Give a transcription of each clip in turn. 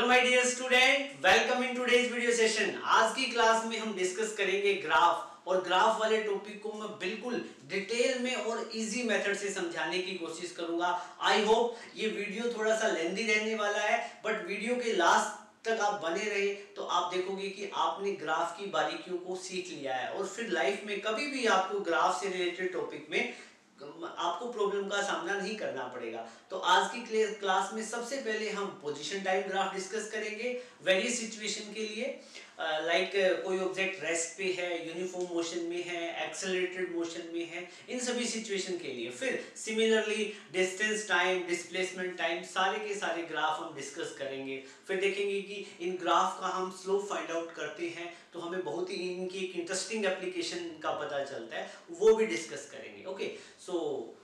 My dear student, welcome in today's video session. आज की class में हम डिस्कस करेंगे ग्राफ, और ग्राफ वाले टॉपिक को मैं बिल्कुल डिटेल में और इजी मेथड से समझाने की कोशिश करूंगा। आई होप ये वीडियो थोड़ा सा लेंथी रहने वाला है, बट वीडियो के लास्ट तक आप बने रहे तो आप देखोगे कि आपने ग्राफ की बारीकियों को सीख लिया है, और फिर लाइफ में कभी भी आपको ग्राफ से रिलेटेड टॉपिक में आपको प्रॉब्लम का सामना नहीं करना पड़ेगा। तो आज की क्लास में सबसे पहले हम पोजीशन टाइम ग्राफ डिस्कस करेंगे वेरियस सिचुएशन के लिए। लाइक कोई ऑब्जेक्ट रेस्ट पे है, यूनिफॉर्म मोशन में है, एक्सेलरेटेड मोशन में है, इन सभी सिचुएशन के लिए। फिर similarly distance time, displacement time, सारे के सारे ग्राफ हम डिस्कस करेंगे। फिर देखेंगे कि इन ग्राफ का हम स्लोप फाइंड आउट करते हैं तो हमें बहुत ही इनकी एक इंटरेस्टिंग एप्लीकेशन का पता चलता है, वो भी डिस्कस करेंगे। ओके, सो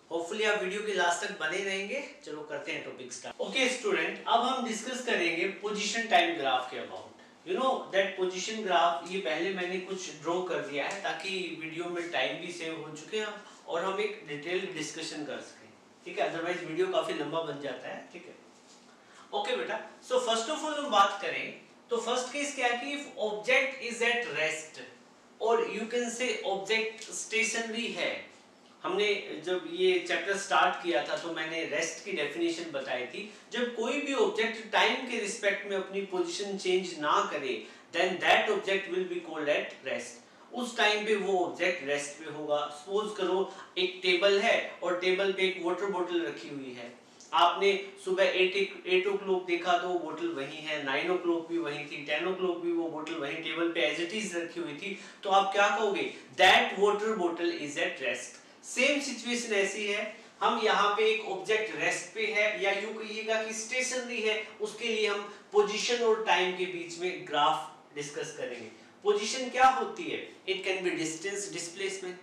होपफुली आप वीडियो के लास्ट तक बने रहेंगे। चलो करते हैं टॉपिक स्टार्ट। ओके स्टूडेंट, अब हम डिस्कस करेंगे पोजीशन टाइम ग्राफ के about. You know that position graph, ये पहले मैंने कुछ ड्रॉ कर दिया है ताकि वीडियो में टाइम भी सेव हो चुके हैं और हम एक डिटेल डिस्कशन कर सकें, ठीक है। अदरवाइज वीडियो काफी लंबा बन जाता है, ठीक है। ओके बेटा, सो फर्स्ट ऑफ ऑल हम बात करें तो फर्स्ट केस क्या है कि if object is at rest or you can say object stationary है। हमने जब ये चैप्टर स्टार्ट किया था तो मैंने रेस्ट की डेफिनेशन बताई थी। जब कोई भी ऑब्जेक्ट टाइम के रिस्पेक्ट में अपनी पोजीशन चेंज ना करे, then that object will be called at rest. उस टाइम पे वो ऑब्जेक्ट रेस्ट पे होगा। सपोज करो एक टेबल है और टेबल पे एक वाटर बोतल रखी हुई है। आपने सुबह 8 o'clock देखा तो वो बोतल वही है, 9 o'clock भी वही थी, 10 o'clock भी वो बोतल वही टेबल पे एज इट इज रखी हुई थी। तो आप क्या कहोगे? दैट वाटर बोतल is at rest. Same situation ऐसी है, हम यहाँ पे एक ऑब्जेक्ट रेस्ट पे है या यूं कहिएगा कि स्टेशनरी है, उसके लिए हम पोजीशन और टाइम के बीच में ग्राफ डिस्कस करेंगे। पोजीशन क्या होती है? It can be distance, displacement,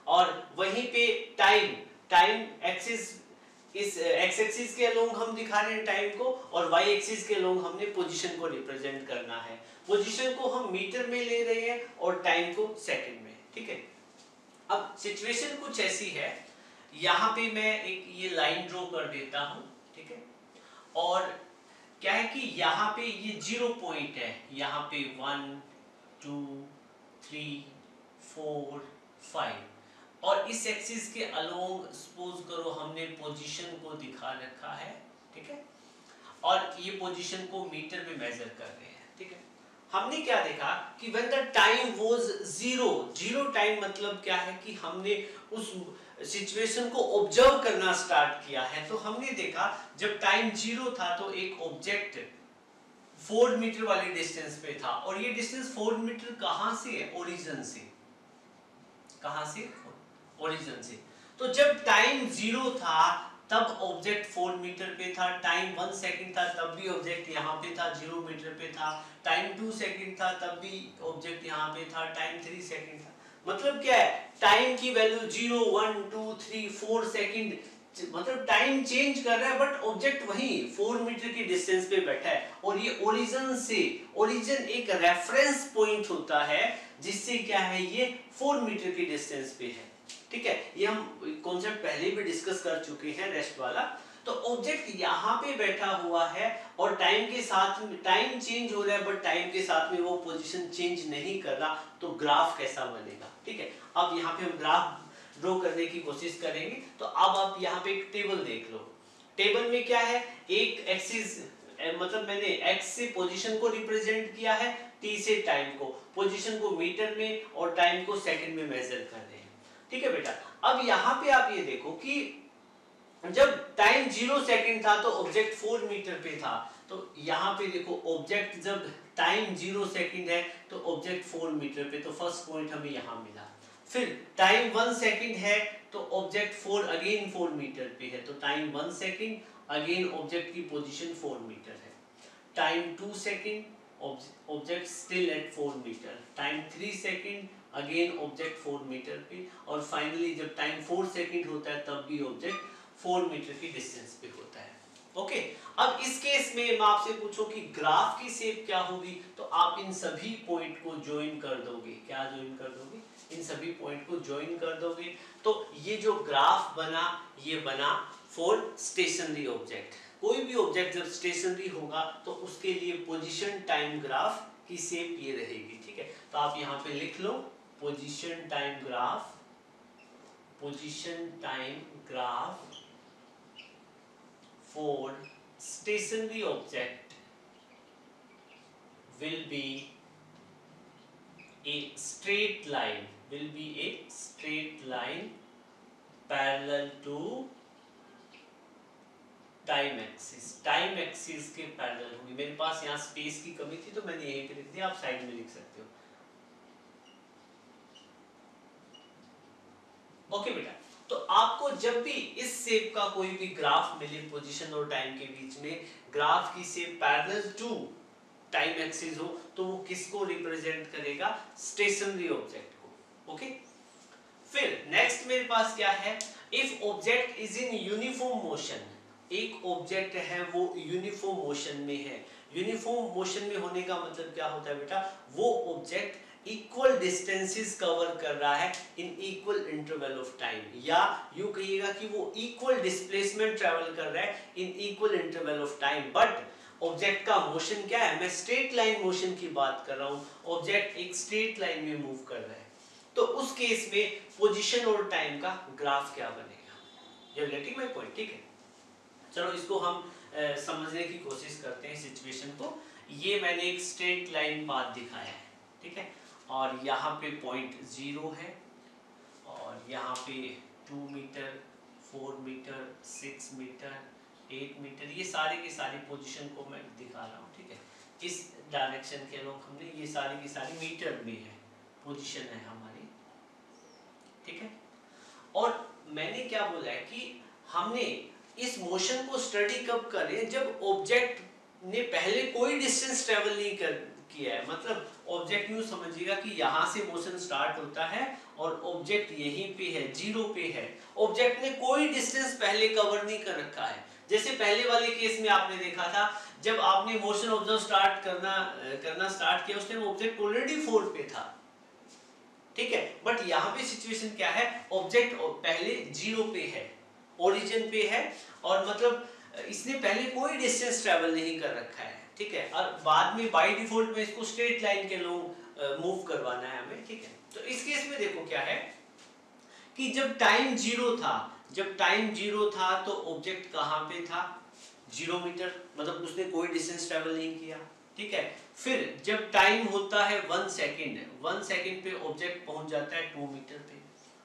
और वहीं पे टाइम एक्सिस, इस एक्स एक्सिस के अलोंग हम दिखा रहे हैं टाइम को, और वाई एक्सिस के अलोंग हमने पोजीशन को रिप्रेजेंट करना है। पोजीशन को हम मीटर में ले रहे हैं और टाइम को सेकंड में, ठीक है। अब सिचुएशन कुछ ऐसी है, यहाँ पे मैं एक ये लाइन ड्रॉ कर देता हूँ, ठीक है। और क्या है कि यहाँ पे ये 0 पॉइंट है, यहाँ पे 1 2 3 4 5, और इस एक्सिस के अलोंग सपोज करो हमने पोजीशन को दिखा रखा है, ठीक है। और ये पोजीशन को मीटर में मेजर कर रहे हैं, ठीक है। हमने क्या देखा कि when the time was zero time मतलब क्या है कि हमने उस सिचुएशन को ऑब्जर्व करना स्टार्ट किया है। तो हमने देखा जब टाइम 0 था तो एक ऑब्जेक्ट 4 मीटर वाली डिस्टेंस पे था, और ये डिस्टेंस 4 मीटर कहां से है? ओरिजिन से। कहां से? ओरिजिन से। तो जब टाइम 0 था तब ऑब्जेक्ट 4 मीटर पे था, टाइम 1 सेकंड था तब भी ऑब्जेक्ट यहाँ पे था, 0 मीटर पे था, टाइम 2 सेकंड था तब भी ऑब्जेक्ट यहाँ पे था, टाइम 3 सेकंड था। मतलब क्या है? टाइम की वैल्यू 0 1 2 3 4 सेकंड, मतलब टाइम चेंज कर रहा है बट ऑब्जेक्ट वही 4 मीटर की डिस्टेंस पे बैठा है। और ये ओरिजिन से, ओरिजिन एक रेफरेंस पॉइंट होता है जिससे क्या है ये 4 मीटर की डिस्टेंस पे है, ठीक है। ये हम कॉन्सेप्ट पहले भी डिस्कस कर चुके हैं रेस्ट वाला। तो ऑब्जेक्ट यहाँ पे बैठा हुआ है और टाइम के साथ टाइम चेंज हो रहा है बट टाइम के साथ में वो पोजीशन चेंज नहीं कर रहा, तो ग्राफ कैसा बनेगा, ठीक है। अब यहाँ पे हम ग्राफ ड्रॉ करने की कोशिश करेंगे। तो अब आप यहाँ पे एक टेबल देख लो। टेबल में क्या है? एक एक्सिस, मतलब मैंने एक्स से पोजीशन को रिप्रेजेंट किया है, टी से टाइम को, पोजीशन को मीटर में और टाइम को सेकंड में मेजर कर रहे हैं, ठीक है बेटा। अब यहाँ पे आप ये देखो कि जब टाइम 0 सेकंड था तो ऑब्जेक्ट 4 मीटर पे था। तो यहाँ पे देखो ऑब्जेक्ट जब टाइम 0 सेकंड है तो ऑब्जेक्ट 4 मीटर पे, तो फर्स्ट पॉइंट हमें यहाँ मिला। फिर टाइम 1 सेकंड है तो ऑब्जेक्ट 4 अगेन 4 मीटर पे है, तो टाइम 1 सेकंड अगेन ऑब्जेक्ट की पोजीशन 4 मीटर है। Time 2 second object still at 4 metre, time 3 second again object 4 metre पे, और फाइनली जब टाइम 4 सेकंड होता है तब भी ऑब्जेक्ट 4 मीटर की डिस्टेंस पे होता है। ओके, अब इस केस में मैं आपसे पूछूं कि ग्राफ की शेप क्या होगी, तो आप इन सभी पॉइंट को ज्वाइन कर दोगे। क्या ज्वाइन कर दोगे? इन सभी पॉइंट को ज्वाइन कर दोगे। तो ये जो ग्राफ बना, ये बना फॉर स्टेशनरी ऑब्जेक्ट। कोई भी ऑब्जेक्ट जब स्टेशनरी होगा तो उसके लिए पोजीशन टाइम ग्राफ की शेप ये रहेगी, ठीक है। तो आप यहाँ पे लिख लो position time graph, position time graph for stationary object will be a straight line, will be a straight line parallel to time axis, time axis के पैरेलल होगी। मेरे पास यहाँ स्पेस की कमी थी तो मैंने यहीं पे लिख दिया, आप साइड में लिख सकते हो। ओके बेटा, तो आपको जब भी इस शेप का कोई भी ग्राफ मिले पोजीशन और टाइम के बीच में, ग्राफ की shape parallel to time axis हो, तो वो किसको रिप्रेजेंट करेगा? स्टेशनरी ऑब्जेक्ट को। ओके, फिर नेक्स्ट मेरे पास क्या है? If object is in uniform motion, एक ऑब्जेक्ट है वो यूनिफॉर्म मोशन में है। यूनिफॉर्म मोशन में होने का मतलब क्या होता है बेटा? वो ऑब्जेक्ट इक्वल डिस्टेंसेस कवर कर रहा है in equal interval of time, या यूं कहिएगा कि वो इक्वल डिस्प्लेसमेंट ट्रेवल कर रहा है in equal interval of time. But object का मोशन क्या है? मैं स्ट्रेट लाइन मोशन की बात कर रहा हूं, ऑब्जेक्ट एक स्ट्रेट लाइन में मूव कर रहा है। तो उस केस में पोजीशन और टाइम का ग्राफ क्या बनेगा? You are getting my point, ठीक है। चलो इसको हम समझने की कोशिश करते हैं सिचुएशन को। ये मैंने एक स्ट्रेट लाइन पाथ दिखाया है, ठीक है, और यहाँ पे पॉइंट 0 है, और यहाँ पे 2 मीटर, 4 मीटर, 6 मीटर, 8 मीटर, ये सारे के सारी पोजीशन को मैं दिखा रहा हूँ, ठीक है। इस डायरेक्शन के लोग हमने ये सारी की सारी मीटर में है, पोजीशन है हमारी, ठीक है। और मैंने क्या बोला है कि हमने इस मोशन को स्टडी कब करें? जब ऑब्जेक्ट ने पहले कोई डिस्टेंस ट्रेवल नहीं किया है। मतलब ऑब्जेक्ट यूं समझिएगा कि यहाँ से मोशन स्टार्ट होता है और ऑब्जेक्ट यहीं पे है, 0 पे है। ऑब्जेक्ट ने कोई डिस्टेंस पहले कवर नहीं कर रखा है। जैसे पहले वाले केस में आपने देखा था, जब आपने मोशन ऑब्जर्व करना स्टार्ट किया, उस टाइम ऑब्जेक्ट ऑलरेडी 4 पे था, ठीक है। बट यहाँ पे सिचुएशन क्या है? ऑब्जेक्ट पहले 0 पे है, ओरिजिन पे है, और मतलब इसने पहले कोई डिस्टेंस ट्रेवल नहीं कर रखा है, ठीक है। और बाद में बाय डिफॉल्ट में इसको स्ट्रेट लाइन के लोग मूव करवाना है हमें, ठीक है। तो इस केस में देखो क्या है कि जब टाइम 0 था, तो ऑब्जेक्ट कहाँ पे था? 0 मीटर, मतलब उसने कोई डिस्टेंस ट्रेवल नहीं किया, ठीक है। फिर जब टाइम होता है 1 सेकेंड, 1 सेकेंड पे ऑब्जेक्ट पहुंच जाता है 2 मीटर पे।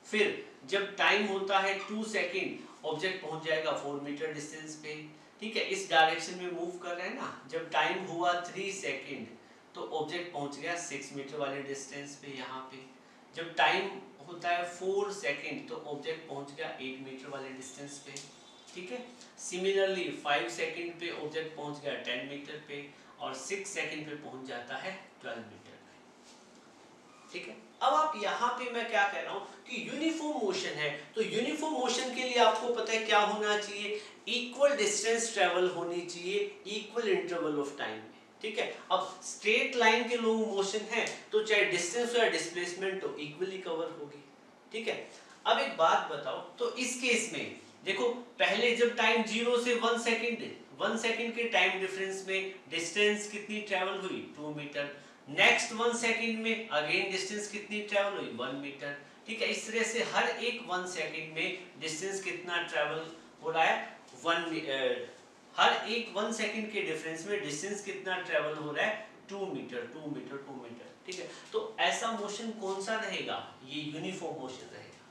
फिर जब टाइम होता है 2 सेकेंड, ऑब्जेक्ट पहुंच जाएगा 4 मीटर डिस्टेंस पे, ठीक है। इस डायरेक्शन में मूव कर रहे हैं ना। जब टाइम हुआ 3 सेकेंड, तो ऑब्जेक्ट पहुंच गया 6 मीटर वाले डिस्टेंस पे यहाँ पे। जब टाइम होता है 4 सेकेंड, तो ऑब्जेक्ट पहुंच गया 8 मीटर वाले डिस्टेंस पे, ठीक है। सिमिलरली 5 सेकेंड पे ऑब्जेक्ट पहुंच गया 10 मीटर पे, और 6 सेकेंड पे पहुंच जाता है 12 मीटर पे, ठीक है। अब आप यहाँ पे मैं क्या कह रहा हूँ कि यूनिफॉर्म मोशन है, तो यूनिफॉर्म मोशन के लिए आपको पता है क्या होना चाहिए? इक्वल डिस्टेंस ट्रेवल होनी चाहिए इक्वल इंटरवल ऑफ टाइम में, ठीक है। अब स्ट्रेट लाइन के लोग मोशन है, तो चाहे डिस्टेंस हो या डिस्प्लेसमेंट हो, इक्वली कवर होगी, ठीक है। अब एक बात बताओ, तो इस केस में देखो, पहले जब टाइम 0 से 1 सेकेंड, 1 सेकेंड के टाइम डिफरेंस में डिस्टेंस कितनी ट्रेवल हुई? 2 मीटर। नेक्स्ट 1 सेकेंड में अगेन डिस्टेंस कितनी ट्रेवल हुई? 1 मीटर, ठीक है। इस तरह से हर एक 1 सेकेंड में डिस्टेंस कितना ट्रेवल हो रहा है? हर एक 1 सेकेंड के डिफरेंस में डिस्टेंस कितना ट्रेवल हो रहा है? 2 मीटर, 2 मीटर, 2 मीटर, ठीक है। तो ऐसा मोशन कौन सा रहेगा? ये यूनिफॉर्म मोशन रहेगा,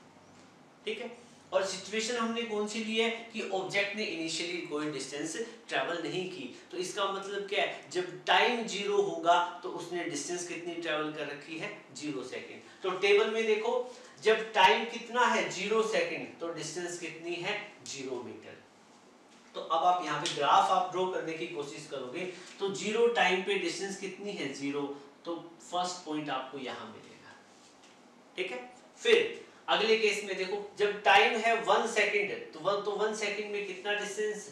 ठीक है। और सिचुएशन हमने कौन सी ली है कि ऑब्जेक्ट ने इनिशियली कोई डिस्टेंस ट्रैवल नहीं की, तो इसका मतलब क्या है? जब टाइम 0 होगा तो उसने डिस्टेंस कितनी ट्रैवल कर रखी है? 0 सेकेंड। तो टेबल में देखो, जब टाइम कितना है? 0 सेकेंड, तो डिस्टेंस कितनी है? 0 मीटर। तो अब आप यहाँ पे ग्राफ आप ड्रॉ करने की कोशिश करोगे, तो 0 टाइम पे डिस्टेंस कितनी है? 0, तो फर्स्ट पॉइंट आपको यहाँ मिलेगा, ठीक है। फिर अगले केस में देखो, जब टाइम है 1 सेकेंड, तो 1 सेकेंड में कितना डिस्टेंस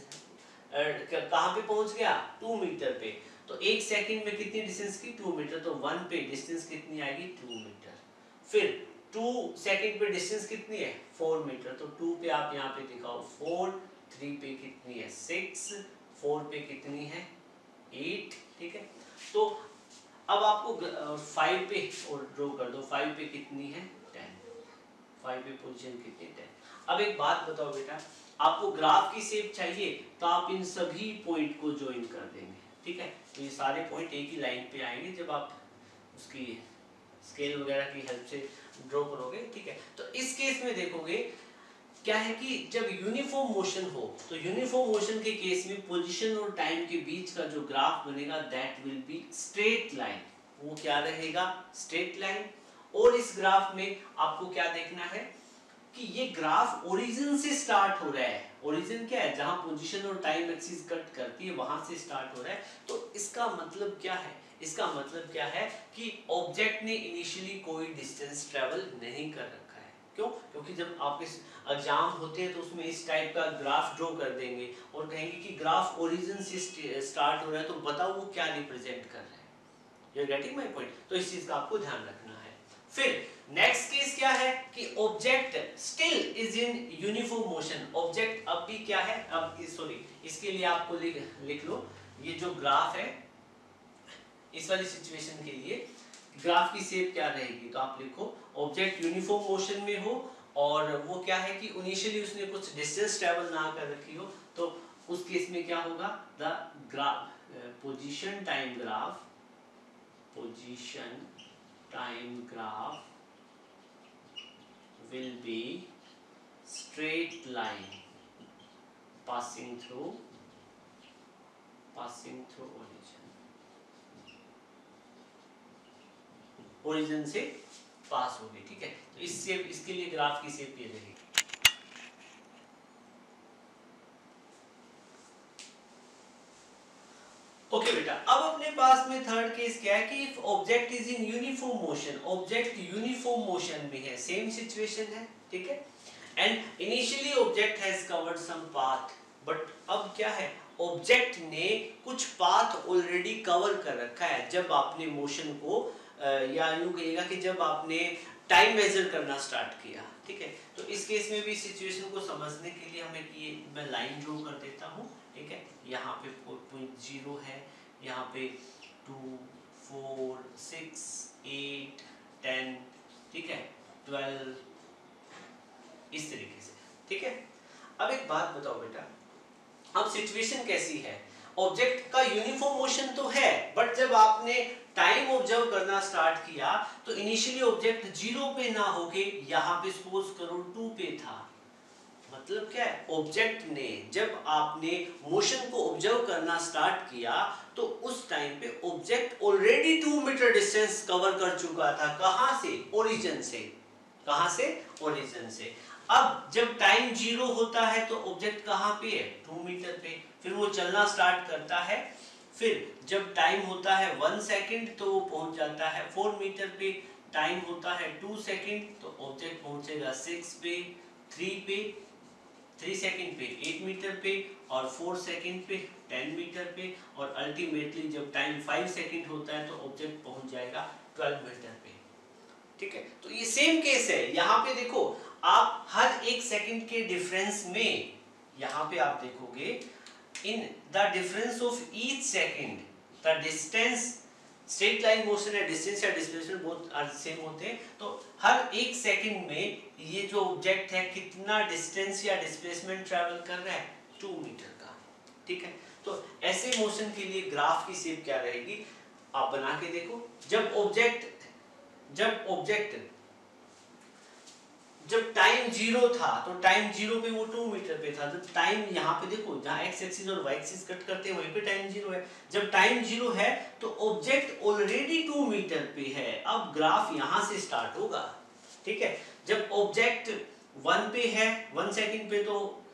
कहाँ पे पहुंच गया? 2 मीटर पे। तो 1 सेकेंड में कितनी डिस्टेंस की? 2 मीटर, तो 1 पे डिस्टेंस कितनी आएगी? 2 मीटर। फिर 2 सेकेंड पे डिस्टेंस कितनी है? 4 मीटर, तो 2 पे आप यहाँ पे दिखाओ 4, 3 पे कितनी है? 6, 4 पे कितनी है 8, ठीक है। तो अब आपको 5 पे और ड्रॉ कर दो, 5 पे कितनी है 10, 5 पे पोजीशन कितनी 10। अब एक बात बताओ बेटा, आपको ग्राफ की शेप चाहिए तो आप इन सभी पॉइंट को ज्वाइन कर देंगे, ठीक है। तो ये सारे पॉइंट एक ही लाइन पे आएंगे जब आप उसकी स्केल वगैरह की हेल्प से ड्रॉ करोगे, ठीक है। तो इस केस में देखोगे क्या है कि जब यूनिफॉर्म मोशन हो तो यूनिफॉर्म मोशन के केस में पोजीशन और टाइम के बीच का जो ग्राफ बनेगा that will be straight line, वो क्या रहेगा स्ट्रेट लाइन। और इस ग्राफ में आपको क्या देखना है कि ये ग्राफ ओरिजिन से स्टार्ट हो रहा है। ओरिजिन क्या है, जहां पोजीशन और टाइम एक्सिस कट करती है वहां से स्टार्ट हो रहा है। तो इसका मतलब क्या है, इसका मतलब क्या है कि ऑब्जेक्ट ने इनिशियली कोई डिस्टेंस ट्रेवल नहीं कर रखा है। क्यों? क्योंकि जब आपके एग्जाम होते हैं तो उसमें इस टाइप का ग्राफ ड्रॉ कर देंगे और कहेंगे कि ग्राफ ओरिजिन से स्टार्ट हो रहा है, तो बताओ वो क्या रिप्रेजेंट कर रहा है। You are getting my point? तो इस चीज का आपको ध्यान रखना है। फिर नेक्स्ट केस क्या है कि object still is in uniform motion. Object अब भी क्या है, अब सॉरी इसके लिए आपको लिख लो, ये जो ग्राफ है इस वाली सिचुएशन के लिए ग्राफ की शेप क्या रहेगी, तो आप लिखो ऑब्जेक्ट यूनिफॉर्म मोशन में हो और वो क्या है कि इनिशियली उसने कुछ डिस्टेंस ट्रेवल ना कर रखी हो, तो उस केस में क्या होगा, the graph position time graph, position time graph will be straight line passing through origin से पास होगी, ठीक है। तो इस शेप, इसके लिए ग्राफ की शेप ये रहेगी। ओके बेटा, अब अपने पास में थर्ड केस क्या है कि if object is in uniform motion, object uniform motion में है, सेम सिचुएशन है, ठीक है। And initially object has covered some path, but अब क्या है, ऑब्जेक्ट ने कुछ पाथ ऑलरेडी कवर कर रखा है जब आपने मोशन को या यूं कहिएगा कि जब आपने टाइम मेजर करना स्टार्ट किया, ठीक है। तो इस केस में भी सिचुएशन को समझने के लिए हमें ये मैं लाइन ड्रॉ कर देता हूँ, ठीक है। यहाँ पे 4.0 है, यहाँ पे 2, 4, 6, 8, 10, ठीक है, 12, इस तरीके से, ठीक है। अब एक बात बताओ बेटा, अब सिचुएशन कैसी है, ऑब्जेक्ट का यूनिफॉर्म मोशन तो है, बट जब आपने टाइम ऑब्जर्व करना स्टार्ट किया तो इनिशियली ऑब्जेक्ट 0 पे ना होके यहाँ पे सपोज करो 2 पे था। मतलब क्या है, ऑब्जेक्ट ने जब आपने मोशन को ऑब्जर्व करना स्टार्ट किया तो उस टाइम पे object already 2 metre distance cover कर चुका था। कहां से, ओरिजिन से। कहां से, ओरिजिन से। अब जब टाइम 0 होता है तो ऑब्जेक्ट कहां पे है, 2 मीटर पे, फिर वो चलना स्टार्ट करता है। फिर जब टाइम होता है 1 सेकंड तो वो पहुंच जाता है 4 मीटर पे, टाइम होता है 2 सेकंड तो ऑब्जेक्ट पहुंचेगा 6 पे, 3 पे, 3 सेकंड पे 8 मीटर पे, और 4 सेकंड पे 10 मीटर पे, और अल्टीमेटली जब टाइम 5 सेकंड होता है तो ऑब्जेक्ट पहुंच जाएगा 12 मीटर पे, ठीक है। तो ये सेम केस है, यहाँ पे देखो आप हर एक सेकंड के डिफरेंस में, यहाँ पे आप देखोगे in the difference of each second the distance, straight line motion है, डिस्टेंस या डिस्प्लेसमेंट बोथ सेम होते हैं, तो हर एक सेकंड में ये जो ऑब्जेक्ट है कितना डिस्टेंस या डिस्प्लेसमेंट ट्रैवल कर रहा है, 2 मीटर का, ठीक है। तो ऐसे मोशन के लिए ग्राफ की शेप क्या रहेगी, आप बना के देखो। जब टाइम 0 था तो टाइम 0 पे वो 2 मीटर पे था। जब टाइम यहाँ पे देखो जहाँ एक्स एक्सिस और वाई एक्सिस कट करते हैं वहीं पे टाइम 0 है। जब टाइम 0 है तो ऑब्जेक्ट ऑलरेडी 2 मीटर पे है। अब ग्राफ यहाँ से स्टार्ट होगा, ठीक है। जब ऑब्जेक्ट 1 पे है, 1 सेकंड पे, तो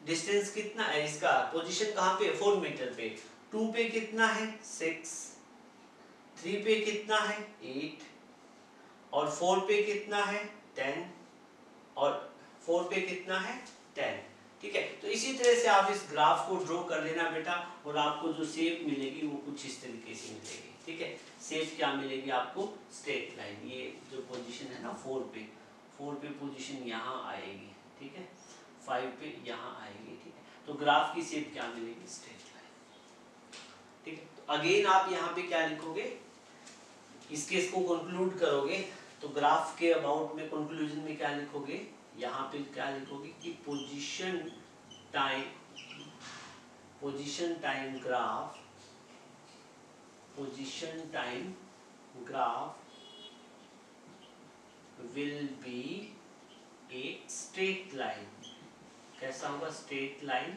डिस्टेंस कितना है इसका, पोजीशन कहाँ पे, 4 मीटर पे। 2 पे कितना है, 6, 3 पे कितना है, 8, और 4 पे कितना है, 10, और 4 पे कितना है, 10, ठीक है। तो इसी तरह से आप इस ग्राफ को ड्रॉ कर लेना बेटा, और आपको जो शेप मिलेगी वो कुछ इस तरीके से मिलेगी, ठीक है। शेप क्या मिलेगी आपको, स्ट्रेट लाइन। ये जो पोजीशन है ना 4 पे पोजीशन यहाँ आएगी, ठीक है, 5 पे यहाँ आएगी, ठीक है। तो ग्राफ की शेप क्या मिलेगी, स्ट्रेट लाइन। ठीक है। तो अगेन आप यहाँ पे क्या लिखोगे, इस केस को कंक्लूड करोगे तो ग्राफ के अबाउट में कंक्लूजन में क्या लिखोगे, यहाँ पे क्या लिखोगे कि position time graph will be a straight line. कैसा होगा, स्ट्रेट लाइन।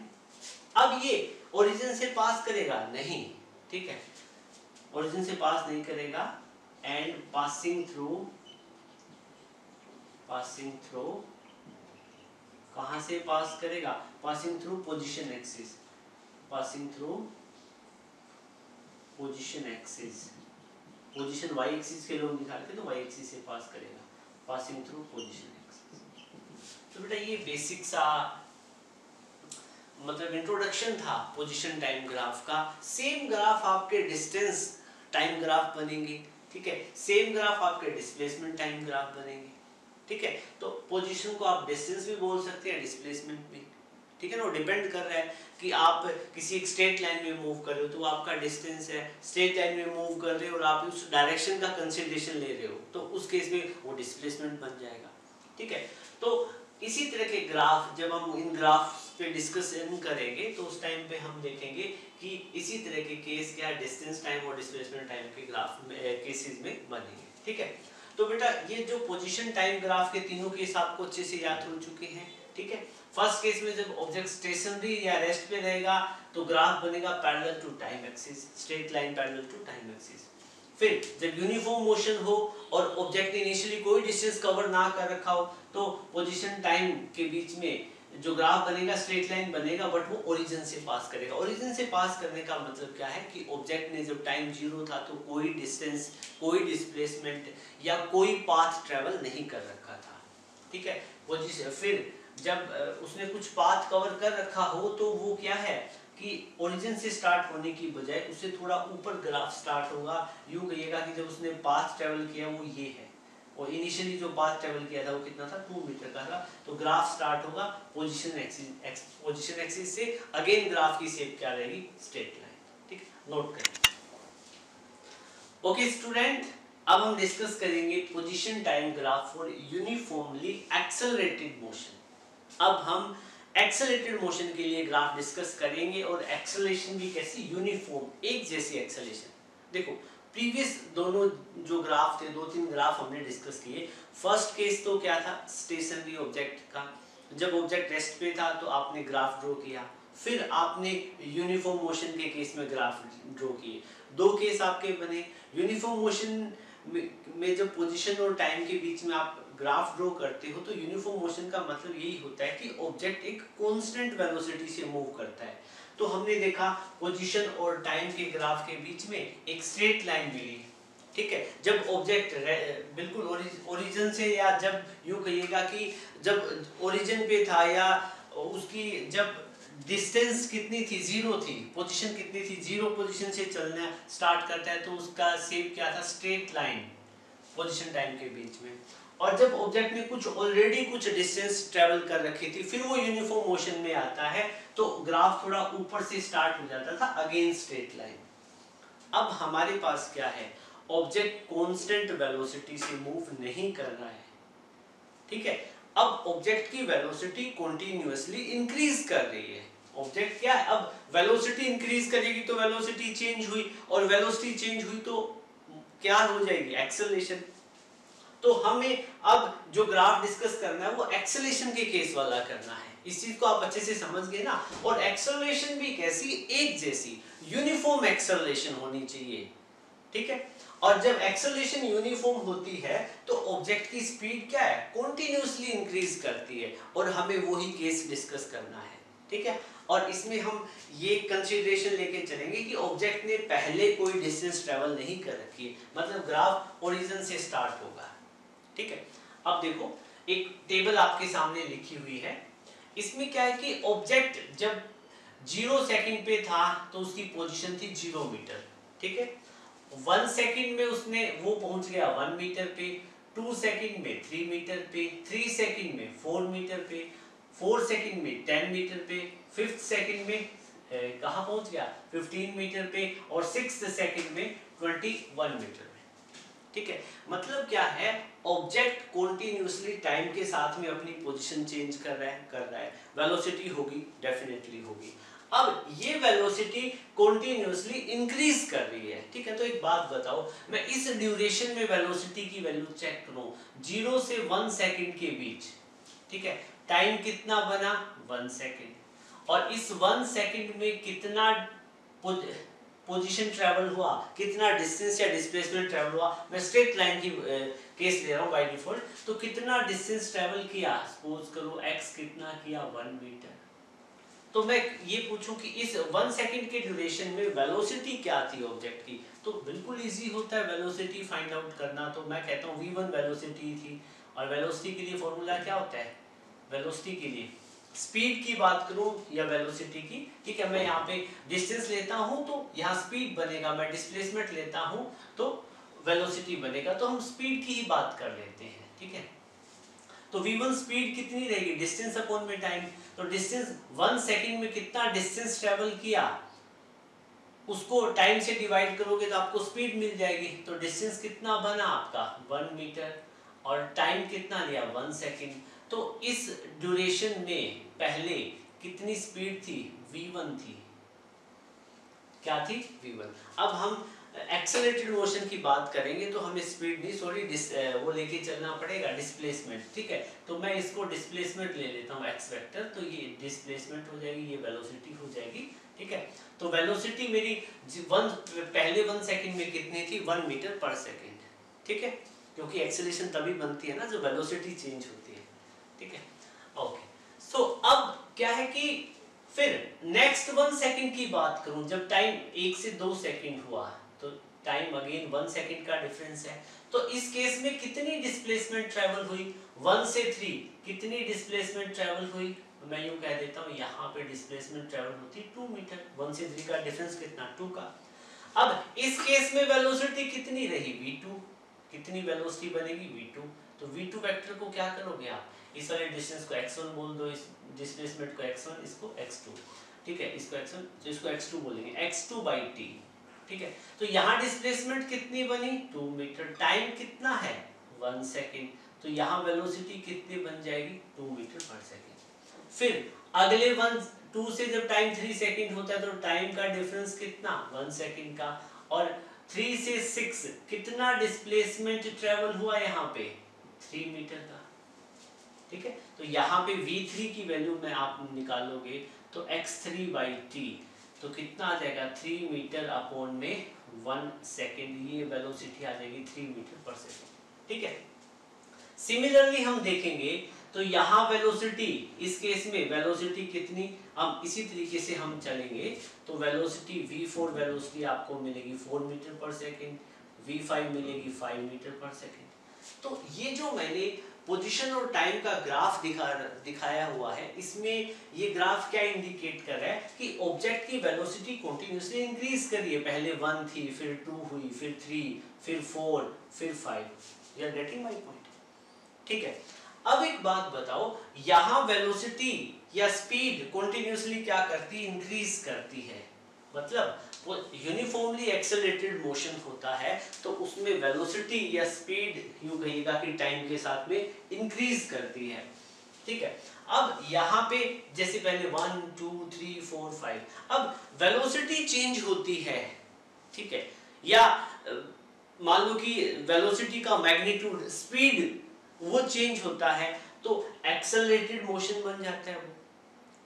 अब ये ओरिजिन से पास करेगा नहीं, ठीक है, ओरिजिन से पास नहीं करेगा, एंड पासिंग थ्रू कहां से पास करेगा, passing through position axis, position Y axis के लोग निकालते तो वाई एक्सिस से पास करेगा, पासिंग थ्रू पोजीशन एक्सिस। तो बेटा ये बेसिक सा मतलब इंट्रोडक्शन था पोजीशन टाइम ग्राफ का। सेम ग्राफ आपके डिस्टेंस टाइम ग्राफ बनेंगे, ठीक है, सेम ग्राफ आपके डिस्प्लेसमेंट टाइम ग्राफ बनेंगे, ठीक है। तो पोजीशन को आप डिस्टेंस भी बोल सकते हैं, डिस्प्लेसमेंट भी, ठीक है ना, वो डिपेंड कर रहा है कि आप किसी एक स्ट्रेट लाइन में मूव कर रहे हो तो आपका डिस्टेंस है, स्ट्रेट लाइन में मूव कर रहे हो और आप उस डायरेक्शन का कंसीडरेशन ले रहे हो तो उस केस में वो डिस्प्लेसमेंट बन जाएगा, ठीक है। तो इसी तरह के ग्राफ जब हम इन ग्राफ पे डिस्कशन करेंगे तो उस टाइम पे हम देखेंगे कि इसी तरह के केस क्या डिस्टेंस टाइम और डिस्प्लेसमेंट टाइम के ग्राफ में केसेस में बनेंगे, ठीक है। तो बेटा ये जो पोजीशन टाइम ग्राफ के तीनों केस आपको अच्छे से याद हो चुके हैं, ठीक है। फर्स्ट केस में जब ऑब्जेक्ट स्टेशनरी या रेस्ट पे रहेगा तो ग्राफ बनेगा parallel to time axis, straight line parallel to time axis. फिर जब यूनिफॉर्म मोशन हो और ऑब्जेक्ट ने इनिशियली कोई डिस्टेंस कवर ना कर रखा हो तो पोजीशन टाइम के बीच में जो ग्राफ बनेगा स्ट्रेट लाइन बनेगा, बट वो ओरिजिन से पास करेगा। ओरिजिन से पास करने का मतलब क्या है कि ऑब्जेक्ट ने जब टाइम 0 था तो कोई डिस्टेंस, कोई डिस्प्लेसमेंट या कोई पाथ ट्रेवल नहीं कर रखा था, ठीक है। पोजीशन फिर जब उसने कुछ पाथ कवर कर रखा हो तो वो क्या है कि ओरिजिन से स्टार्ट होने की बजाय उससे थोड़ा ऊपर ग्राफ स्टार्ट होगा। यूं कहिएगा कि जब उसने पाथ ट्रेवल किया वो ये है और इनिशियली जो पाथ ट्रेवल किया था वो कितना था, 2 मीटर का था। तो ग्राफ स्टार्ट होगा पोजीशन एक्सिस से, अगेन ग्राफ की शेप क्या रहेगी, स्ट्रेट लाइन, ठीक, नोट करें। ओके स्टूडेंट, अब हम डिस्कस करेंगे position time graph for uniformly accelerated motion. अब हम एक्सेलरेटेड मोशन के लिए ग्राफ डिस्कस करेंगे और एक्सेलरेशन भी कैसी, यूनिफॉर्म एक जैसी एक्सेलरेशन। देखो प्रीवियस दोनों जो ग्राफ थे, 2-3 ग्राफ हमने डिस्कस किए। फर्स्ट केस तो क्या था, स्टेशनरी ऑब्जेक्ट का, जब ऑब्जेक्ट रेस्ट पे था तो आपने ग्राफ ड्रॉ किया। फिर आपने यूनिफॉर्म मोशन के केस में ग्राफ ड्रॉ किए। 2 केस आपके बने। यूनिफॉर्म मोशन में जब पोजीशन और टाइम के बीच में आप ग्राफ ड्रॉ करते हो तो यूनिफॉर्म मोशन का मतलब यही होता है कि ऑब्जेक्ट एक कांस्टेंट वेलोसिटी से मूव करता है। तो हमने देखा पोजीशन और टाइम के ग्राफ के बीच में एक स्ट्रेट लाइन मिली, ठीक है। जब ऑब्जेक्ट बिल्कुल ओरिजिन से, या जब यूं कहिएगा कि जब ओरिजिन पे था या उसकी जब डिस्टेंस कितनी थी, 0 थी, पोजीशन कितनी थी, 0 पोजीशन से चलना स्टार्ट करता है तो उसका शेप क्या था, स्ट्रेट लाइन पोजीशन टाइम के बीच में। और जब ऑब्जेक्ट ने कुछ ऑलरेडी कुछ डिस्टेंस ट्रेवल कर रखी थी फिर वो यूनिफॉर्म मोशन में आता है तो ग्राफ थोड़ा ऊपर से स्टार्ट हो जाता था, अगेन स्ट्रेट लाइन। अब हमारे पास क्या है, ऑब्जेक्ट कांस्टेंट वेलोसिटी से मूव नहीं कर रहा है, ठीक है। अब ऑब्जेक्ट की वेलोसिटी कंटीन्यूअसली इंक्रीज कर रही है। ऑब्जेक्ट क्या है, अब वेलोसिटी इंक्रीज करेगी तो वेलोसिटी चेंज हुई, और वेलोसिटी चेंज हुई तो क्या हो जाएगी, एक्सेलरेशन। तो हमें अब जो ग्राफ डिस्कस करना है वो एक्सेलरेशन के केस वाला करना है। इस चीज को आप अच्छे से समझ गए ना। और एक्सेलरेशन भी कैसी, एक जैसी यूनिफॉर्म एक्सेलरेशन होनी चाहिए, ठीक है। और जब एक्सेलरेशन यूनिफॉर्म होती है तो ऑब्जेक्ट की स्पीड क्या है, कंटीन्यूअसली इंक्रीज करती है, और हमें वही केस डिस्कस करना है, ठीक है। और इसमें हम ये कंसीडरेशन लेके चलेंगे कि ऑब्जेक्ट ने पहले कोई डिस्टेंस ट्रेवल नहीं कर रखी है, मतलब ग्राफ ओरिजिन से स्टार्ट होगा, ठीक है। अब देखो एक टेबल आपके सामने लिखी हुई है। इसमें क्या है कि ऑब्जेक्ट जब 0 सेकंड पे था तो उसकी पोजीशन थी 0 मीटर, ठीक है। 1 सेकंड में उसने वो पहुंच गया 1 मीटर पे, 2 सेकंड में 3 मीटर पे, 3 सेकंड में 4 मीटर पे, 4 सेकंड में 10 मीटर पे, 5th सेकंड में कहाँ पहुंच गया 15 मीटर पे और 6 सेकंड में 21 मीटर में। ठीक है, मतलब क्या है, ऑब्जेक्ट कॉन्टिन्यूसली टाइम के साथ में अपनी पोजीशन चेंज कर रहा है, वेलोसिटी होगी, डेफिनेटली होगी। अब ये वेलोसिटी कॉन्टिन्यूसली इंक्रीज कर रही है। ठीक है, तो एक बात बताओ, मैं इस ड्यूरेशन में वेलोसिटी की वैल्यू चेक करूं 0 से 1 सेकंड के बीच, ठीक है, टाइम कितना बना 1 सेकंड, और इस 1 सेकंड में कितना पोजीशन ट्रेवल हुआ, कितना डिस्टेंस या डिस्प्लेसमेंट ट्रेवल हुआ। मैं स्ट्रेट लाइन की केस ले रहा हूं बाय डिफॉल्ट, तो कितना डिस्टेंस ट्रेवल किया, सपोज करो x कितना किया 1 मीटर। तो मैं ये पूछूं कि इस 1 सेकंड के ड्यूरेशन में वेलोसिटी क्या थी ऑब्जेक्ट की, तो बिल्कुल इजी होता है वेलोसिटी फाइंड आउट करना। तो मैं कहता हूं v1 वेलोसिटी थी, और वेलोसिटी के लिए फॉर्मूला क्या होता है, वेलोसिटी के लिए स्पीड की बात करूं या वेलोसिटी की, ठीक है, मैं यहाँ पे डिस्टेंस लेता हूं तो यहाँ स्पीड बनेगा, मैं डिस्प्लेसमेंट लेता हूं तो वेलोसिटी बनेगा, तो हम स्पीड की ही बात कर लेते हैं। ठीक है, तो v1 स्पीड कितनी रहेगी, डिस्टेंस अपॉन में टाइम, तो डिस्टेंस 1 सेकंड में कितना डिस्टेंस ट्रेवल किया उसको टाइम से डिवाइड करोगे तो आपको स्पीड मिल जाएगी। तो डिस्टेंस कितना बना आपका 1 मीटर, और टाइम कितना लिया 1 सेकंड। तो इस ड्यूरेशन में पहले कितनी स्पीड थी, v1 थी, क्या थी v1। अब हम एक्सेलरेटेड मोशन की बात करेंगे तो हमें स्पीड नहीं, सॉरी वो लेके चलना पड़ेगा डिस्प्लेसमेंट। ठीक है, तो मैं इसको डिस्प्लेसमेंट ले लेता हूँ x वेक्टर, तो ये डिस्प्लेसमेंट हो जाएगी, ये वेलोसिटी हो जाएगी। ठीक है, तो वेलोसिटी मेरी पहले 1 सेकंड में कितनी थी 1 मीटर पर सेकंड। ठीक है, क्योंकि एक्सेलरेशन तभी बनती है ना जब वेलोसिटी चेंज होती है। ठीक है, ओके, सो अब क्या है कि फिर नेक्स्ट 1 सेकंड की बात करूं, जब टाइम 1 से 2 सेकंड हुआ तो टाइम अगेन 1 सेकंड का डिफरेंस है, तो इस केस में कितनी डिस्प्लेसमेंट ट्रेवल हुई 1 से 3, कितनी डिस्प्लेसमेंट ट्रेवल हुई, मैं यूं कह देता हूं यहाँ पे डिस्प्लेसमेंट ट्रेवल होती 2 मीटर, 1 से 3 का डिफरेंस कितना 2 का। अब इस केस में वेलोसिटी कितनी रही v2, कितनी वेलोसिटी बनेगी v2, तो v2 वेक्टर को क्या करोगे आप, इस वाले डिस्टेंस को x1 बोल दो, इस डिस्प्लेसमेंट को x1, इसको x2, ठीक है, इसको x1 तो इसको x2 बोलेंगे, x2/t। ठीक है, तो यहाँ डिस्प्लेसमेंट कितनी बनी 2 मीटर, टाइम कितना है 1 सेकंड, तो यहाँ वेलोसिटी कितनी बन जाएगी 2 मीटर पर सेकंड। फिर अगले 2 से जब टाइम 3 सेकंड होता है तो टाइम का डिफरेंस कितना 1 सेकंड का, और 3 से 6 कितना डिस्प्लेसमेंट ट्रेवल हुआ यहाँ पे 3 मीटर का। ठीक है, तो यहाँ पे v3 की वैल्यू में आप निकालोगे तो x3/t, तो कितना आ जाएगा 3 मीटर अपॉन में 1 सेकंड, ये वेलोसिटी आ जाएगी 3 मीटर पर सेकंड। ठीक है, सिमिलरली हम देखेंगे तो यहाँ वेलोसिटी, इस केस में वेलोसिटी कितनी, हम इसी तरीके से हम चलेंगे तो वेलोसिटी v4 वेलोसिटी आपको मिलेगी 4 मीटर पर सेकंड, v5 मिलेगी 5 मीटर पर सेकंड। तो ये जो मैंने पोजीशन और टाइम का ग्राफ दिखाया हुआ है, इसमें ये ग्राफ क्या इंडिकेट कर रहा है कि ऑब्जेक्ट की वेलोसिटी कंटिन्यूअसली इंक्रीज कर रही है, पहले 1 थी, फिर 2 हुई, फिर 3, फिर 4, फिर 5। You are getting my point. ठीक है, अब एक बात बताओ, यहाँ वेलोसिटी या स्पीड कंटिन्यूअसली क्या करती है, इंक्रीज करती है, मतलब यूनिफॉर्मली एक्सेलरेटेड मोशन होता है तो उसमें वेलोसिटी या स्पीड यूं कहिएगा कि टाइम के साथ में इंक्रीज करती है। ठीक है, अब यहाँ पे जैसे पहले 1 2 3 4 5, अब वेलोसिटी चेंज होती है। ठीक है, या मान लो कि वेलोसिटी का मैग्नीट्यूड, स्पीड वो चेंज होता है तो एक्सेलरेटेड मोशन बन जाता है वो।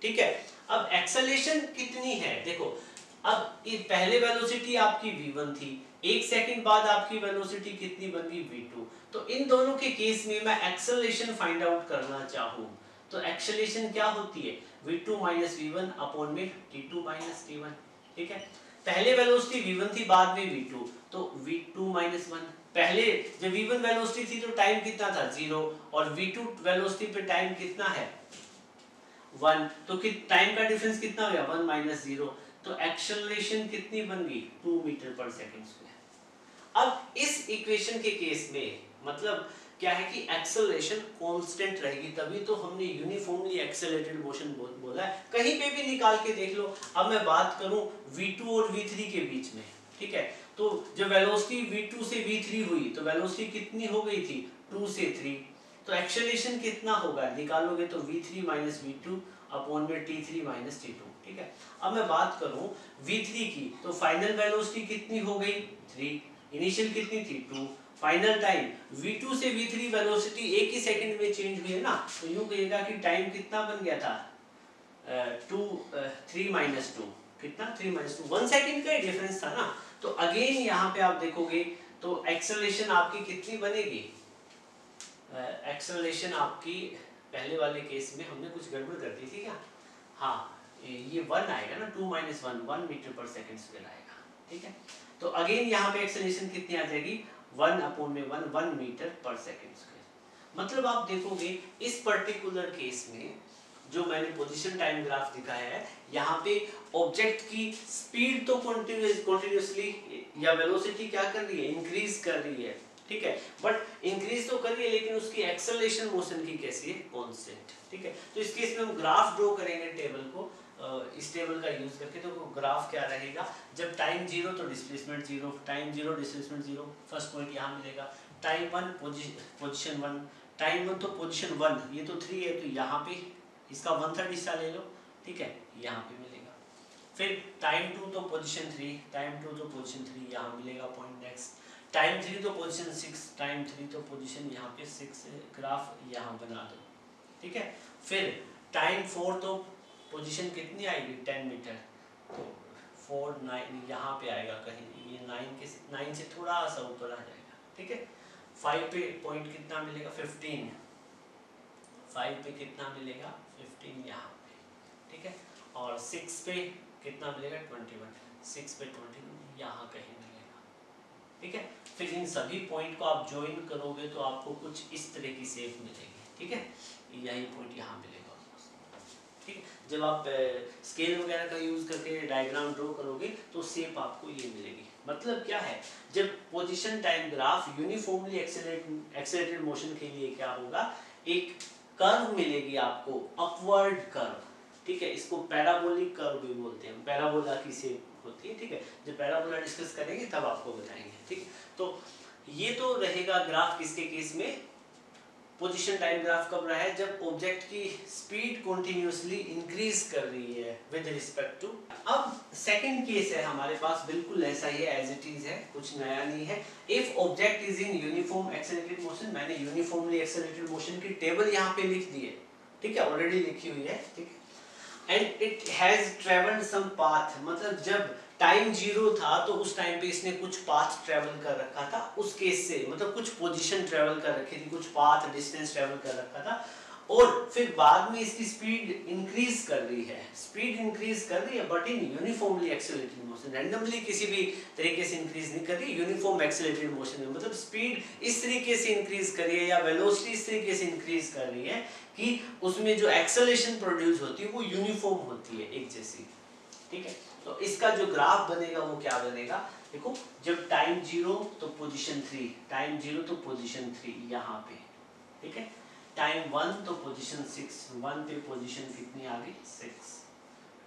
ठीक है, अब एक्सेलरेशन कितनी है देखो, अब ये पहले वेलोसिटी आपकी v1 थी, 1 सेकंड बाद आपकी वेलोसिटी कितनी बन गई v2, तो इन दोनों के केस में मैं एक्सेलरेशन फाइंड आउट करना चाहूँ तो एक्सेलरेशन क्या होती है v2 - v1 अपॉन में t2 - t1। ठीक है, पहले वेलोसिटी v1 थी, बाद में v2, तो v2 - 1, पहले जब v1 वेलोसिटी थी तो टाइम कितना था 0, और v2 वेलोसिटी पे टाइम कितना है 1, तो टाइम का डिफरेंस कितना हो गया 1 - 0, तो एक्सेलरेशन कितनी बन गई 2 मीटर पर सेकंड स्क्वायर। अब इस इक्वेशन के केस में मतलब क्या है कि एक्सेलरेशन कांस्टेंट रहेगी, तभी तो हमने यूनिफॉर्मली एक्सेलरेटेड मोशन बोला है। कहीं पे भी निकाल के देख लो। अब मैं बात करूं v2 और v3 के बीच में, ठीक है, तो जब वेलोसिटी v2 से v3 हुई तो वेलोसिटी कितनी हो गई थी, 2 से 3, तो एक्सेलरेशन कितना होगा, निकालोगे तो v3 माइनस v2 अपॉन में t3 माइनस t2, ठीक है। अब मैं बात करूं v3 की, तो फाइनल वेलोसिटी कितनी हो गई 3, इनिशियल कितनी थी 2, फाइनल टाइम v2 से v3 वेलोसिटी एक ही सेकंड में चेंज हुई है ना, तो यूं कहिएगा कि टाइम कितना बन गया था 3 माइनस 2, कितना 3 माइनस 2, 1 सेकंड का ही डिफरेंस था ना। तो अगेन यहाँ पे आप देखोगे तो एक्सेलरेशन आपकी कितनी बनेगी, एक्सेलरेशन आपकी पहले वाले केस में हमने कुछ गड़बड़ कर दी थी क्या, हाँ ये 1 आएगा ना, 2 माइनस 1 मीटर पर सेकंड स्क्वायर आएगा, ठीक है। तो अगेन यहाँ पे एक्सेलरेशन कितनी आ जाएगी 1 अपॉन में 1 मीटर पर सेकंड स्क्वायर। मतलब आप देखोगे इस पर्टिकुलर केस में जो मैंने पोजीशन टाइम ग्राफ दिखाया है, यहाँ पे ऑब्जेक्ट की स्पीड तो कंटिन्यूअसली या वेलोसिटी क्या कर रही है, इंक्रीज कर रही है, ठीक है, बट इंक्रीज तो कर रही है लेकिन उसकी एक्सेलरेशन मोशन की कैसी है, कांस्टेंट, ठीक है। तो इस केस में हम ग्राफ ड्रॉ करेंगे टेबल को, इस टेबल का यूज करके। तो ग्राफ क्या रहेगा, जब टाइम 0 तो displacement 0, time 0 displacement 0, first point यहाँ मिलेगा। टाइम 1 पोजीशन 1, टाइम 1 तो पोजीशन 1, ये तो 3 है तो यहाँ पे इसका 1/3 हिस्सा ले लो, ठीक है, यहाँ पे मिलेगा। फिर टाइम 2 तो पोजीशन 3, टाइम 2 तो पोजीशन 3 यहाँ मिलेगा पॉइंट। नेक्स्ट टाइम 3 तो पोजीशन 6, टाइम 3 तो पोजीशन यहाँ पे 6, ग्राफ यहाँ बना दो, ठीक है। फिर टाइम 4 तो पोजीशन कितनी आएगी 10 मीटर, तो 4 9 यहाँ पे आएगा कहीं, ये 9 से थोड़ा सा ऊपर आ जाएगा, ठीक है। 5 पे पॉइंट कितना मिलेगा 15, 5 पे कितना मिलेगा 15 यहाँ पे, ठीक है। और 6 पे कितना मिलेगा 21, 6 पे 21 यहाँ कहीं मिलेगा, ठीक है। फिर इन सभी पॉइंट को आप ज्वाइन करोगे तो आपको कुछ इस तरह की शेप मिलेगी, ठीक है, यही पॉइंट यहाँ मिलेगा, ठीक है। जब आप स्केल वगैरह का यूज करके डायग्राम ड्रॉ करोगे तो शेप आपको ये मिलेगी। मतलब क्या है, जब position time graph uniformly accelerated motion के लिए क्या होगा, एक कर्व मिलेगी आपको, अपवर्ड कर्व, ठीक है, इसको पैराबोलिक कर्व भी बोलते हैं, पैराबोला की शेप होती है, ठीक है। जब पैराबोला डिस्कस करेंगे तब आपको बताएंगे, ठीक है। तो ये तो रहेगा ग्राफ किसके केस में, पोजीशन टाइम ग्राफ कब रहा है, जब ऑब्जेक्ट की स्पीड कंटिन्यूअसली इंक्रीज कर रही है विद रिस्पेक्ट टू। अब सेकंड केस है हमारे पास, बिल्कुल ऐसा ही है, एज इट इज है, कुछ नया नहीं है। If object is in uniform accelerated motion, मैंने यूनिफॉर्मली एक्सेलरेटेड मोशन की टेबल यहाँ पे लिख दी है, ठीक है, ऑलरेडी लिखी हुई है, ठीक है। And it has travelled some path, मतलब जब टाइम 0 था तो उस टाइम पे इसने कुछ पाथ ट्रेवल कर रखा था, उस केस से मतलब कुछ पोजीशन ट्रेवल कर रखी थी, कुछ पाथ डिस्टेंस ट्रेवल कर रखा था, और फिर बाद में इसकी स्पीड इंक्रीज कर रही है, स्पीड इंक्रीज कर रही है but in uniformly accelerated motion, randomly किसी भी तरीके से इंक्रीज नहीं कर रही, यूनिफॉर्म एक्सेलरेटेड मोशन में मतलब स्पीड इस तरीके से इंक्रीज कर रही है या वेलोसिटी इस तरीके से इंक्रीज कर रही है कि उसमें जो एक्सेलरेशन प्रोड्यूस होती है वो यूनिफॉर्म होती है, एक जैसी, ठीक है। तो इसका जो ग्राफ बनेगा वो क्या बनेगा, देखो जब टाइम 0 तो पोजीशन 3, टाइम 0 तो पोजीशन 3 यहाँ पे, ठीक है। टाइम 1 तो पोजीशन 6, 1 पे पोजीशन कितनी आ गई 6,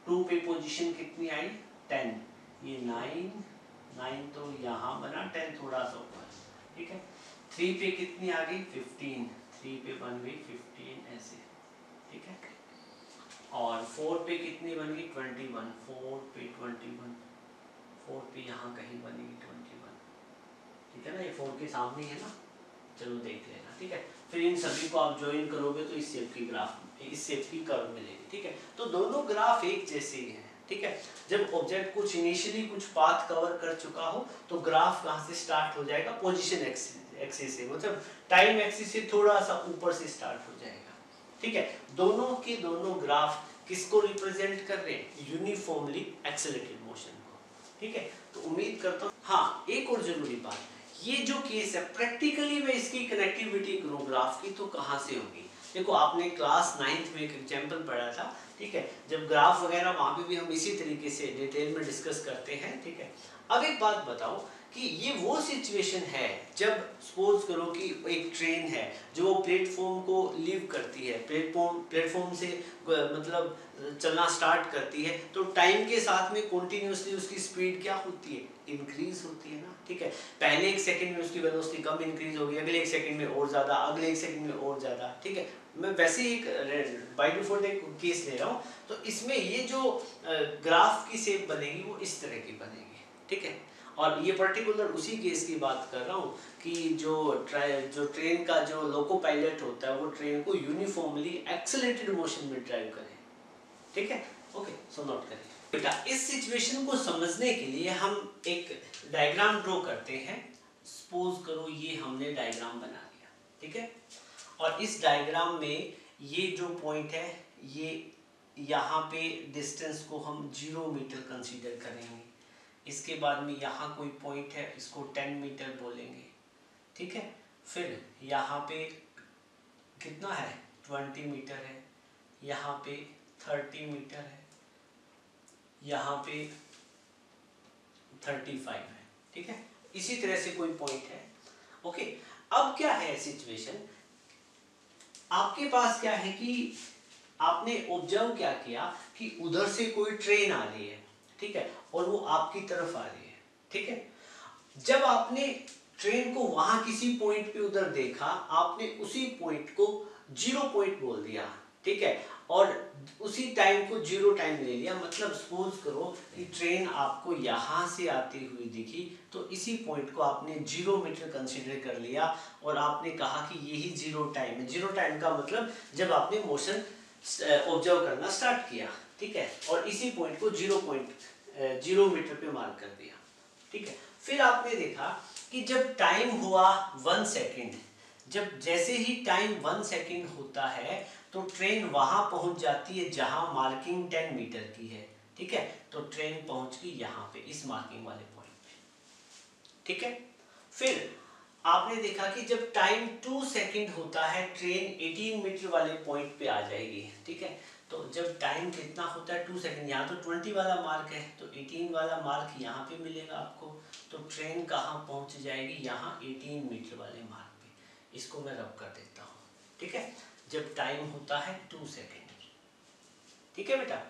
2 पे पोजीशन कितनी आई 10, ये 9 तो यहाँ बना 10 थोड़ा सा ऊपर, ठीक है। 3 पे कितनी आ गई 15, 3 पे बन गई 15 ऐसे, ठीक है। और 4 पे कितनी बन गई 21, 4 पे 21, 4 पे यहाँ कहीं बनेगी 21, ठीक है ना, ये 4 के सामने है ना, चलो देख लेना, ठीक है। फिर इन सभी को आप ज्वाइन करोगे तो इस शेप की ग्राफ, इस शेप की कर्व मिलेगी, ठीक है। तो दोनों ग्राफ एक जैसे ही हैं, ठीक है। जब ऑब्जेक्ट कुछ इनिशियली कुछ पाथ कवर कर चुका हो तो ग्राफ कहाँ से स्टार्ट हो जाएगा, पोजीशन एक्सिस से, मतलब टाइम एक्सिस से थोड़ा सा ऊपर से स्टार्ट हो जाएगा, ठीक है। दोनों के दोनों ग्राफ किसको रिप्रेजेंट कर रहे हैं, यूनिफॉर्मली एक्सेलरेटेड मोशन को, ठीक है। तो उम्मीद करता हूँ, हाँ एक और जरूरी बात, ये जो केस है प्रैक्टिकली मैं इसकी कनेक्टिविटी करूँ ग्राफ की तो कहाँ से होगी। देखो आपने क्लास 9th में एक एग्जाम्पल पढ़ा था, ठीक है, जब ग्राफ वगैरह वहाँ पे भी हम इसी तरीके से डिटेल में डिस्कस करते हैं, ठीक है। अब एक बात बताओ कि ये वो सिचुएशन है जब सपोज करो कि एक ट्रेन है जो वो प्लेटफॉर्म को लीव करती है, प्लेटफॉर्म से मतलब चलना स्टार्ट करती है, तो टाइम के साथ में कॉन्टिन्यूसली उसकी स्पीड क्या होती है, इंक्रीज होती है ना। ठीक है, पहले एक सेकंड में उसकी वेलोसिटी कम इंक्रीज होगी, अगले एक सेकंड में और ज़्यादा, अगले एक सेकंड में और ज़्यादा। ठीक है, मैं वैसे ही एक बाय डिफॉल्ट एक केस ले रहा हूँ, तो इसमें ये जो ग्राफ की शेप बनेगी वो इस तरह की बनेगी। ठीक है, और ये पर्टिकुलर उसी केस की बात कर रहा हूँ कि जो ट्रेन का जो लोको पायलट होता है वो ट्रेन को यूनिफॉर्मली एक्सेलरेटेड मोशन में ड्राइव करे। ठीक है, ओके, सो नोट करें बेटा। इस सिचुएशन को समझने के लिए हम एक डायग्राम ड्रॉ करते हैं। सपोज करो ये हमने डायग्राम बना लिया। ठीक है, और इस डायग्राम में ये जो पॉइंट है, ये यहाँ पे डिस्टेंस को हम 0 मीटर कंसीडर करेंगे। इसके बाद में यहाँ कोई पॉइंट है, इसको 10 मीटर बोलेंगे। ठीक है, फिर यहाँ पे कितना है, 20 मीटर है, यहाँ पे 30 मीटर है, यहाँ पे 35 है। ठीक है, इसी तरह से कोई पॉइंट है। ओके, अब क्या है सिचुएशन, आपके पास क्या है कि आपने ऑब्जर्व क्या किया कि उधर से कोई ट्रेन आ रही है। ठीक है, और वो आपकी तरफ आ रही है। ठीक है, जब आपने ट्रेन को वहां किसी पॉइंट पे उधर देखा, आपने उसी पॉइंट को 0 पॉइंट बोल दिया। ठीक है, और उसी टाइम को 0 टाइम ले लिया। मतलब सपोज करो कि ट्रेन आपको यहां से आती हुई दिखी, तो इसी पॉइंट को आपने 0 मीटर कंसीडर कर लिया और आपने कहा कि यही 0 टाइम है। 0 टाइम का मतलब जब आपने मोशन ऑब्जर्व करना स्टार्ट किया। ठीक है, और इसी पॉइंट को 0 मीटर पे मार्क कर दिया। ठीक है, फिर आपने देखा कि जब टाइम हुआ 1 सेकेंड, जब जैसे ही टाइम 1 सेकेंड होता है तो ट्रेन वहां पहुंच जाती है जहां मार्किंग 10 मीटर की है। ठीक है, तो ट्रेन पहुंच गई यहाँ पे इस मार्किंग वाले पॉइंट पे। ठीक है, फिर आपने देखा कि जब टाइम 2 सेकेंड होता है ट्रेन 18 मीटर वाले पॉइंट पे आ जाएगी। ठीक है, तो जब टाइम कितना होता है 2 सेकेंड, यहाँ तो 20 वाला मार्क है, तो 18 वाला मार्क यहाँ पे मिलेगा आपको। तो ट्रेन कहाँ पहुँच जाएगी, यहाँ 18 मीटर वाले मार्क पे। इसको मैं रब कर देता हूँ। ठीक है, जब टाइम होता है 2 सेकेंड। ठीक है बेटा,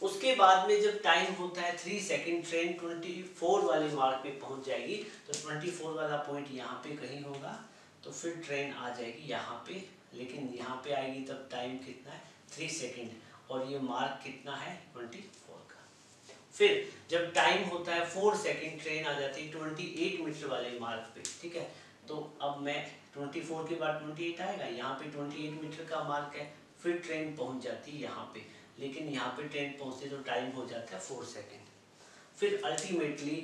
उसके बाद में जब टाइम होता है 3 सेकेंड, ट्रेन 24 वाले मार्क पे पहुंच जाएगी। तो 24 वाला पॉइंट यहाँ पे कहीं होगा, तो फिर ट्रेन आ जाएगी यहाँ पे, लेकिन यहाँ पे आएगी तब टाइम कितना है 3 सेकेंड, और ये मार्क कितना है 24 का। फिर जब टाइम होता है 4 सेकेंड, ट्रेन आ जाती है 28 मीटर वाले मार्क पे। ठीक है, तो अब मैं 24 के बाद 28 आएगा, यहाँ पे 28 मीटर का मार्क है, फिर ट्रेन पहुंच जाती है यहाँ पे, लेकिन यहाँ पे ट्रेन पहुंचते तो टाइम हो जाता है 4 सेकेंड। फिर अल्टीमेटली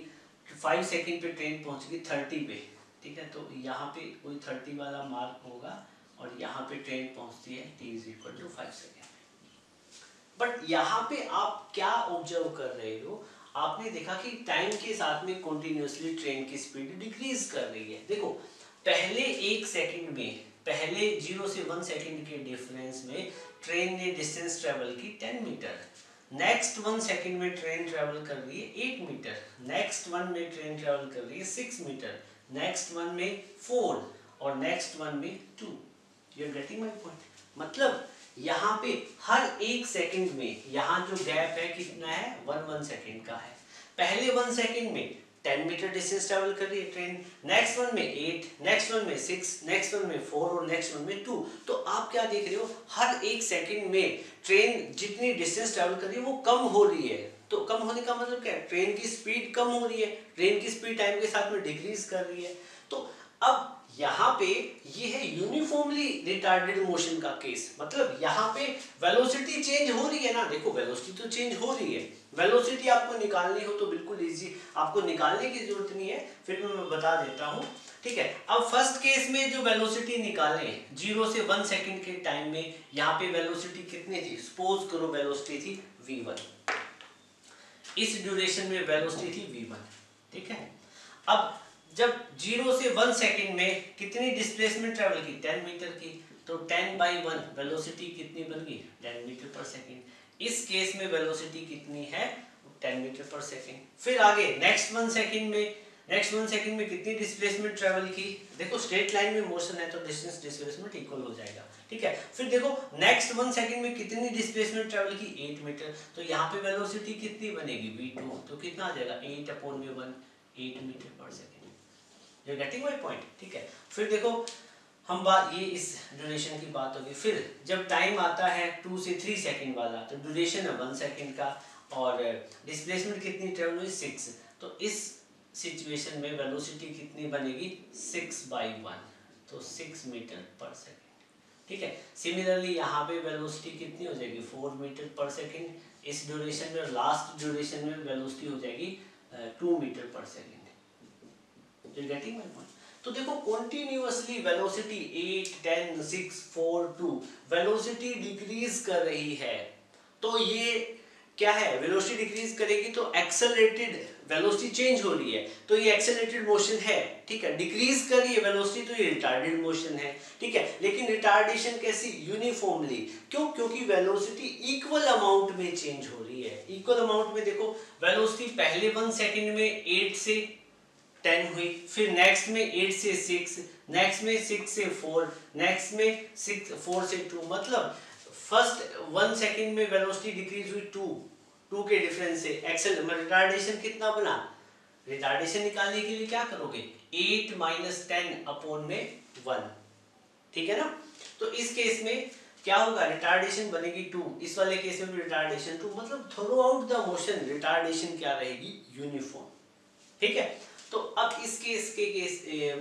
5 सेकेंड पे ट्रेन पहुंच गई 30 पे। ठीक है, तो यहाँ पे कोई 30 वाला मार्क होगा और यहाँ पे ट्रेन पहुंचती है t = 5 सेकेंड। बट यहाँ पे आप क्या ऑब्जर्व कर रहे हो, आपने देखा कि टाइम के साथ में कॉन्टिन्यूसली ट्रेन की स्पीड डिक्रीज कर रही है। देखो, पहले 1 सेकेंड में, पहले 0 से 1 सेकेंड के डिफरेंस में ट्रेन ने डिस्टेंस ट्रेवल की 10 मीटर। नेक्स्ट 1 सेकेंड में ट्रेन ट्रेवल कर रही है 8 मीटर, नेक्स्ट 1 में ट्रेन ट्रेवल कर रही है 6 मीटर, नेक्स्ट 1 में 4 और नेक्स्ट 1 में 2। You are getting my point. मतलब यहाँ पे हर 1 सेकेंड में यहाँ जो गैप है कितना है, 1 सेकेंड का है। पहले 1 सेकेंड में 10 मीटर डिस्टेंस ट्रेवल कर रही है ट्रेन, नेक्स्ट वन में 8, नेक्स्ट वन में 6, नेक्स्ट वन में 4 और नेक्स्ट वन में 2। तो आप क्या देख रहे हो, हर 1 सेकेंड में ट्रेन जितनी डिस्टेंस ट्रेवल कर रही है वो कम हो रही है। तो कम होने का मतलब क्या है, ट्रेन की स्पीड कम हो रही है, ट्रेन की स्पीड टाइम के साथ में डिक्रीज कर रही है। तो अब यहाँ पे ये है यूनिफॉर्मली रिटार्डेड मोशन का केस। मतलब यहाँ पे वेलोसिटी चेंज हो रही है ना, देखो वेलोसिटी तो चेंज हो रही है। वेलोसिटी आपको निकालनी हो तो बिल्कुल इजी, आपको निकालने की जरूरत नहीं है, फिर मैं बता देता हूँ। ठीक है, अब फर्स्ट केस में जो वेलोसिटी निकाले 0 से 1 सेकेंड के टाइम में, यहाँ पे वेलोसिटी कितनी थी, सपोज करो वेलोसिटी थी v1। इस ड्यूरेशन में वेलोसिटी थी v1। ठीक है, अब जब 0 से 1 सेकेंड में कितनी डिस्प्लेसमेंट ट्रेवल की, 10 मीटर की, तो 10/1 वेलोसिटी कितनी बन गई, 10 मीटर पर सेकेंड। इस केस में वेलोसिटी कितनी है, 10 मीटर पर सेकेंड। फिर आगे नेक्स्ट 1 सेकेंड में नेक्स्ट 1 सेकंड में कितनी डिस्प्लेसमेंट ट्रेवल की, देखो स्ट्रेट लाइन में मोशन है तो डिस्टेंस डिस्प्लेसमेंट इक्वल हो जाएगा, ठीक है। फिर देखो नेक्स्ट 1 सेकंड में कितनी डिस्प्लेसमेंट ट्रेवल की, 8 मीटर, तो यहाँ पे वेलोसिटी कितनी बनेगी v2, तो कितना आ जाएगा 8/v1, 8 मीटर पर second. You getting my point, ठीक है। फिर देखो हम बात ये इस ड्यूरेशन की बात होगी। फिर जब टाइम आता है 2 से 3 सेकंड वाला, तो ड्यूरेशन है 1 सेकंड का और डिस्प्लेसमेंट कितनी ट्रेवल हुई 6, तो इस सिचुएशन में वेलोसिटी कितनी बनेगी 6/1, तो 6 मीटर पर सेकंड, ठीक है। सिमिलरली यहाँ पे वेलोसिटी कितनी हो जाएगी 4 मीटर पर सेकंड इस ड्यूरेशन में, लास्ट ड्यूरेशन में वेलोसिटी हो जाएगी 2 मीटर पर second. You getting my point. तो देखो कॉन्टिन्यूअसली वेलोसिटी 8 10 6 4 2 वेलोसिटी डिक्रीज कर रही है, तो ये क्या है, वेलोसिटी डिक्रीज करेगी तो एक्सेलरेटेड वेलोसिटी चेंज हो रही है, तो ये एक्सेलरेटेड मोशन है, ठीक है। डिक्रीज कर रही है वेलोसिटी तो ये रिटार्डेड मोशन है, ठीक है। लेकिन रिटार्डेशन कैसी, यूनिफॉर्मली, क्यों, क्योंकि वेलोसिटी इक्वल अमाउंट में चेंज हो रही है। इक्वल अमाउंट में देखो वेलोसिटी पहले 1 सेकंड में 8 से 10 हुई, फिर नेक्स्ट में 8 से 6, नेक्स्ट में 6 से 4, नेक्स्ट में 4 से 2, मतलब फर्स्ट 1 सेकंड में वेलोसिटी डिक्रीज हुई 2 के डिफरेंस से। एक्सेल रिटार्डेशन कितना बना, रिटार्डेशन निकालने के लिए क्या करोगे 8 - 10/1, ठीक है ना। तो इस केस में क्या होगा, रिटार्डेशन बनेगी 2, इस वाले केस में भी रिटार्डेशन 2, मतलब through out the motion retardation क्या रहेगी, यूनिफॉर्म, ठीक है। तो अब इस केस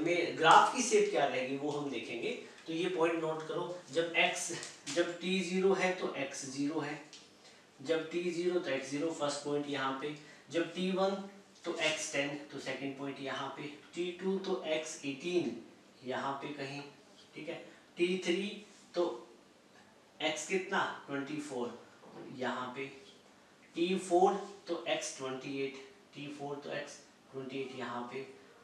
में ग्राफ की शेप क्या रहेगी वो हम देखेंगे। तो ये पॉइंट नोट करो, जब t 0 है तो x 0 है, जब t 0 तो x 0 फर्स्ट पॉइंट यहाँ पे, जब t 1 तो x 10 तो सेकंड पॉइंट यहाँ पे, t 2 तो x 18 यहाँ पे कहीं, ठीक है। t 3 तो x कितना 24 यहाँ पे, t 4 तो x 28, t 4 तो x 28 यहाँ पे,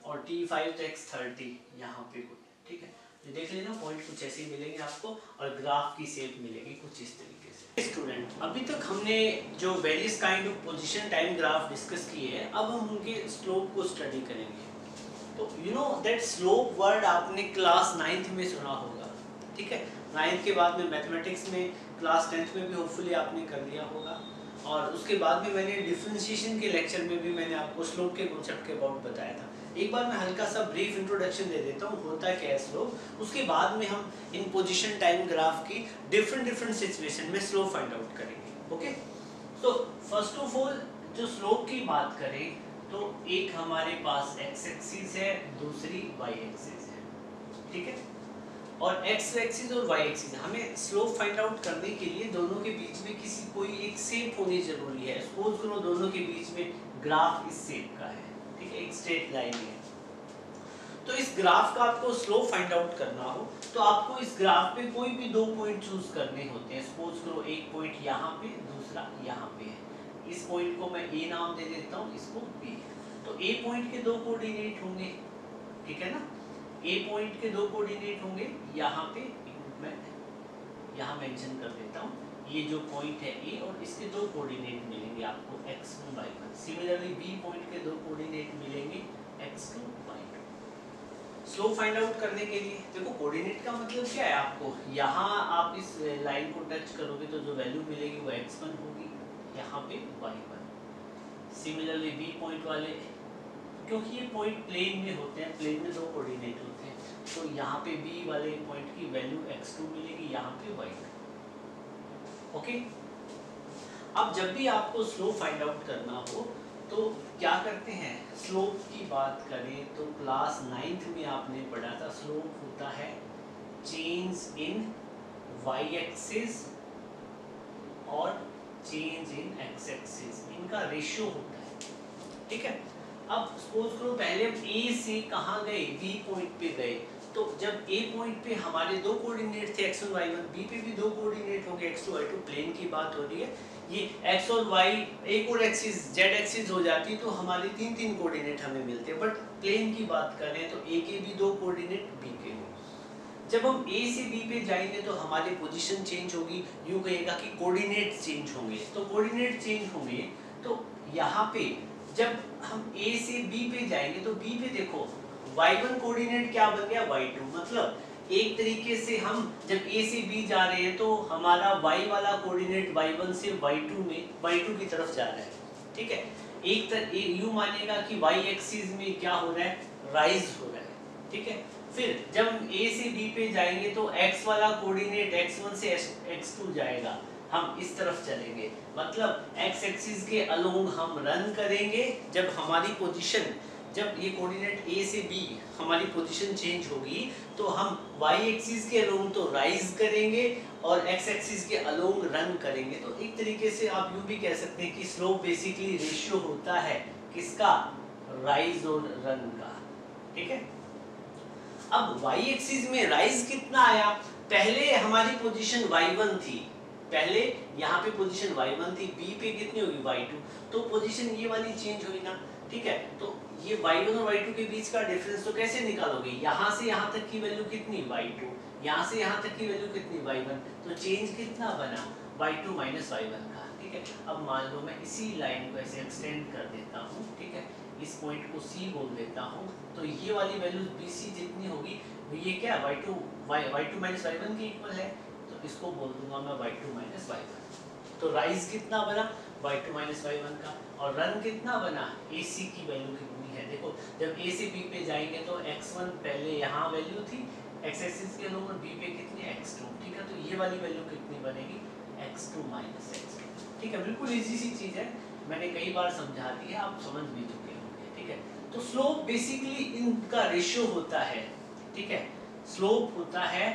और t5 तो x 30 यहाँ पे, ठीक है। तो देख लेना पॉइंट कुछ ऐसे ही मिलेंगे आपको और ग्राफ की शेप मिलेगी कुछ इस तरीके से। स्टूडेंट, अभी तक हमने जो various kind of position time graph discuss किए हैं, अब हम उनके स्लोप को स्टडी करेंगे। तो you know that slope word आपने क्लास 9th में सुना होगा, ठीक है। 9th के बाद में मैथमेटिक्स में, क्लास 10th में भी होपफुली आपने कर लिया होगा, और उसके बाद में मैंने डिफरेंशिएशन के लेक्चर में भी मैंने आपको स्लोप के कॉन्सेप्ट के अबाउट बताया था। एक बार मैं हल्का सा ब्रीफ इंट्रोडक्शन दे देता हूँ, होता क्या है स्लोप, उसके बाद में हम इन पोजीशन टाइम ग्राफ की डिफरेंट सिचुएशन में स्लोप फाइंड आउट करेंगे, ओके। तो फर्स्ट ऑफ ऑल जो स्लोप की बात करें तो एक हमारे पास एक्स एक्सिस है, दूसरी वाई एक्सिस है, ठीक है। और एक्स एक्सिस और वाई एक्सिस, हमें स्लोप फाइंड आउट करने के लिए दोनों के बीच में किसी कोई एक शेप होनी जरूरी है। सपोज करो दोनों के बीच में ग्राफ इस शेप का है, ठीक है, एक स्ट्रेट लाइन है। तो इस ग्राफ का आपको स्लोप फाइंड आउट करना हो तो आपको इस ग्राफ पे कोई भी 2 पॉइंट चूज करने होते हैं। सपोज करो एक पॉइंट यहाँ पे, दूसरा यहाँ पे है। इस पॉइंट को मैं ए नाम दे देता हूँ, इसको बी। तो ए पॉइंट के 2 कोऑर्डिनेट होंगे, ठीक है ना। ए पॉइंट के 2 कोऑर्डिनेट होंगे, यहाँ पे मैं यहाँ मेंशन कर देता हूँ। ये जो पॉइंट है ए और इसके 2 कोऑर्डिनेट मिलेंगे आपको x1 y1। Similarly B point के 2 कोऑर्डिनेट मिलेंगे x2 y2। Slope find out करने के लिए देखो कोऑर्डिनेट का मतलब क्या है, आपको यहाँ आप इस लाइन को टच करोगे तो जो वैल्यू मिलेगी वो x1 होगी, यहाँ पे y1। सिमिलरली बी पॉइंट वाले, क्योंकि ये पॉइंट प्लेन में होते हैं, प्लेन में 2 कोऑर्डिनेट होते हैं, तो यहाँ पे बी वाले पॉइंट की वैल्यू x2 मिलेगी, यहाँ पे y2, ओके। अब जब भी आपको स्लोप फाइंड आउट करना हो तो क्या करते हैं, स्लोप की बात करें तो क्लास 9th में आपने पढ़ा था स्लोप होता है चेंज इन y एक्सिस और चेंज इन x एक्सिस, इनका रेशियो होता है, ठीक है। अब सपोज करो पहले हम A से कहाँ गए, B पॉइंट पे गए, तो जब A पॉइंट पे हमारे 2 कोऑर्डिनेट थे x1 y1, B पे भी 2 कोऑर्डिनेट होंगे x2 y2, प्लेन की बात हो रही है। ये x और y एक और एक्सिस z एक्सिस हो जाती तो हमारे 3 कोऑर्डिनेट हमें मिलते हैं, बट प्लेन की बात करें तो A के भी 2 कोऑर्डिनेट B के भी। जब हम A से B पे जाएंगे तो हमारी पोजीशन चेंज होगी, यूँ कहेगा कि कोऑर्डिनेट चेंज होंगे। तो कोऑर्डिनेट चेंज होंगे तो यहाँ पे जब हम ए से बी पे जाएंगे तो बी पे देखो y1 कोऑर्डिनेट क्या बन गया y2, मतलब एक तरीके से हम जब ए से बी जा रहे हैं तो हमारा y वाला कोऑर्डिनेट y1 से y2 की तरफ जा रहा है, ठीक है। यूं मानिएगा कि y एक्सिस में क्या हो रहा है, राइज हो रहा है, ठीक है। फिर जब हम ए से बी पे जाएंगे तो x वाला कोऑर्डिनेट x1 से x2 जाएगा, हम इस तरफ चलेंगे, मतलब x एक्सिस के अलोंग हम रन करेंगे। जब हमारी पोजीशन, जब ये कोऑर्डिनेट a से b हमारी पोजीशन चेंज होगी तो हम y एक्सिस के अलोंग तो राइज करेंगे और x एक्सिस के अलोंग रन करेंगे। तो एक तरीके से आप यूं भी कह सकते हैं कि स्लोप बेसिकली रेशियो होता है किसका, राइज और रन का, ठीक है। अब y एक्सिस में राइज कितना आया, पहले हमारी पोजीशन y1 थी, पहले यहाँ पे पोजीशन y1 थी, b पे कितनी होगी y2, तो पोजीशन ये वाली चेंज हुई ना, ठीक है। तो ये y1 और y2 के बीच का डिफरेंस तो कैसे निकालोगे, यहाँ से यहाँ तक की वैल्यू कितनी y2, यहाँ से यहाँ तक की वैल्यू कितनी y1, तो चेंज कितना बना y2 माइनस y1 का, ठीक है। अब मान लो मैं इसी लाइन को ऐसे एक्सटेंड कर देता हूँ, ठीक है, इस पॉइंट को C बोल देता हूँ, तो ये वाली वैल्यू BC जितनी होगी ये क्या y2 माइनस y1 के इक्वल है, तो इसको बोल दूंगा मैं y2 माइनस y1। तो राइज कितना बना y2 माइनस y1 का, और रन कितना बना, AC की वैल्यू कितनी है, देखो जब A से B पे जाएंगे तो x1 पहले यहाँ वैल्यू थी, x एक्सिस के अलोंग, और B पे कितनी x2, ठीक है। तो ये वाली वैल्यू कितनी बनेगी, x2 माइनस x2, ठीक है। बिल्कुल इजी सी चीज है, मैंने कई बार समझा दी है, आप समझ भी चुके होंगे, ठीक है। तो स्लोप बेसिकली इनका रेशियो होता है, ठीक है। स्लोप होता है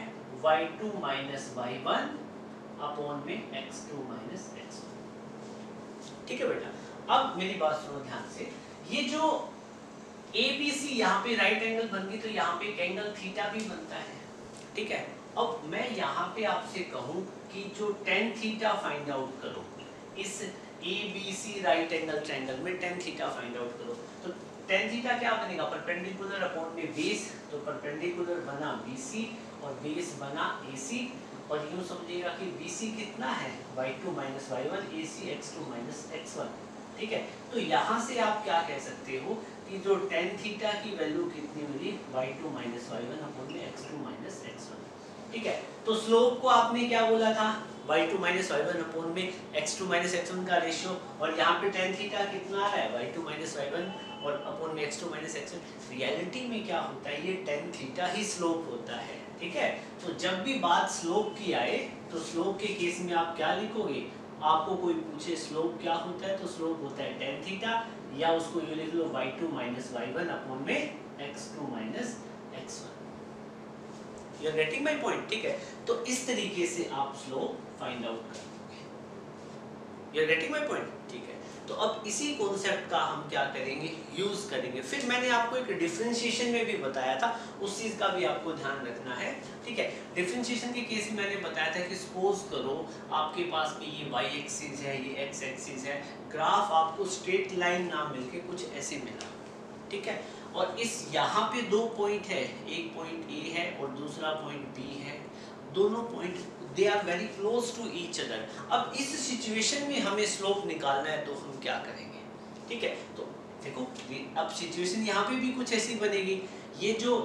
y2 माइनस y1 अपॉन में x2 माइनस x1, ठीक है बेटा। अब मेरी बात सुनो ध्यान से, ये जो ABC यहाँ पे राइट एंगल बन गई तो यहाँ पे एक एंगल थीटा भी बनता है, ठीक है। अब मैं यहाँ पे आपसे कहूँ कि जो tan थीटा फाइंड आउट करो, इस ABC राइट एंगल ट्रायंगल में tan थीटा फाइंड आउट करो, तो tan थीटा क्या बनेगा, परपेंडिकुलर अपॉन में बेस, तो परपेंडिकुलर बना BC और बेस बना AC, और यूं समझिएगा कि BC कितना है y2 minus y1, AC x2 minus x1, ठीक है। तो यहाँ से आप क्या कह सकते हो कि जो tan थीटा की वैल्यू कितनी मिली, y2 माइनस y1 अपॉन में x2 माइनस x1, ठीक है। तो स्लोप को आपने क्या बोला था, y2 माइनस y1 अपॉन में x2 माइनस x1 का रेशियो, और यहाँ पे tan थीटा कितना आ रहा है, y2 माइनस y1 और अपॉन में x2 माइनस x1। रियलिटी में क्या होता है, ये tan थीटा ही स्लोप होता है, ठीक है। तो जब भी बात स्लोप की आए तो स्लोप के केस में आप क्या लिखोगे, आपको कोई पूछे स्लोप क्या होता है तो स्लोप होता है tan थीटा, या उसको ये लिख लो y2 माइनस y1 अपॉन में x2 minus x1। You are getting my point, ठीक है। तो इस तरीके से आप स्लोप फाइंड आउट करोगे, you are getting my point, ठीक है। तो अब इसी कॉन्सेप्ट का हम क्या करेंगे, यूज करेंगे। फिर मैंने आपको एक डिफरेंशिएशन में भी बताया था, उस चीज का भी आपको ध्यान रखना है, ठीक है। डिफरेंशिएशन के केस में मैंने बताया था कि सपोज करो आपके पास में ये y एक्सिस है, ये x एक्सिस है, ग्राफ आपको स्ट्रेट लाइन ना मिलके कुछ ऐसे मिला, ठीक है। और इस यहाँ पे दो पॉइंट है, एक पॉइंट A है और दूसरा पॉइंट B है, दोनों point they are very close to each other. अब इस सिचुएशन में हमें स्लोप निकालना है तो हम क्या करेंगे, ठीक है। तो देखो अब सिचुएशन यहाँ पे भी कुछ ऐसी बनेगी, ये जो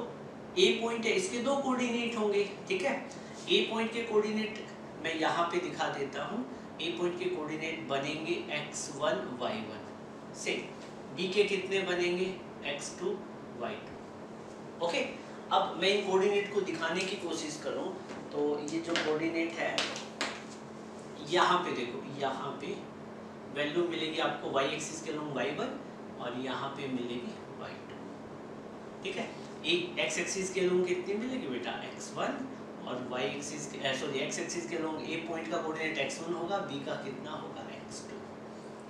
A पॉइंट है इसके दो कोऑर्डिनेट होंगे, ठीक है। A पॉइंट के कोऑर्डिनेट मैं यहाँ पे दिखा देता हूँ, A पॉइंट के कोऑर्डिनेट बनेंगे x1 y1 से, B के कितने बनेंगे x2 y2, ओके। अब मैं इन कोऑर्डिनेट को दिखाने की कोशिश करूं तो ये जो कोऑर्डिनेट है यहाँ पे देखो, यहाँ पे वैल्यू मिलेगी आपको y एक्सिस के अलोंग y1 और यहाँ पे मिलेगी y2, ठीक है। एक x एक्सिस के अलोंग कितनी मिलेगी बेटा x1, और y एक्सिस के सॉरी x एक्सिस के अलोंग A पॉइंट का कोऑर्डिनेट x1 होगा, B का कितना होगा x2,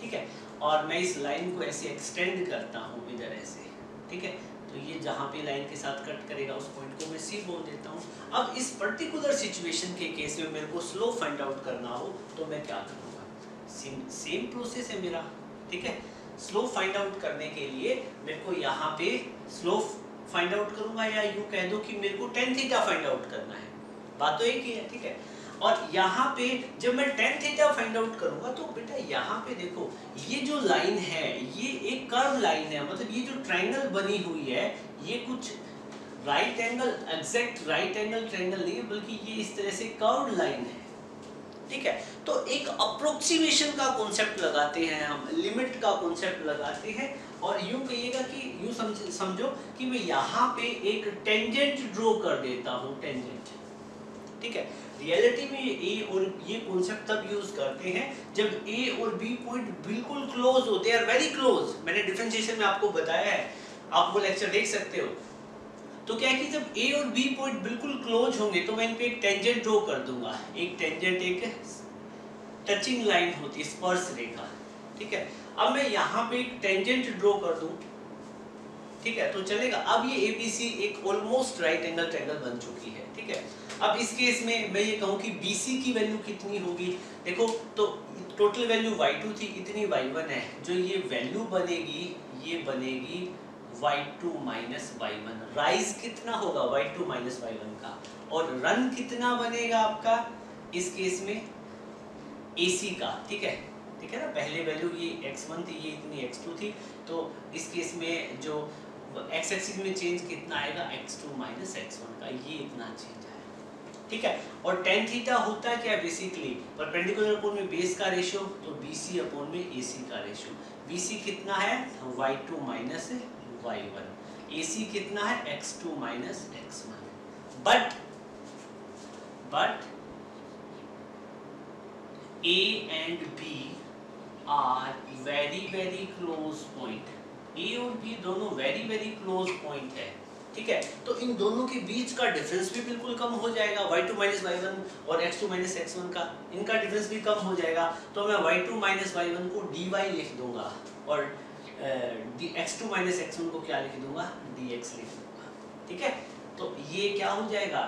ठीक है। और मैं इस लाइन को ऐसे एक्सटेंड करता हूँ इधर ऐसे, ठीक है। तो ये जहाँ पे लाइन के साथ कट करेगा उस पॉइंट को मैं C बोल देता हूँ। अब इस पर्टिकुलर सिचुएशन के केस में मेरे को स्लोप फाइंड आउट करना हो तो मैं क्या करूँगा, सेम प्रोसेस है मेरा, ठीक है। स्लोप फाइंड आउट करने के लिए मेरे को यहाँ पे स्लोप फाइंड आउट करूँगा, या यूँ कह दो कि मेरे को tan थीटा फाइंड आउट करना है, बात तो एक ही है, ठीक है। और यहाँ पे जब मैं tan थीटा फाइंड आउट करूंगा तो बेटा यहाँ पे देखो ये जो लाइन है ये एक कर्व लाइन है, मतलब ये जो ट्रायंगल बनी हुई है ये कुछ right angle exact right angle triangle नहीं है, बल्कि ये इस तरह से कर्व्ड लाइन है। ठीक है, तो एक अप्रोक्सीमेशन का कॉन्सेप्ट लगाते हैं हम, लिमिट का कॉन्सेप्ट लगाते हैं और यूं कहिएगा कि यूं समझो कि मैं यहाँ पे एक टेंजेंट ड्रॉ कर देता हूँ, टेंजेंट। ठीक है, रियलिटी में ए और ये कॉन्सेप्ट तब यूज करते हैं जब ए और बी पॉइंट बिल्कुल क्लोज होते हैं, वेरी क्लोज। मैंने डिफरेंशिएशन में आपको बताया है, आप वो लेक्चर देख सकते हो। तो क्या है कि जब ए और बी पॉइंट बिल्कुल क्लोज होंगे तो मैं इन पे एक टेंजेंट ड्रॉ कर दूंगा। एक टेंजेंट एक टचिंग लाइन होती है, स्पर्श रेखा। ठीक है, अब मैं यहाँ पे एक टेंजेंट ड्रॉ कर दूं, ठीक है, तो चलेगा। अब ये एबीसी एक ऑलमोस्ट राइट एंगल ट्रायंगल बन चुकी है। ठीक है, अब इस केस में मैं ये कहूँ कि BC की वैल्यू कितनी होगी, देखो तो टोटल वैल्यू y2 थी, इतनी y1 है। जो ये वैल्यू बनेगी ये बनेगी y2 माइनस y1। राइज कितना होगा y2 माइनस y1 का, और रन कितना बनेगा आपका इस केस में AC का। ठीक है, ठीक है ना, पहले वैल्यू ये x1 थी, ये इतनी x2 थी, तो इस केस में जो x एक्सिस में चेंज कितना आएगा x2 माइनस x1 का, ये इतना चेंज आएगा। ठीक है, और tan थीटा होता है क्या, बेसिकली परपेंडिकुलर अपॉन में बेस का रेशियो, तो BC अपॉन में AC का रेशियो। BC कितना है y2 माइनस y1, AC कितना है x2 minus x1। But A and B are very close point। A और B दोनों very close point है। ठीक है, तो इन दोनों के बीच का डिफरेंस भी बिल्कुल कम हो जाएगा, y2 माइनस y1 और x2 माइनस x1 का, इनका डिफरेंस भी कम हो जाएगा। तो मैं y2 माइनस y1 को dy लिख दूंगा और x2 माइनस x1 को क्या लिख दूंगा, dx लिख दूंगा। ठीक है, तो ये क्या हो जाएगा,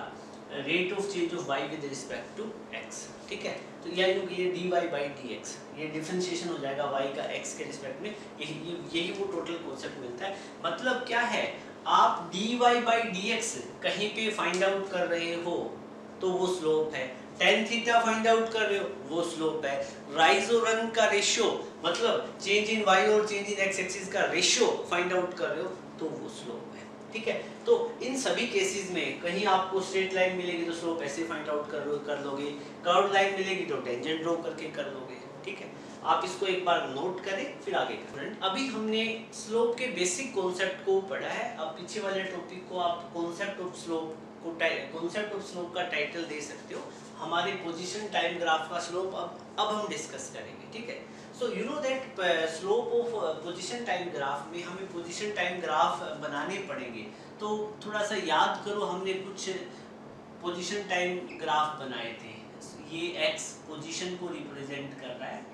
rate of change of y with respect to x। ठीक है, तो ये dy by dx, ये डिफरेंशिएशन हो जाएगा y का x के रिस्पेक्ट में। यही वो टोटल कॉन्सेप्ट मिलता है। मतलब क्या है, आप dy by dx कहीं पे फाइंड आउट कर रहे हो तो वो स्लोप है, tan थीटा फाइंड आउट कर रहे हो वो स्लोप है, राइज और रन का रेशियो मतलब चेंज इन y और चेंज इन x एक्सिस का रेशियो फाइंड आउट कर रहे हो तो वो स्लोप है। ठीक है, तो इन सभी केसेस में कहीं आपको स्ट्रेट लाइन मिलेगी तो स्लोप ऐसे फाइंड आउट कर लोगे, कर्व लाइन मिलेगी तो टेंजेंट ड्रॉ करके कर लोगे। ठीक है, आप इसको एक बार नोट करें फिर आगे करें। अभी हमने स्लोप के बेसिक कॉन्सेप्ट को पढ़ा है। अब पीछे वाले टॉपिक को आप कॉन्सेप्ट ऑफ स्लोप का टाइटल दे सकते हो, हमारे पोजीशन टाइम ग्राफ का स्लोप अब हम डिस्कस करेंगे। ठीक है, so you know that slope of position time graph में हमें पोजीशन टाइम ग्राफ बनाने पड़ेंगे। तो थोड़ा सा याद करो, हमने कुछ पोजीशन टाइम ग्राफ बनाए थे। ये x पोजीशन को रिप्रेजेंट कर रहा है,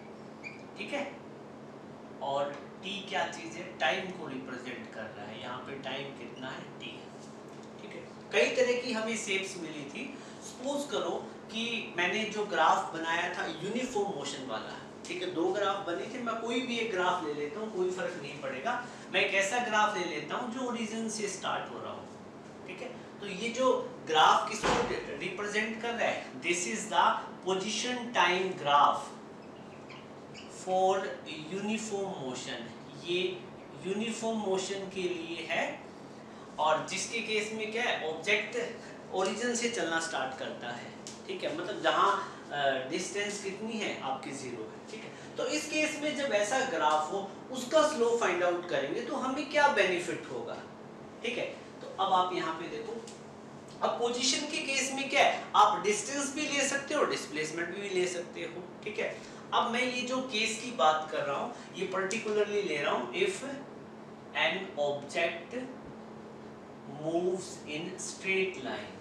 ठीक है, और t क्या चीज है, टाइम को रिप्रेजेंट कर रहा है। यहाँ पे टाइम कितना है, t। ठीक है, कई तरह की हमें शेप्स मिली थी। सपोज करो कि मैंने जो ग्राफ बनाया था यूनिफॉर्म मोशन वाला, ठीक है, दो ग्राफ बने थे, मैं कोई भी एक ग्राफ ले लेता हूँ, कोई फर्क नहीं पड़ेगा। मैं एक ऐसा ग्राफ ले लेता हूँ जो ओरिजिन से स्टार्ट हो रहा हो। ठीक है, तो ये जो ग्राफ किसको रिप्रेजेंट कर रहा है, this is the position time graph for uniform motion. ये यूनिफॉर्म मोशन के लिए है, और जिसके केस में क्या है, ऑब्जेक्ट ओरिजिन से चलना स्टार्ट करता है। ठीक है, मतलब जहाँ डिस्टेंस कितनी है आपकी 0 है। ठीक है, तो इस केस में जब ऐसा ग्राफ हो उसका स्लोप फाइंड आउट करेंगे तो हमें क्या बेनिफिट होगा। ठीक है, तो अब आप यहाँ पे देखो, अब पोजीशन के केस में क्या है, आप डिस्टेंस भी ले सकते हो, डिस्प्लेसमेंट भी ले सकते हो। ठीक है, अब मैं ये जो केस की बात कर रहा हूँ ये पर्टिकुलरली ले रहा हूँ, if an object moves in straight line.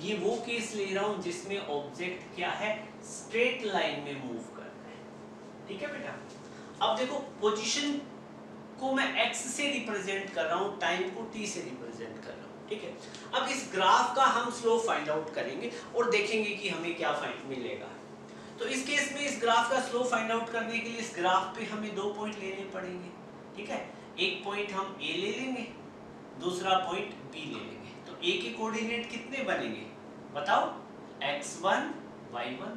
ये वो केस ले रहा हूँ जिसमें ऑब्जेक्ट क्या है, स्ट्रेट लाइन में मूव कर रहा है। ठीक है बेटा, अब देखो पोजीशन को मैं x से रिप्रेजेंट कर रहा हूँ, टाइम को t से रिप्रेजेंट कर रहा हूँ। ठीक है, अब इस ग्राफ का हम स्लोप फाइंड आउट करेंगे और देखेंगे कि हमें क्या फाइंड मिलेगा। तो इस केस में इस ग्राफ का स्लोप फाइंड आउट करने के लिए इस ग्राफ पे हमें 2 पॉइंट लेने पड़ेंगे। ठीक है, एक पॉइंट हम A ले लेंगे, दूसरा पॉइंट B ले लेंगे। तो A के कोऑर्डिनेट कितने बनेंगे बताओ, x1 y1,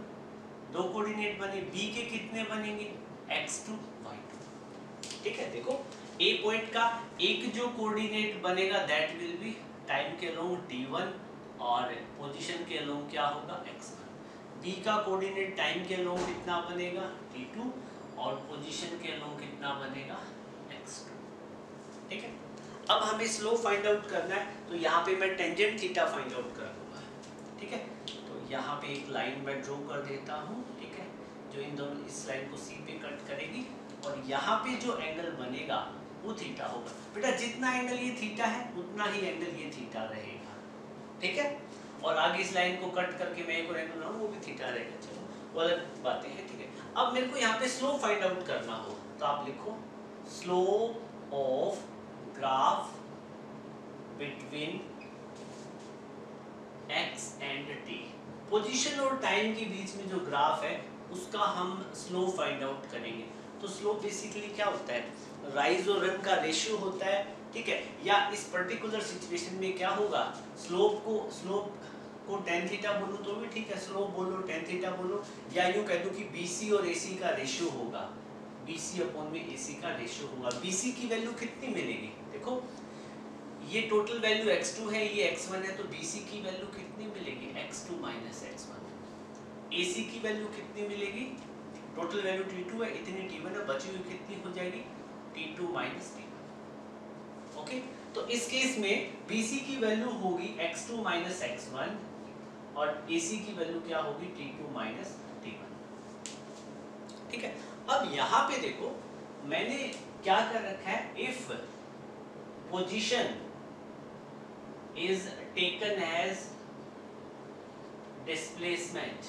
दो कोऑर्डिनेट बने, b के कितने बनेंगे x2 y2। ठीक है, देखो a पॉइंट का एक जो कोऑर्डिनेट बनेगा दैट विल बी टाइम के अलोंग t1 और पोजीशन के अलोंग क्या होगा x1। b का कोऑर्डिनेट टाइम के अलोंग कितना बनेगा t2 और पोजीशन के अलोंग कितना बनेगा x2। ठीक है, अब हमें स्लोप फाइंड आउट करना है, तो यहाँ पे मैं टेंजेंट थीटा फाइंड आउट कर लूंगा। ठीक है, तो यहाँ पे एक लाइन मैं ड्रॉ कर देता हूँ। ठीक है, जो इन दोनों इस लाइन को सी पे कट करेगी और यहाँ पे जो एंगल बनेगा वो थीटा होगा। बेटा जितना एंगल ये थीटा है उतना ही एंगल ये थीटा रहेगा। ठीक है, और आगे इस लाइन को कट करके मैं एक और एंगल बनाऊँ वो भी थीटा रहेगा। चलो वो अलग बातें हैं। ठीक है, अब मेरे को यहाँ पे स्लोप फाइंड आउट करना हो तो आप लिखो slope of graph between x and t। Position और टाइम के बीच में जो ग्राफ है उसका हम स्लोप फाइंड आउट करेंगे। तो स्लोप बेसिकली क्या होता है, राइज और रन का रेशियो होता है। ठीक है, या इस पर्टिकुलर सिचुएशन में क्या होगा, स्लोप को tan थीटा बोलो तो भी ठीक है, स्लोप बोलो tan थीटा बोलो, या यूं कह दो कि BC और AC का रेशियो होगा, BC अपॉन में AC का रेशियो होगा। BC की वैल्यू कितनी मिलेगी, देखो ये टोटल वैल्यू x2 है, ये x1 है, तो BC की वैल्यू कितनी मिलेगी x2 माइनस x1। AC की वैल्यू कितनी मिलेगी, टोटल वैल्यू t2 है, इतनी t1 है, बची हुई कितनी हो जाएगी t2 माइनस t1। ओके, तो इस केस में BC की वैल्यू होगी x2 माइनस x1 और AC की वैल्यू क्या होगी t2 माइनस t1। ठीक है, अब यहाँ पे देखो मैंने क्या कर रखा है, if position is taken as displacement।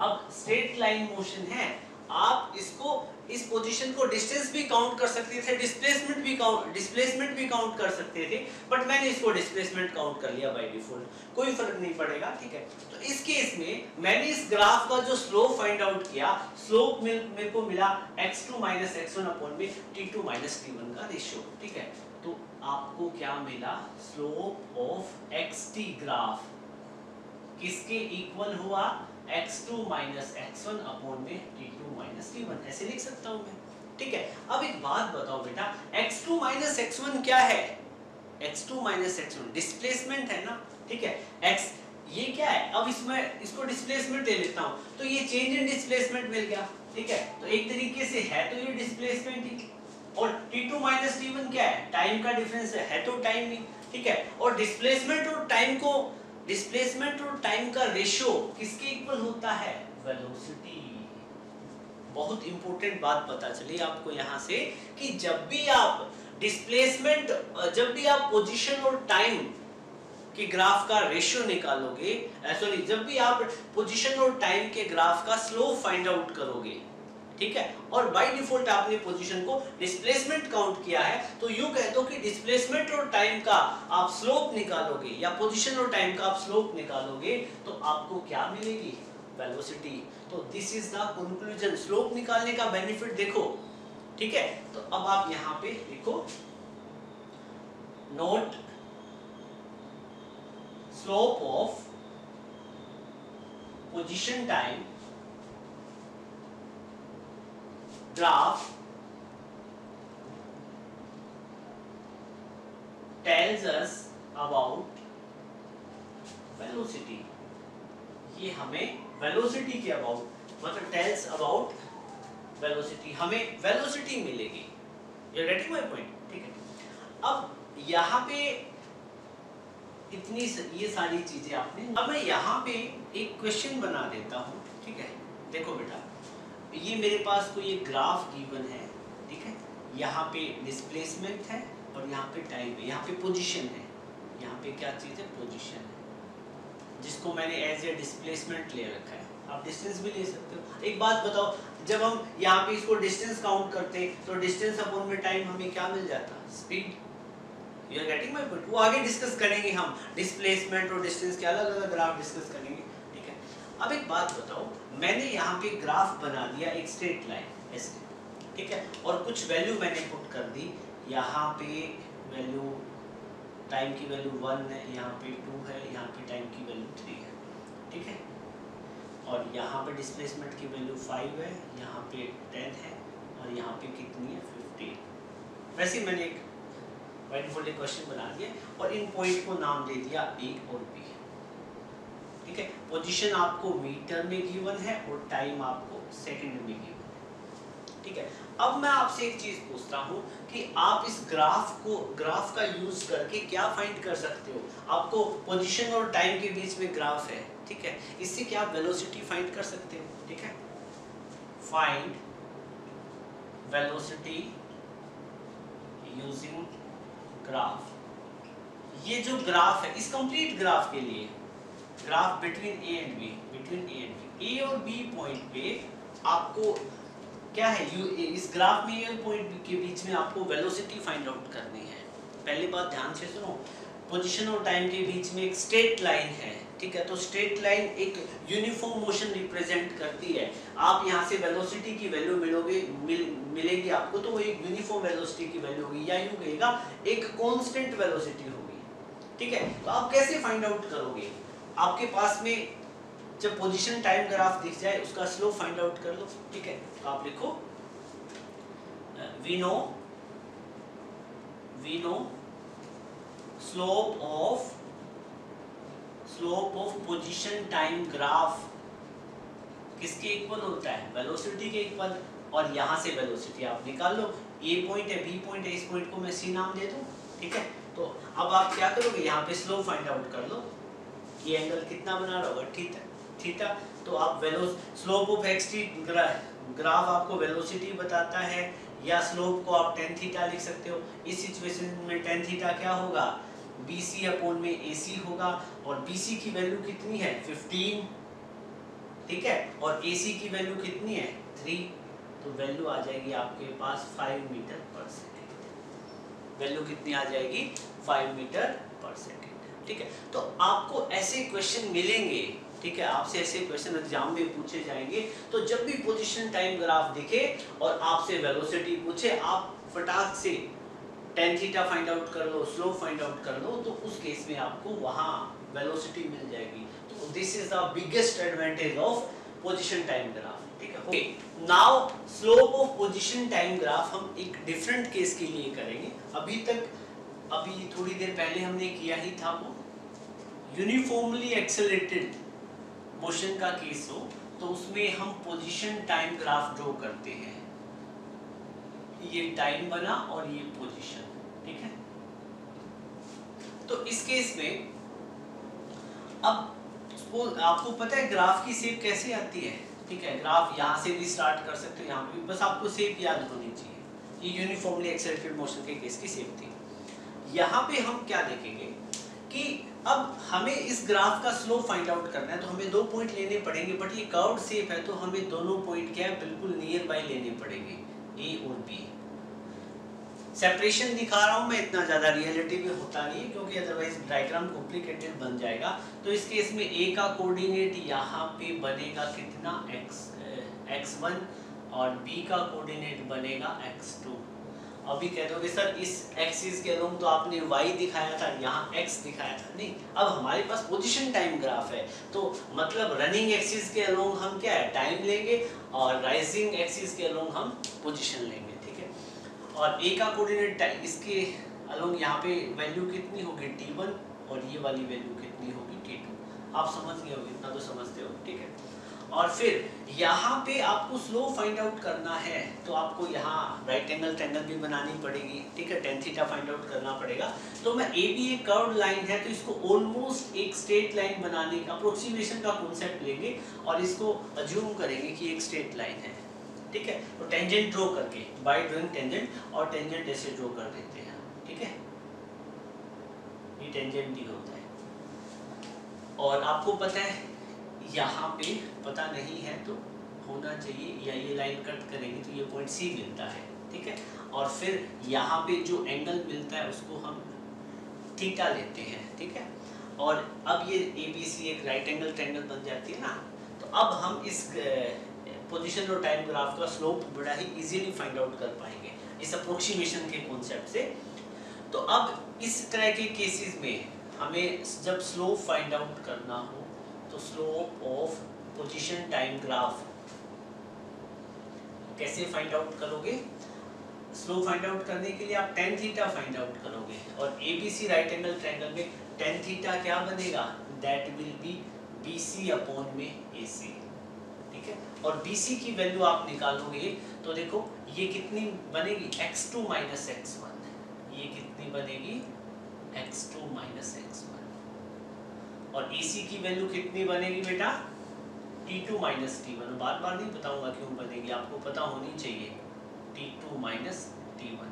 अब स्ट्रेट लाइन मोशन है, आप इसको इस पोजीशन को डिस्टेंस भी काउंट कर सकते थे, डिस्प्लेसमेंट भी काउंट कर सकते थे, बट मैंने इसको डिस्प्लेसमेंट काउंट कर लिया बाय डिफॉल्ट, कोई फर्क नहीं पड़ेगा। ठीक है, तो इस केस में मैंने इस ग्राफ का जो स्लोप फाइंड आउट किया, स्लोप में मेरे को मिला x2 माइनस x1 अपॉन में t2 माइनस t1 का रेशियो। ठीक है, तो आपको क्या मिला, स्लोप ऑफ xt ग्राफ किसके इक्वल हुआ, x2 माइनस x1 अपॉन में t2 माइनस t1, ऐसे लिख सकता हूं मैं। ठीक है, अब एक बात बताओ बेटा, x2 माइनस x1 क्या है, x2 माइनस x1 डिस्प्लेसमेंट है ना। ठीक है, x ये क्या है, अब इसमें इसको डिस्प्लेसमेंट ले लेता हूं, तो ये चेंज इन डिस्प्लेसमेंट मिल गया। ठीक है, तो एक तरीके से है तो ये डिस्प्लेसमेंट ही, और t2 माइनस t1 क्या है, टाइम का डिफरेंस है तो टाइम ही। ठीक है, और डिस्प्लेसमेंट और टाइम का रेशियो किसके इक्वल होता है, वेलोसिटी। बहुत इंपॉर्टेंट बात पता चली आपको यहां से कि जब भी आप पोजीशन और टाइम के ग्राफ का रेशियो निकालोगे, जब भी आप पोजीशन और टाइम के ग्राफ का स्लोप फाइंड आउट करोगे, ठीक है, और बाय डिफॉल्ट आपने पोजीशन को डिस्प्लेसमेंट काउंट किया है, तो यूं कह दो कि डिस्प्लेसमेंट और टाइम का आप स्लोप निकालोगे या पोजीशन और टाइम का आप स्लोप निकालोगे तो आपको क्या मिलेगी, वेलोसिटी। तो this is the conclusion, slope निकालने का बेनिफिट देखो। ठीक है, तो अब आप यहां पे लिखो note slope of position time graph tells us about velocity। ये हमें वेलोसिटी के अबाउट, मतलब टेल्स अबाउट वेलोसिटी, हमें वेलोसिटी मिलेगी। You getting my point. ठीक है, अब यहाँ पे इतनी ये सारी चीजें आपने, अब मैं यहाँ पे एक क्वेश्चन बना देता हूँ। ठीक है, देखो बेटा, ये मेरे पास कोई एक ग्राफ गिवन है। ठीक है, यहाँ पे डिस्प्लेसमेंट है और यहाँ पे टाइम है, यहाँ पे पोजीशन है, यहाँ पे क्या चीज़ है, पोजीशन है, जिसको मैंने एज ए डिस्प्लेसमेंट ले रखा है। आप डिस्टेंस भी ले सकते हो। एक बात बताओ, जब हम यहाँ पे इसको डिस्टेंस काउंट करते तो डिस्टेंस अपॉन में टाइम हमें क्या मिल जाता, speed. You are getting my point. वो आगे डिस्कस करेंगे हम, डिस्प्लेसमेंट और डिस्टेंस के अलग अलग ग्राफ डिस्कस करेंगे। अब एक बात बताओ, मैंने यहाँ पे ग्राफ बना दिया एक स्ट्रेट लाइन ऐसे, ठीक है, और कुछ वैल्यू मैंने पुट कर दी। यहाँ पे वैल्यू, टाइम की वैल्यू 1 है, यहाँ पे 2 है, यहाँ पे टाइम की वैल्यू 3 है। ठीक है, और यहाँ पे डिस्प्लेसमेंट की वैल्यू 5 है, यहाँ पे 10 है और यहाँ पे कितनी है 15। वैसे ही मैंने एक बाय डिफॉल्ट एक क्वेश्चन बना दिया और इन पॉइंट को नाम दे दिया ए और बी। ठीक है, पोजीशन आपको मीटर में गिवन है और टाइम आपको सेकंड में गिवन है। ठीक है, अब मैं आपसे एक चीज पूछता हूँ कि आप इस ग्राफ का यूज करके क्या फाइंड कर सकते हो। आपको पोजीशन और टाइम के बीच में ग्राफ है, ठीक है, इससे क्या आप वेलोसिटी फाइंड कर सकते हो। ठीक है, फाइंड वेलोसिटी यूजिंग ग्राफ। ये जो ग्राफ है इस कंप्लीट ग्राफ के लिए, graph between A and B, A और बी पॉइंट पे आपको क्या है, इस ग्राफ में ए पॉइंट के बीच में आपको वेलोसिटी फाइंड आउट करनी है। पहली बात ध्यान से सुनो, पोजीशन और टाइम के बीच में एक स्ट्रेट लाइन है। ठीक है, तो स्ट्रेट लाइन एक यूनिफॉर्म मोशन रिप्रेजेंट करती है। आप यहाँ से वेलोसिटी की वैल्यू मिलेगी आपको, तो वो एक यूनिफॉर्म वेलोसिटी की वैल्यू होगी, या यूं कहेगा एक कांस्टेंट वेलोसिटी होगी। ठीक है, तो आप कैसे फाइंड आउट करोगे। आपके पास में जब पोजीशन टाइम ग्राफ दिख जाए उसका स्लोप फाइंड आउट कर लो। ठीक है, तो आप लिखो we know slope of position time graph किसके इक्वल होता है, वेलोसिटी के इक्वल। और यहाँ से वेलोसिटी आप निकाल लो, ए पॉइंट है, बी पॉइंट है, इस पॉइंट को मैं सी नाम दे दूं। ठीक है, तो अब आप क्या करोगे, यहाँ पे स्लोप फाइंड आउट कर लो। ये एंगल कितना बना रहा होगा, थीटा। तो आप slope of x T graph आपको वेलोसिटी बताता है, या स्लोप को आप tan थीटा लिख सकते हो। इस सिचुएशन में tan थीटा क्या होगा, BC अपॉन में AC होगा, और BC की वैल्यू कितनी है 15। ठीक है, और AC की वैल्यू कितनी है 3, तो वैल्यू आ जाएगी आपके पास 5 मीटर पर सेकेंड। वैल्यू कितनी आ जाएगी 5 मीटर पर सेकेंड। ठीक है, तो आपको ऐसे क्वेश्चन मिलेंगे। ठीक है, आपसे ऐसे क्वेश्चन एग्जाम में पूछे जाएंगे। तो जब भी पोजीशन टाइम ग्राफ दिखे और आपसे वेलोसिटी पूछे, आप फटाक से tan थीटा फाइंड आउट कर लो, स्लोप फाइंड आउट कर लो, तो उस केस में आपको वहां वेलोसिटी मिल जाएगी। तो this is the biggest advantage of position time graph. ठीक है, okay, now slope of position time graph हम एक डिफरेंट केस के लिए करेंगे। अभी थोड़ी देर पहले हमने किया ही था, वो यूनिफॉर्मली एक्सेलरेटेड मोशन का केस हो तो उसमें हम पोजीशन टाइम ग्राफ ड्रॉ करते हैं। ये टाइम बना और ये पोजीशन। ठीक है, तो इस केस में अब आपको पता है ग्राफ की शेप कैसे आती है। ठीक है, ग्राफ यहाँ से भी स्टार्ट कर सकते हो, यहाँ पे बस आपको शेप याद होनी चाहिए। ये यूनिफॉर्मली एक्सेलरेटेड मोशन के केस की शेप थी। यहाँ पे हम क्या देखेंगे कि अब हमें इस ग्राफ का स्लोप फाइंड आउट करना है, तो हमें 2 पॉइंट लेने पड़ेंगे, बट ये कर्व्ड शेप है तो हमें दोनों पॉइंट क्या है बिल्कुल नियर बाय लेने पड़ेंगे, ए और बी। सेपरेशन दिखा रहा हूं मैं, इतना ज्यादा रियलिटी में होता नहीं है, क्योंकि अदरवाइज डायग्राम कॉम्प्लिकेटेड बन जाएगा। तो इस केस में ए का कोऑर्डिनेट यहाँ पे बनेगा कितना x1 और बी का कोऑर्डिनेट बनेगा x2। अभी कह दोगे सर इस एक्सिस के अलोंग तो आपने y दिखाया था, यहाँ x दिखाया था। नहीं, अब हमारे पास पोजीशन टाइम ग्राफ है, तो मतलब रनिंग एक्सिस के अलोंग हम क्या है टाइम लेंगे, और राइजिंग एक्सिस के अलोंग हम पोजीशन लेंगे। ठीक है, और a का कोऑर्डिनेट इसके अलोंग यहाँ पे वैल्यू कितनी होगी t1, और ये वाली वैल्यू कितनी होगी t2। आप समझ गए होगे, इतना तो समझते हो। ठीक है, और फिर यहाँ पे आपको स्लोप फाइंड आउट करना है, तो आपको यहाँ राइट एंगल ट्रायंगल भी बनानी पड़ेगी। ठीक है, tan थीटा फाइंड आउट करना पड़ेगा। तो मैं ए बी एक कर्व्ड लाइन है, तो इसको ऑलमोस्ट एक स्ट्रेट लाइन बनाने का अप्रोक्सीमेशन का कॉन्सेप्ट लेंगे और इसको अज्यूम करेंगे कि एक स्ट्रेट लाइन है। ठीक है, तो टेंजेंट ड्रॉ करके बाय ड्रॉइंग टेंजेंट, और टेंजेंट ऐसे ड्रॉ कर देते हैं। ठीक है, ये टेंजेंट ही होता है। और आपको पता है यहाँ पे पता नहीं है तो होना चाहिए, या ये लाइन कट करेंगे तो ये पॉइंट सी मिलता है। ठीक है, और फिर यहाँ पे जो एंगल मिलता है उसको हम थीटा लेते हैं। ठीक है, और अब ये ABC एक राइट एंगल ट्रायंगल बन जाती है ना। तो अब हम इस पोजीशन और टाइम ग्राफ का स्लोप बड़ा ही इजीली फाइंड आउट कर पाएंगे इस अप्रोक्सीमेशन के कॉन्सेप्ट से। तो अब इस तरह के केसेस में हमें जब स्लोप फाइंड आउट करना हो, तो slope of position time graph कैसे फाइंड आउट करोगे? स्लोप फाइंड आउट करने के लिए आप tan थीटा फाइंड आउट करोगे और ABC राइट एंगल ट्रायंगल में tan थीटा क्या बनेगा? That will be BC upon में AC, ठीक है। और BC की वैल्यू आप निकालोगे तो देखो ये कितनी बनेगी? x2 minus x1। ये कितनी बनेगी? x2 minus x1। और AC की वैल्यू कितनी बनेगी बेटा? T2 minus T1। बार बार नहीं बताऊंगा क्यों बनेगी, आपको पता होनी चाहिए। T2 माइनस T1,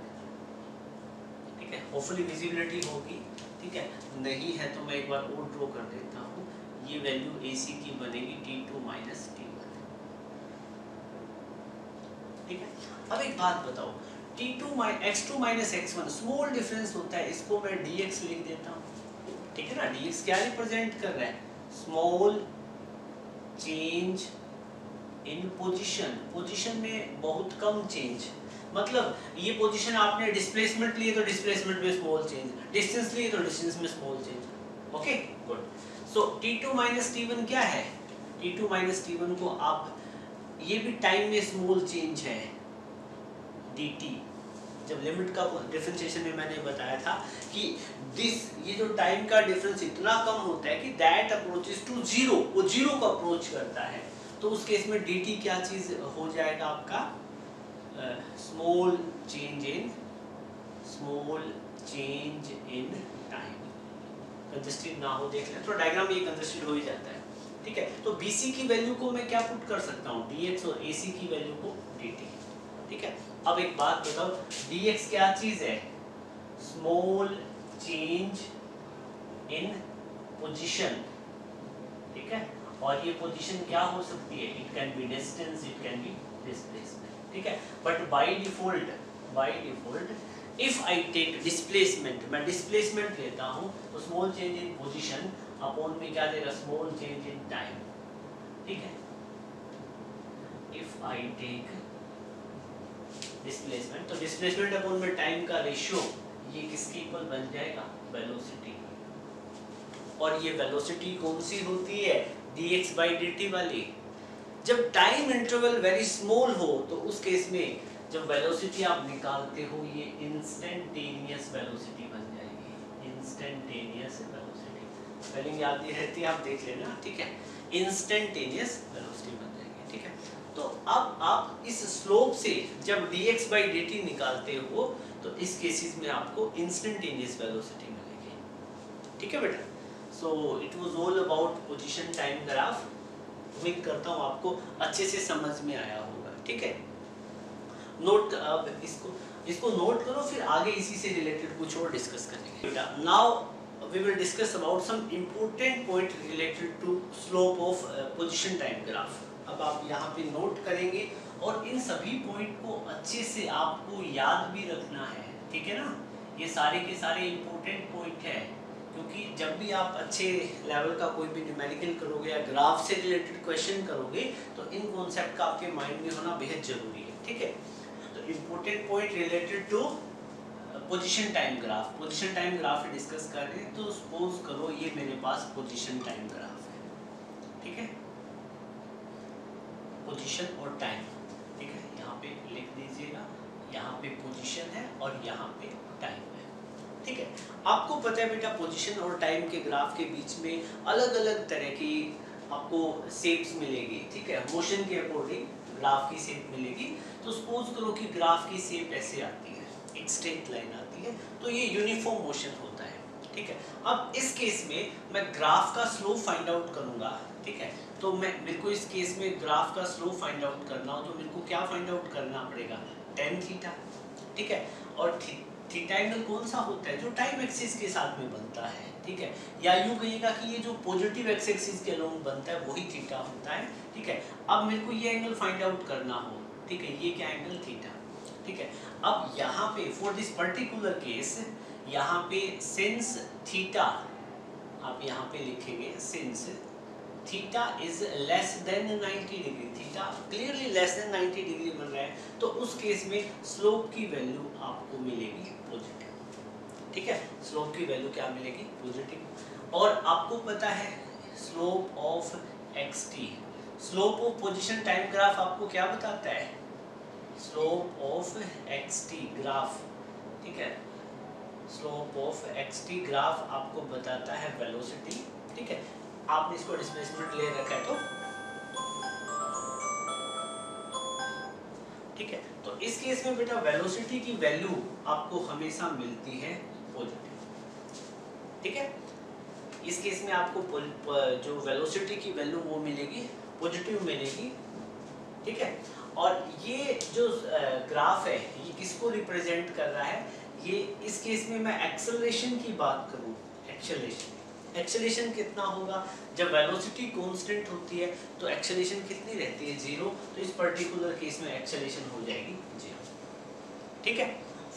ठीक है। होपफुली विजिबिलिटी होगी, ठीक है। नहीं है तो मैं एक बार और ड्रॉ कर देता हूँ। ये वैल्यू AC की बनेगी T2 माइनस T1, ठीक है। अब एक बात बताओ, x2 minus x1 small difference होता है, इसको मैं dx लिख देता हूँ, ठीक है ना। dx क्या रिप्रेजेंट कर रहा है? Small change in position. Position में बहुत कम चेंज, मतलब ये पोजीशन आपने डिस्प्लेसमेंट लिए तो डिस्प्लेसमेंट में स्मॉल चेंज, डिस्टेंस लिए तो डिस्टेंस में small change. Okay good. So T2 minus T1 क्या है? T2 माइनस T1 को आप, ये भी टाइम में स्मॉल चेंज है dt। जब लिमिट का डिफरेंशिएशन में मैंने बताया था कि ये जो टाइम का डिफरेंस इतना कम होता है कि दैट अप्रोचेस टू जीरो, वो जीरो को अप्रोच करता है, तो उस केस में dt क्या चीज हो जाएगा आपका? Small change in time. Congested ना हो, देख लें, तो डायग्राम ये कंजस्टेड हो ही जाता है, ठीक है। तो BC की वैल्यू को मैं क्या पुट कर सकता हूँ? dx और AC की वैल्यू को dt, ठीक है। अब एक बात बताओ, dx क्या चीज है? स्मॉल चेंज इन पोजीशन, ठीक है। और ये पोजीशन क्या हो सकती है? It can be distance, it can be displacement, ठीक है। But by default if I take displacement, मैं डिस्प्लेसमेंट लेता हूँ तो small change in position upon में क्या देगा? स्मॉल चेंज इन टाइम, ठीक है। इफ आई टेक डिस्प्लेसमेंट, तो डिस्प्लेसमेंट अपॉन में टाइम का रेशियो ये किसके इक्वल बन जाएगा? वेलोसिटी। और ये वेलोसिटी कौन सी होती है? dx by dt वाली। जब टाइम इंटरवल वेरी स्मॉल हो तो उस केस में जब वेलोसिटी आप निकालते हो ये इंस्टेंटेनियस वेलोसिटी बन जाएगी। इंस्टेंटेनियस वेलोसिटी स्पेलिंग याद नहीं रहती, आप देख लेना, ठीक है। इंस्टेंटेनियस वेलोसिटी बन जाएगी, ठीक है। तो अब आप इस स्लोप से जब dx by dt निकालते हो तो इस केसेस में आपको इंस्टेंटेनियस वेलोसिटी मिलेगी, ठीक है बेटा। सो it was all about position time graph. उम्मीद करता हूँ आपको अच्छे से समझ में आया होगा, ठीक है। नोट, अब इसको नोट करो, फिर आगे इसी से रिलेटेड कुछ और डिस्कस करेंगे बेटा। Now we will discuss about some important point related to slope of position time graph. अब आप यहाँ पे नोट करेंगे और इन सभी पॉइंट को अच्छे से आपको याद भी रखना है, ठीक है ना। ये सारे के सारे इम्पोर्टेंट पॉइंट है, क्योंकि जब भी आप अच्छे लेवल का कोई भी न्यूमेरिकल करोगे या ग्राफ से रिलेटेड क्वेश्चन करोगे तो इन कॉन्सेप्ट का आपके माइंड में होना बेहद जरूरी है, ठीक है। तो important point related to position time graph. Position time graph discuss कर रहे हैं, तो सपोज करो ये मेरे पास पोजीशन टाइम ग्राफ है, ठीक है। पोजीशन और टाइम, ठीक है, यहाँ पे लिख दीजिएगा। यहाँ पे पोजीशन है और यहाँ पे टाइम है, ठीक है। आपको पता है बेटा पोजीशन और टाइम के ग्राफ के बीच में अलग अलग तरह की आपको शेप्स मिलेगी, ठीक है। मोशन के अकॉर्डिंग ग्राफ की शेप मिलेगी। तो सपोज करो कि ग्राफ की शेप ऐसे आती है, एक स्ट्रेट लाइन आती है, तो ये यूनिफॉर्म मोशन होता है, ठीक है। अब इस केस में मैं ग्राफ का स्लोप फाइंड आउट करूंगा, ठीक है। तो मेरे को इस केस में ग्राफ का स्लोप फाइंड आउट करना हो तो मेरे को क्या फाइंड आउट करना पड़ेगा? tan थीटा, ठीक है। और थीटा एंगल कौन सा होता है? जो टाइम एक्सिस के साथ में बनता है, ठीक है। या यूं कहिएगा कि ये जो पॉजिटिव एक्स एक्सिस के अलोंग बनता है वही थीटा होता है, ठीक है। अब मेरे को ये एंगल फाइंड आउट करना हो, ठीक है, ये क्या एंगल? थीटा, ठीक है। अब यहाँ पे फॉर दिस पर्टिकुलर केस यहाँ पे सिंस थीटा, आप यहाँ पे लिखेंगे since theta is less than 90 degree, theta clearly less than 90 degree बन रहा है, तो उस केस में स्लोप की वैल्यू आपको मिलेगी पॉजिटिव, ठीक है। स्लोप की वैल्यू क्या मिलेगी? पॉजिटिव। और आपको पता है slope of xt, slope of position time graph आपको क्या बताता है? स्लोप ऑफ xt ग्राफ, ठीक है, स्लोप ऑफ xt ग्राफ आपको बताता है वेलोसिटी, ठीक है। आपने इसको डिस्प्लेसमेंट ले रखा है तो ठीक है। तो इस केस में बेटा वेलोसिटी की वैल्यू आपको हमेशा मिलती है पॉजिटिव, ठीक है। इस केस में आपको जो वेलोसिटी की वैल्यू वो मिलेगी पॉजिटिव मिलेगी, ठीक है। और ये जो ग्राफ है ये किसको रिप्रेजेंट कर रहा है? ये इस केस में मैं एक्सेलरेशन की बात करूं, एक्सेलरेशन कितना होगा? जब वेलोसिटी कांस्टेंट होती है तो एक्सेलरेशन कितनी रहती है? 0। तो इस पर्टिकुलर केस में एक्सेलरेशन हो जाएगी 0, ठीक है।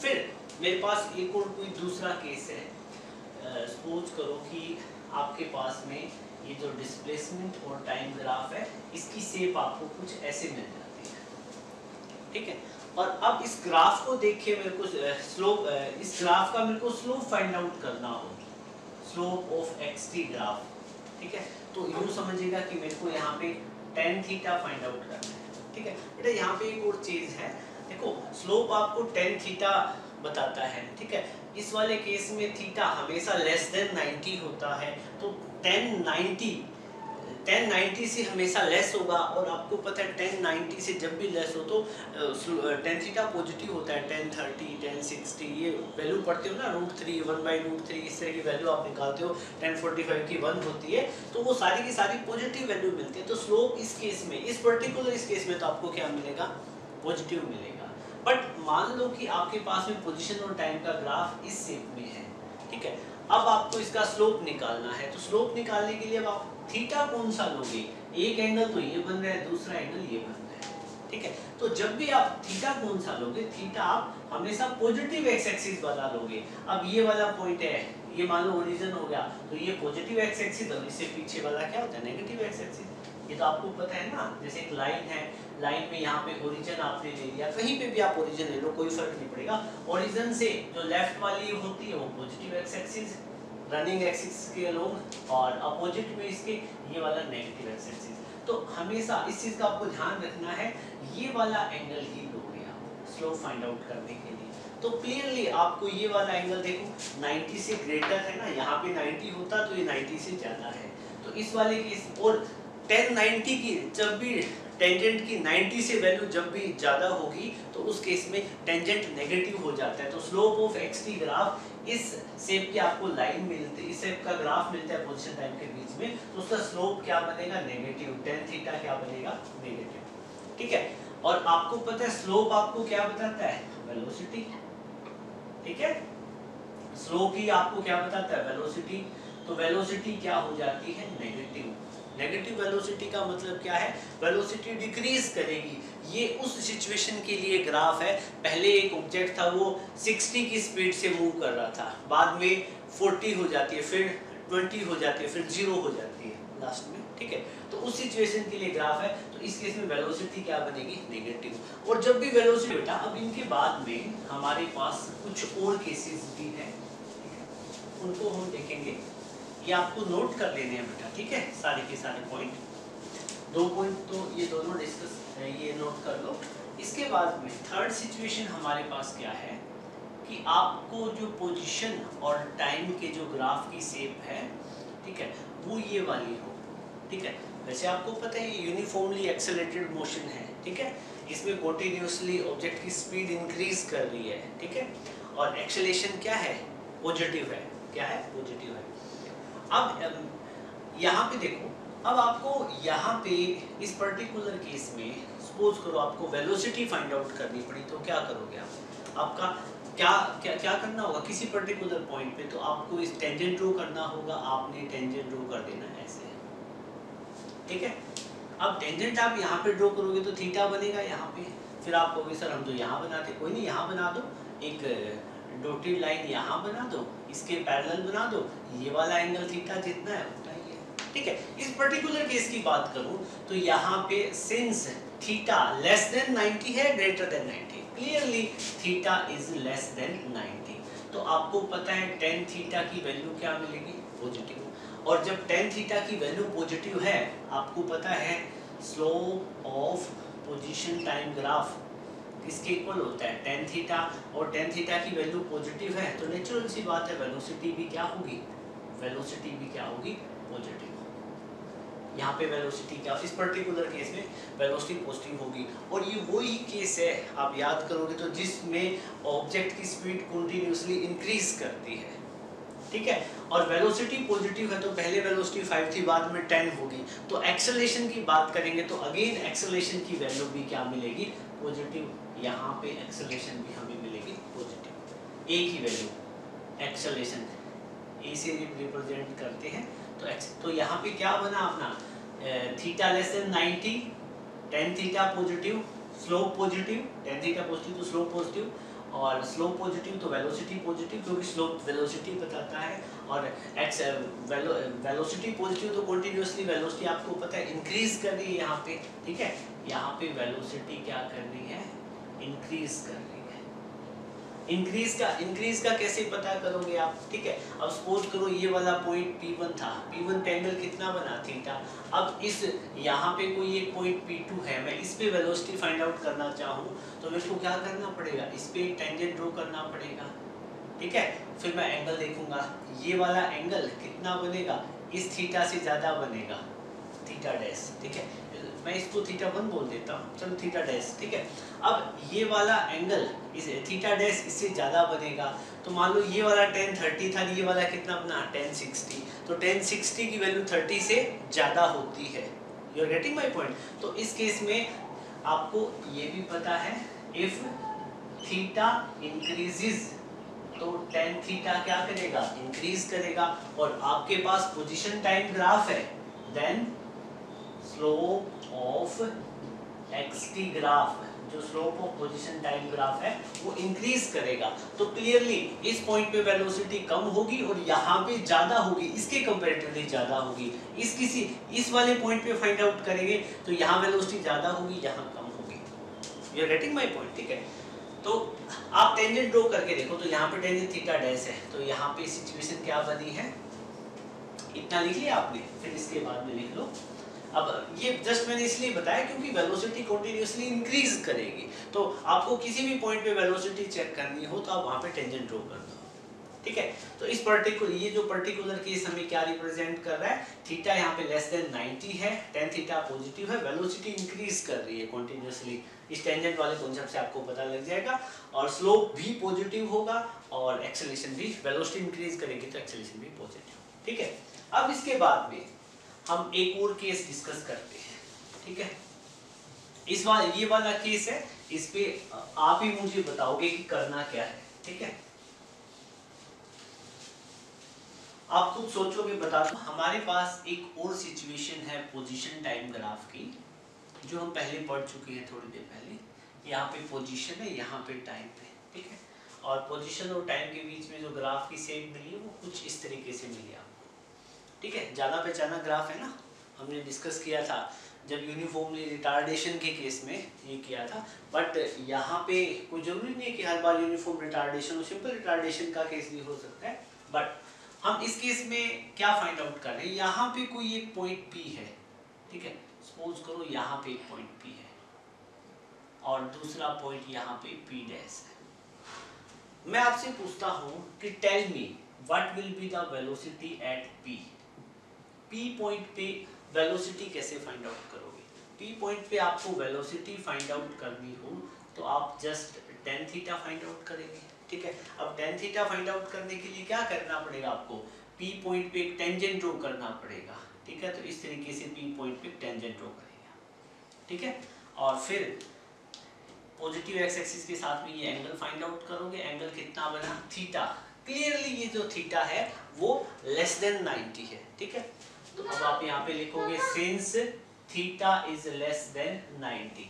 फिर मेरे पास एक और कोई दूसरा केस है। सपोज करो कि आपके पास में ये जो डिस्प्लेसमेंट और टाइम ग्राफ है इसकी शेप आपको कुछ ऐसे मिल जाती है, ठीक है। और अब इस ग्राफ को देख के मेरे को स्लोप, इस ग्राफ का मेरे को स्लोप फाइंड आउट करना हो, स्लोप ऑफ xt ग्राफ, ठीक है। तो यूं समझिएगा कि मेरे को यहाँ पे tan थीटा फाइंड आउट करना है, ठीक है। बेटा यहाँ पे एक और चीज है, देखो स्लोप आपको tan थीटा बताता है, ठीक है। इस वाले केस में थीटा हमेशा लेस देन 90 होता है, तो tan 90 से हमेशा लेस होगा। और आपको पता है tan 90 से जब भी लेस हो तो tan थीटा पॉजिटिव होता है, tan 30, tan 60, ये वैल्यू पढ़ते हो ना, √3, 1/√3, इस तरह की वैल्यू आप निकालते हो, tan 45 की 1 होती है, तो वो सारी की सारी पॉजिटिव वैल्यू मिलती है। तो स्लोप इस केस में, इस पर्टिकुलर इस केस में तो आपको क्या मिलेगा? पॉजिटिव मिलेगा। बट मान लो कि आपके पास में पोजीशन और टाइम का ग्राफ इस शेप में है, ठीक है। अब आपको इसका स्लोप निकालना है, तो स्लोप निकालने के लिए अब आप थीटा कौन सा लोगे? एक एंगल तो ये बन रहा है, दूसरा एंगल ये बन रहा है, ठीक है। तो जब भी आप थीटा कौन सा लोगे? थीटा आप हमेशा पॉजिटिव एक्स एक्सिस वाला लोगे। अब ये वाला पॉइंट है, ये मान लो ओरिजिन हो गया, तो ये पॉजिटिव एक्स एक्सिस और इससे पीछे वाला क्या होता है? Negative x axis. ये तो आपको पता है ना, जैसे एक लाइन है, लाइन में यहाँ पे ओरिजिन आपने ले लिया, कहीं पे भी आप ओरिजिन ले लो कोई फर्क नहीं पड़ेगा। ओरिजिन से जो लेफ्ट वाली होती है वो positive x axis running axis के अलोंग, और अपोजिट में इसके ये वाला नेगेटिव एक्स एक्सिस। तो हमेशा इस चीज का आपको ध्यान रखना है, ये वाला एंगल ही लोगे आप स्लोप फाइंड आउट करने के लिए। तो क्लियरली आपको ये वाला एंगल देखो 90 से ग्रेटर है ना, यहाँ पे 90 होता तो ये 90 से ज्यादा है। तो इस वाले की और tan 90 की जब भी टेंजेंट की 90 से वैल्यू जब भी ज्यादा होगी तो उस केस में टेंजेंट नेगेटिव हो जाता है। तो स्लोप ऑफ xt ग्राफ इस शेप की आपको लाइन मिलती है, इस शेप का ग्राफ मिलता है पोजीशन टाइम के बीच में, तो उसका स्लोप क्या बनेगा? नेगेटिव। tan थीटा क्या बनेगा? नेगेटिव, ठीक है। और आपको पता है स्लोप आपको क्या बताता है? वेलोसिटी, ठीक है। स्लोप ही आपको क्या बताता है? वेलोसिटी। तो वेलोसिटी क्या हो जाती है? नेगेटिव। नेगेटिव वेलोसिटी का मतलब क्या है? वेलोसिटी डिक्रीज करेगी। ये उस सिचुएशन के लिए ग्राफ है, पहले एक ऑब्जेक्ट था वो 60 की स्पीड से मूव कर रहा था, बाद में 40 हो जाती है, फिर 20 हो जाती है, फिर 0 हो जाती है लास्ट में, ठीक है। तो उस सिचुएशन के लिए ग्राफ है, तो इस केस में वेलोसिटी क्या बनेगी? नेगेटिव। और जब भी वेलोसिटी बेटा, अब इनके बाद में हमारे पास कुछ और केसेस भी हैं, उनको हम देखेंगे। ये आपको नोट कर लेने हैं बेटा, ठीक है, सारे के सारे पॉइंट। 2 पॉइंट तो ये दोनों डिस्कस, ये नोट कर लो। इसके बाद में थर्ड सिचुएशन हमारे पास क्या है कि आपको जो पोजीशन और टाइम के जो ग्राफ की शेप है, ठीक है, वो ये वाली हो, ठीक है। वैसे आपको पता है ये यूनिफॉर्मली एक्सेलरेटेड मोशन है, ठीक है। इसमें कंटिन्यूअसली ऑब्जेक्ट की स्पीड इंक्रीज कर रही है, ठीक है। और एक्सेलरेशन क्या है? पॉजिटिव है। क्या है? पॉजिटिव है। अब यहाँ पे देखो, अब आपको यहाँ पे इस पर्टिकुलर केस में सपोज करो आपको वेलोसिटी फाइंड आउट करनी पड़ी, तो क्या करोगे आप? आपका क्या क्या क्या करना होगा? किसी पर्टिकुलर पॉइंट पे तो आपको इस टेंजेंट ड्रॉ करना होगा, आपने टेंजेंट ड्रॉ कर देना है ऐसे, ठीक है। अब टेंजेंट आप यहाँ पे ड्रॉ करोगे तो थीटा बनेगा यहाँ पे, फिर आप कहोगे सर हम तो यहाँ बनाते, कोई नहीं, यहाँ बना दो, एक डॉटेड लाइन यहाँ बना दो, इसके पैरेलल बना दो, ये वाला एंगल थीटा जितना है उतना ही है, ठीक है। इस पर्टिकुलर केस की बात करूं तो यहाँ पे सिंस थीटा लेस देन 90 है, greater than 90, clearly theta is less than 90, तो आपको पता है tan थीटा की वैल्यू क्या मिलेगी? पॉजिटिव। और जब tan थीटा की वैल्यू पॉजिटिव है, आपको पता है slope of position time graph किसके इक्वल होता है, tan थीटा, और tan थीटा की वैल्यू पॉजिटिव है तो नेचुरल सी बात है वेलोसिटी भी क्या होगी, वेलोसिटी भी क्या होगी, पॉजिटिव। यहाँ पे वेलोसिटी क्या, इस पर्टिकुलर केस में वेलोसिटी पॉजिटिव होगी। और ये वही केस है, आप याद करोगे तो, जिसमें ऑब्जेक्ट की स्पीड कंटिन्यूअसली इंक्रीज करती है, ठीक है। और वेलोसिटी पॉजिटिव है तो पहले वेलोसिटी 5 थी, बाद में 10 होगी। तो एक्सेलरेशन की बात करेंगे तो अगेन एक्सेलरेशन की वैल्यू भी क्या मिलेगी, पॉजिटिव। यहाँ पे एक्सेलरेशन भी हमें मिलेगी पॉजिटिव, ए की वैल्यू एक्सेलरेशन ए से रिप्रेजेंट करते हैं। तो यहाँ पे क्या बना अपना, theta less than 90, tan theta positive, slope positive, tan theta positive तो स्लोप पॉजिटिव, और स्लोप पॉजिटिव तो वेलोसिटी पॉजिटिव, क्योंकि स्लोप वेलोसिटी बताता है, और वेलोसिटी पॉजिटिव तो कंटिन्यूअसली वेलोसिटी आपको पता है इंक्रीज कर रही है यहाँ पे, ठीक है। यहाँ पे वेलोसिटी क्या कर रही है, इंक्रीज कर रही है। इंक्रीज का कैसे पता करोगे आप, ठीक है। अब सपोज करो ये वाला पॉइंट P1 था, P1 एंगल कितना बना, थीटा। अब इस यहाँ पे कोई एक पॉइंट P2 है, मैं इस पे वेलोसिटी फाइंड आउट करना चाहूँ तो मेरे को क्या करना पड़ेगा, इस पे टेंजेंट ड्रॉ करना पड़ेगा, ठीक है। फिर मैं एंगल देखूंगा, ये वाला एंगल कितना बनेगा, इस थीटा से ज्यादा बनेगा, थीटा डैश, ठीक है। मैं इसको थीटा 1 बोल देता हूँ, चलो थीटा डैश, ठीक है। अब ये वाला एंगल इस थीटा डैश इससे ज़्यादा बनेगा, तो मान लो ये वाला tan 30 था, ये वाला कितना बना, tan 60, तो tan 60 की वैल्यू 30 से ज़्यादा होती है। You are getting my point. तो इस केस में आपको ये भी पता है, इफ थीटा इंक्रीजेज तो tan थीटा क्या करेगा, इंक्रीज करेगा। और आपके पास पोजीशन टाइम ग्राफ है, then slope of xt graph, जो slope of position time graph है वो इंक्रीज करेगा। तो क्लियरली इस पॉइंट पे वेलोसिटी कम होगी और यहाँ पे ज्यादा होगी, इसके कंपैरेटिवली ज्यादा होगी। इस वाले पॉइंट पे फाइंड आउट करेंगे तो यहाँ वेलोसिटी ज्यादा होगी, यहाँ कम होगी। You are getting my point, ठीक है। तो आप टेंजेंट ड्रॉ करके देखो, तो यहाँ पे टेंजेंट थीटा डैश है, तो यहाँ पे सिचुएशन क्या बनी है, इतना लिख लिया आपने, फिर इसके बाद में लिख लो। अब ये जस्ट मैंने इसलिए बताया क्योंकि वेलोसिटी कंटीन्यूअसली इंक्रीज करेगी, तो आपको किसी भी पॉइंट पे वेलोसिटी चेक करनी हो तो आप वहां पे टेंजेंट ड्रॉ कर दो, ठीक है। तो इस पर्टिकुलर, ये जो पर्टिकुलर केस हमें क्या रिप्रेजेंट कर रहा है, थीटा यहाँ पे लेस देन 90 है, tan थीटा पॉजिटिव है, वेलोसिटी इंक्रीज कर रही है कंटीन्यूअसली। इस टेंजेंट वाले कॉन्सेप्ट से आपको पता लग जाएगा। और स्लोप भी पॉजिटिव होगा और एक्सेलरेशन भी, वेलोसिटी इंक्रीज करेगी तो एक्सेलरेशन भी पॉजिटिव, ठीक है। अब इसके बाद में हम एक और केस डिस्कस करते हैं, ठीक है। ये वाला केस है, इस पे आप ही मुझे बताओगे कि करना क्या है, ठीक है। आप खुद सोचोगे, बता दो। हमारे पास एक और सिचुएशन है पोजीशन टाइम ग्राफ की, जो हम पहले पढ़ चुके हैं थोड़ी देर पहले। यहाँ पे पोजीशन है, यहाँ पे टाइम है, ठीक है। और पोजीशन और टाइम के बीच में जो ग्राफ की शेप मिली है वो कुछ इस तरीके से मिली आपको, ठीक है। जाना पहचाना ग्राफ है ना, हमने डिस्कस किया था जब यूनिफॉर्मली रिटार्डेशन के केस में ये किया था। बट यहाँ पे कोई जरूरी नहीं है कि हर बार यूनिफॉर्म रिटार्डेशन हो, सिंपल रिटार्डेशन का केस भी हो सकता है। बट हम इस केस में क्या फाइंड आउट कर रहे हैं, यहाँ पे कोई एक पॉइंट P है, ठीक है। सपोज करो यहाँ पे एक पॉइंट P है और दूसरा पॉइंट यहाँ पे P डैश है। मैं आपसे पूछता हूँ कि tell me what will be the velocity at P। P point पे वेलोसिटी कैसे फाइंड आउट करोगे? P पॉइंट पे आपको वेलोसिटी फाइंड आउट करनी हो तो आप just tan theta find out करेंगे, ठीक है। अब tan थीटा फाइंड आउट करने के लिए क्या करना पड़ेगा आपको, P पॉइंट पे एक टेंजेंट ड्रॉ करना पड़ेगा, ठीक है। तो इस तरीके से P पॉइंट पे टेंजेंट ड्रॉ करेगा, ठीक है। और फिर पॉजिटिव एक्स एक्सिस के साथ में ये एंगल फाइंड आउट करोगे, एंगल कितना बना, थीटा। क्लियरली ये जो थीटा है वो लेस देन 90 है, ठीक है। तो अब आप यहाँ पे लिखोगे since theta is less than 90,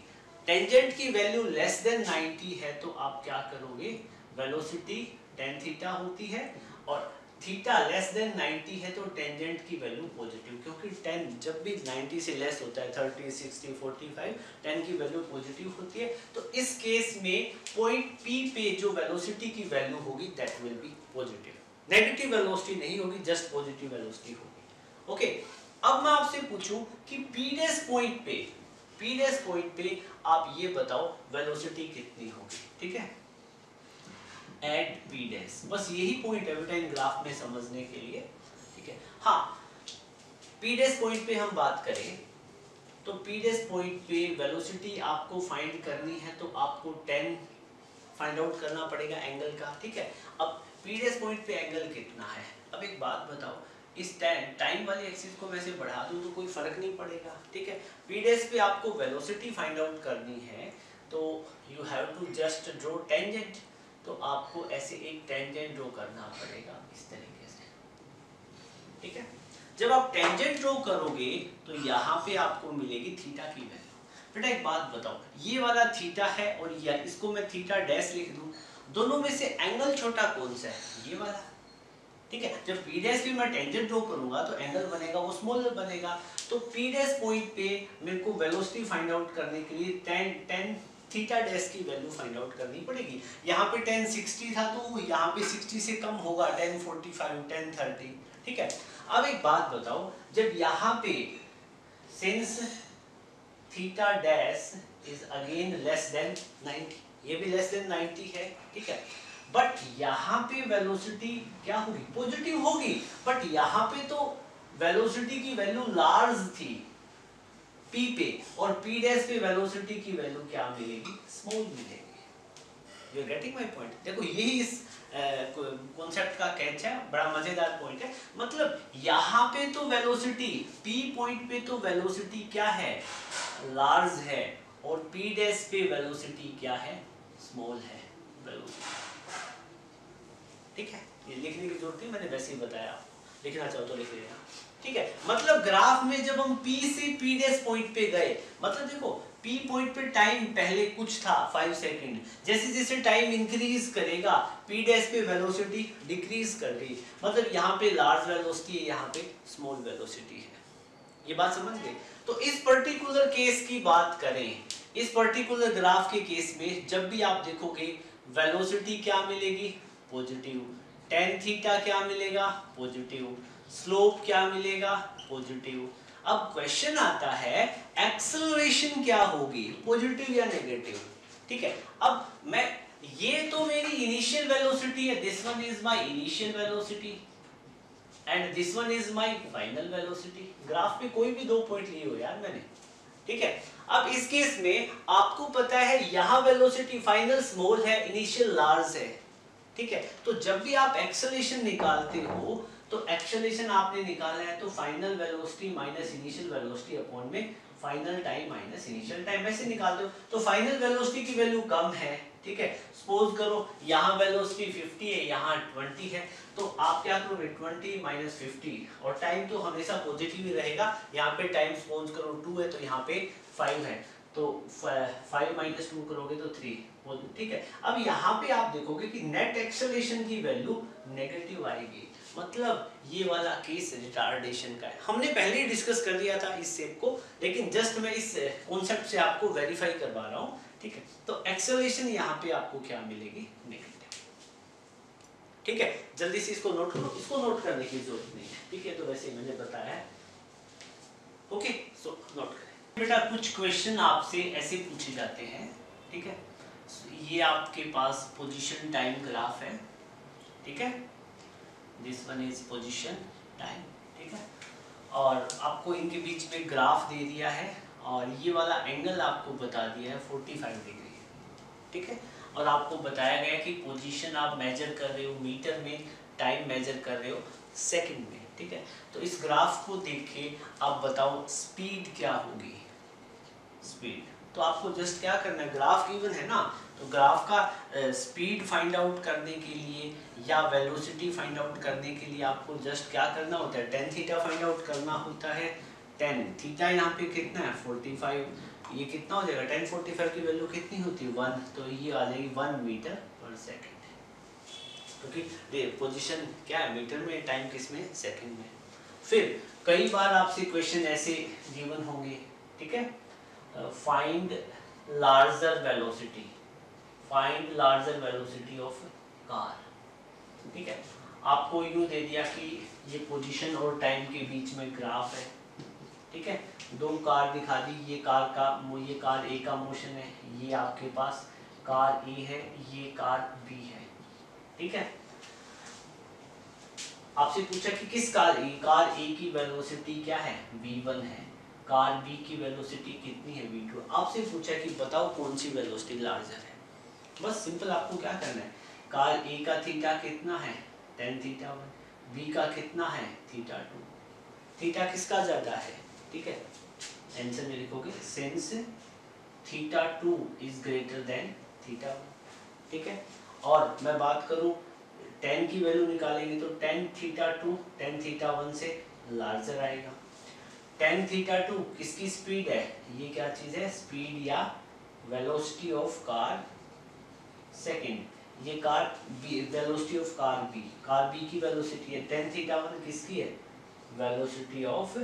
tangent की वैल्यू लेस देन 90 है तो आप क्या करोगे, वेलोसिटी tan थीटा होती है और थीटा लेस देन 90 है तो टेंजेंट की वैल्यू पॉजिटिव, क्योंकि tan जब भी 90 से लेस होता है 30, 60, 45, tan की वैल्यू पॉजिटिव होती है। तो इस केस में पॉइंट P पे जो वेलोसिटी की वैल्यू होगी that will be positive, negative velocity नहीं होगी, जस्ट पॉजिटिव वेलोसिटी होगी, ओके। अब मैं आपसे पूछूं कि P डैश पॉइंट पे पी डैश पॉइंट पे आप ये बताओ वेलोसिटी कितनी होगी, ठीक है, एट पी डैश। बस यही पॉइंट है बेटा इन ग्राफ में समझने के लिए, ठीक है। हाँ, पी डैश पॉइंट पे हम बात करें तो पी डैश पॉइंट पे वेलोसिटी आपको फाइंड करनी है तो आपको 10 फाइंड आउट करना पड़ेगा एंगल का, ठीक है। अब पी डैश पॉइंट पे एंगल कितना है। अब एक बात बताओ, इस टाइम वाली एक्सिस को मैं से बढ़ा दूं तो कोई फर्क नहीं पड़ेगा, ठीक है। पी डैश पे आपको वेलोसिटी फाइंड आउट करनी है तो you have to just draw tangent. तो आपको ऐसे एक टेंजेंट ड्रॉ करना पड़ेगा इस तरीके से, ठीक है। जब आप टेंजेंट ड्रॉ करोगे तो यहाँ पे आपको मिलेगी थीटा की वैल्यू। बेटा एक बात बताओ, ये वाला थीटा है और ये, इसको मैं थीटा डैश लिख दूं, दोनों में से एंगल छोटा कौन सा है, ये वाला, ठीक है। जब पी डैश पे मैं टेंजेंट ड्रॉ करूंगा तो एंगल बनेगा वो स्मॉल बनेगा। तो पी डैश पॉइंट पे मेरे को वेलोसिटी फाइंड आउट करने के लिए 10 थीटा डैश की वैल्यू फाइंड आउट करनी पड़ेगी। यहाँ पे 1060 था तो यहाँ पे 60 से कम होगा, 1045, 1030, ठीक है। अब एक बात बताओ, जब यहाँ पे since theta dash is again less than 90, ये भी लेस देन 90 है, ठीक है, बट यहाँ पे वेलोसिटी क्या होगी, पॉजिटिव होगी, बट यहाँ पे तो वेलोसिटी की वैल्यू लार्ज थी p पे, और p डैश पे वेलोसिटी की वैल्यू क्या मिलेगी, स्मॉल मिलेगी। You are getting my point. देखो यही इस कॉन्सेप्ट का कैच है, बड़ा मजेदार पॉइंट है। मतलब यहाँ पे तो वेलोसिटी p पॉइंट पे तो वेलोसिटी क्या है, लार्ज है, और p डैश पे वेलोसिटी क्या है, स्मॉल है वेलोसिटी, ठीक है। ये लिखने की जरूरत नहीं, मैंने वैसे ही बताया आपको, लिखना चाहो तो लिख लेना, ठीक है। मतलब ग्राफ में जब हम P से P डैश पॉइंट पे गए, मतलब देखो P पॉइंट पे टाइम पहले कुछ था 5 सेकंड, जैसे जैसे टाइम इंक्रीज करेगा P डैश पे वेलोसिटी डिक्रीज कर गई, मतलब यहाँ पे लार्ज वेलोसिटी है, यहाँ पे स्मॉल वेलोसिटी है। ये बात समझ गए। तो इस पर्टिकुलर केस की बात करें, इस पर्टिकुलर ग्राफ के केस में जब भी आप देखोगे वेलोसिटी क्या मिलेगी, पॉजिटिव, tan थीटा क्या मिलेगा, पॉजिटिव, स्लोप क्या मिलेगा, पॉजिटिव। अब क्वेश्चन आता है एक्सेलरेशन क्या होगी, पॉजिटिव या नेगेटिव, ठीक है। अब मैं, ये तो मेरी इनिशियल वेलोसिटी है, this one is my initial velocity and this one is my final velocity. Graph पे कोई भी दो पॉइंट लिए हो यार मैंने, ठीक है। अब इस केस में आपको पता है यहाँ वेलोसिटी फाइनल स्मॉल है, इनिशियल लार्ज है, ठीक है। तो जब भी आप एक्सेलरेशन निकालते हो तो एक्सेलरेशन आपने निकाला है तो final velocity minus initial velocity upon में final time minus initial time, ऐसे निकालते हो। तो फाइनल वेलोसिटी की वैल्यू कम है, ठीक है। सपोज करो यहाँ वेलोसिटी 50 है, यहाँ 20 है, तो आप क्या करोगे 20 माइनस 50, और टाइम तो हमेशा पॉजिटिव ही रहेगा। यहाँ पे टाइम सपोज करो 2 है तो यहाँ पे 5 है, तो 5 माइनस 2 करोगे तो 3, ठीक है। अब यहाँ पे आप देखोगे कि नेट एक्सेलरेशन की वैल्यू नेगेटिव आएगी, मतलब ये वाला केस रिटार्डेशन का है। हमने पहले ही डिस्कस कर दिया था इस शेप को, लेकिन जस्ट मैं इस कॉन्सेप्ट से आपको वेरीफाई करवा रहा हूँ, ठीक है। तो एक्सेलरेशन यहाँ पे आपको क्या मिलेगी, नेगेटिव, ठीक है। जल्दी से इसको नोट करो, इसको नोट करने की जरूरत नहीं है, ठीक है, तो वैसे ही मैंने बताया है, ओके। सो नोट करें बेटा। कुछ क्वेश्चन आपसे ऐसे पूछे जाते हैं, ठीक है। ये आपके पास पोजीशन टाइम ग्राफ है, ठीक है, this one is position time, ठीक है, और आपको इनके बीच में ग्राफ दे दिया है और ये वाला एंगल आपको बता दिया है 45 डिग्री, ठीक है, और आपको बताया गया कि पोजीशन आप मेजर कर रहे हो मीटर में, टाइम मेजर कर रहे हो सेकंड में, ठीक है। तो इस ग्राफ को देख के आप बताओ स्पीड क्या होगी, स्पीड। तो आपको जस्ट क्या करना है, ग्राफ गिवन है ना, तो ग्राफ का स्पीड फाइंड आउट करने के लिए या वेलोसिटी फाइंड आउट करने के लिए आपको जस्ट क्या करना होता है, tan थीटा फाइंड आउट करना होता है। tan थीटा यहाँ पे कितना है 45, ये कितना हो जाएगा, tan 45 की वैल्यू कितनी होती है 1, तो ये आ जाएगी 1 मीटर पर सेकेंड, क्योंकि पोजीशन क्या है मीटर में, टाइम किस में, सेकंड में। फिर कई बार आपसे क्वेश्चन ऐसे गिवन होंगे, ठीक है, find larger velocity, find larger velocity of car, ठीक है। आपको यूँ दे दिया कि ये पोजीशन और टाइम के बीच में ग्राफ है, ठीक है, दो कार दिखा दी, ये कार ए का मोशन है, ये आपके पास कार ए है, ये कार बी है। ठीक है, आपसे पूछा कि किस कार ए की वेलोसिटी क्या है, v1 है, कार बी की वेलोसिटी कितनी है, v2। आपसे पूछा कि बताओ कौन सी वेलोसिटी लार्जर है। बस सिंपल आपको क्या करना है, कार ए का थीटा कितना है, tan थीटा 1, बी का कितना है, थीटा 2, थीटा किसका ज्यादा है। ठीक है, आंसर में लिखोगे since theta 2 is greater than theta 1। ठीक है, और मैं बात करूं tan की वैल्यू निकालेंगे तो tan थीटा 2 tan थीटा 1 से लार्जर आएगा। tan थीटा 2 किसकी स्पीड है, ये क्या चीज है, स्पीड या वेलोसिटी ऑफ कार सेकंड, ये car B, velocity of car B की वेलोसिटी है। tan थीटा 1 किसकी है, वेलोसिटी ऑफ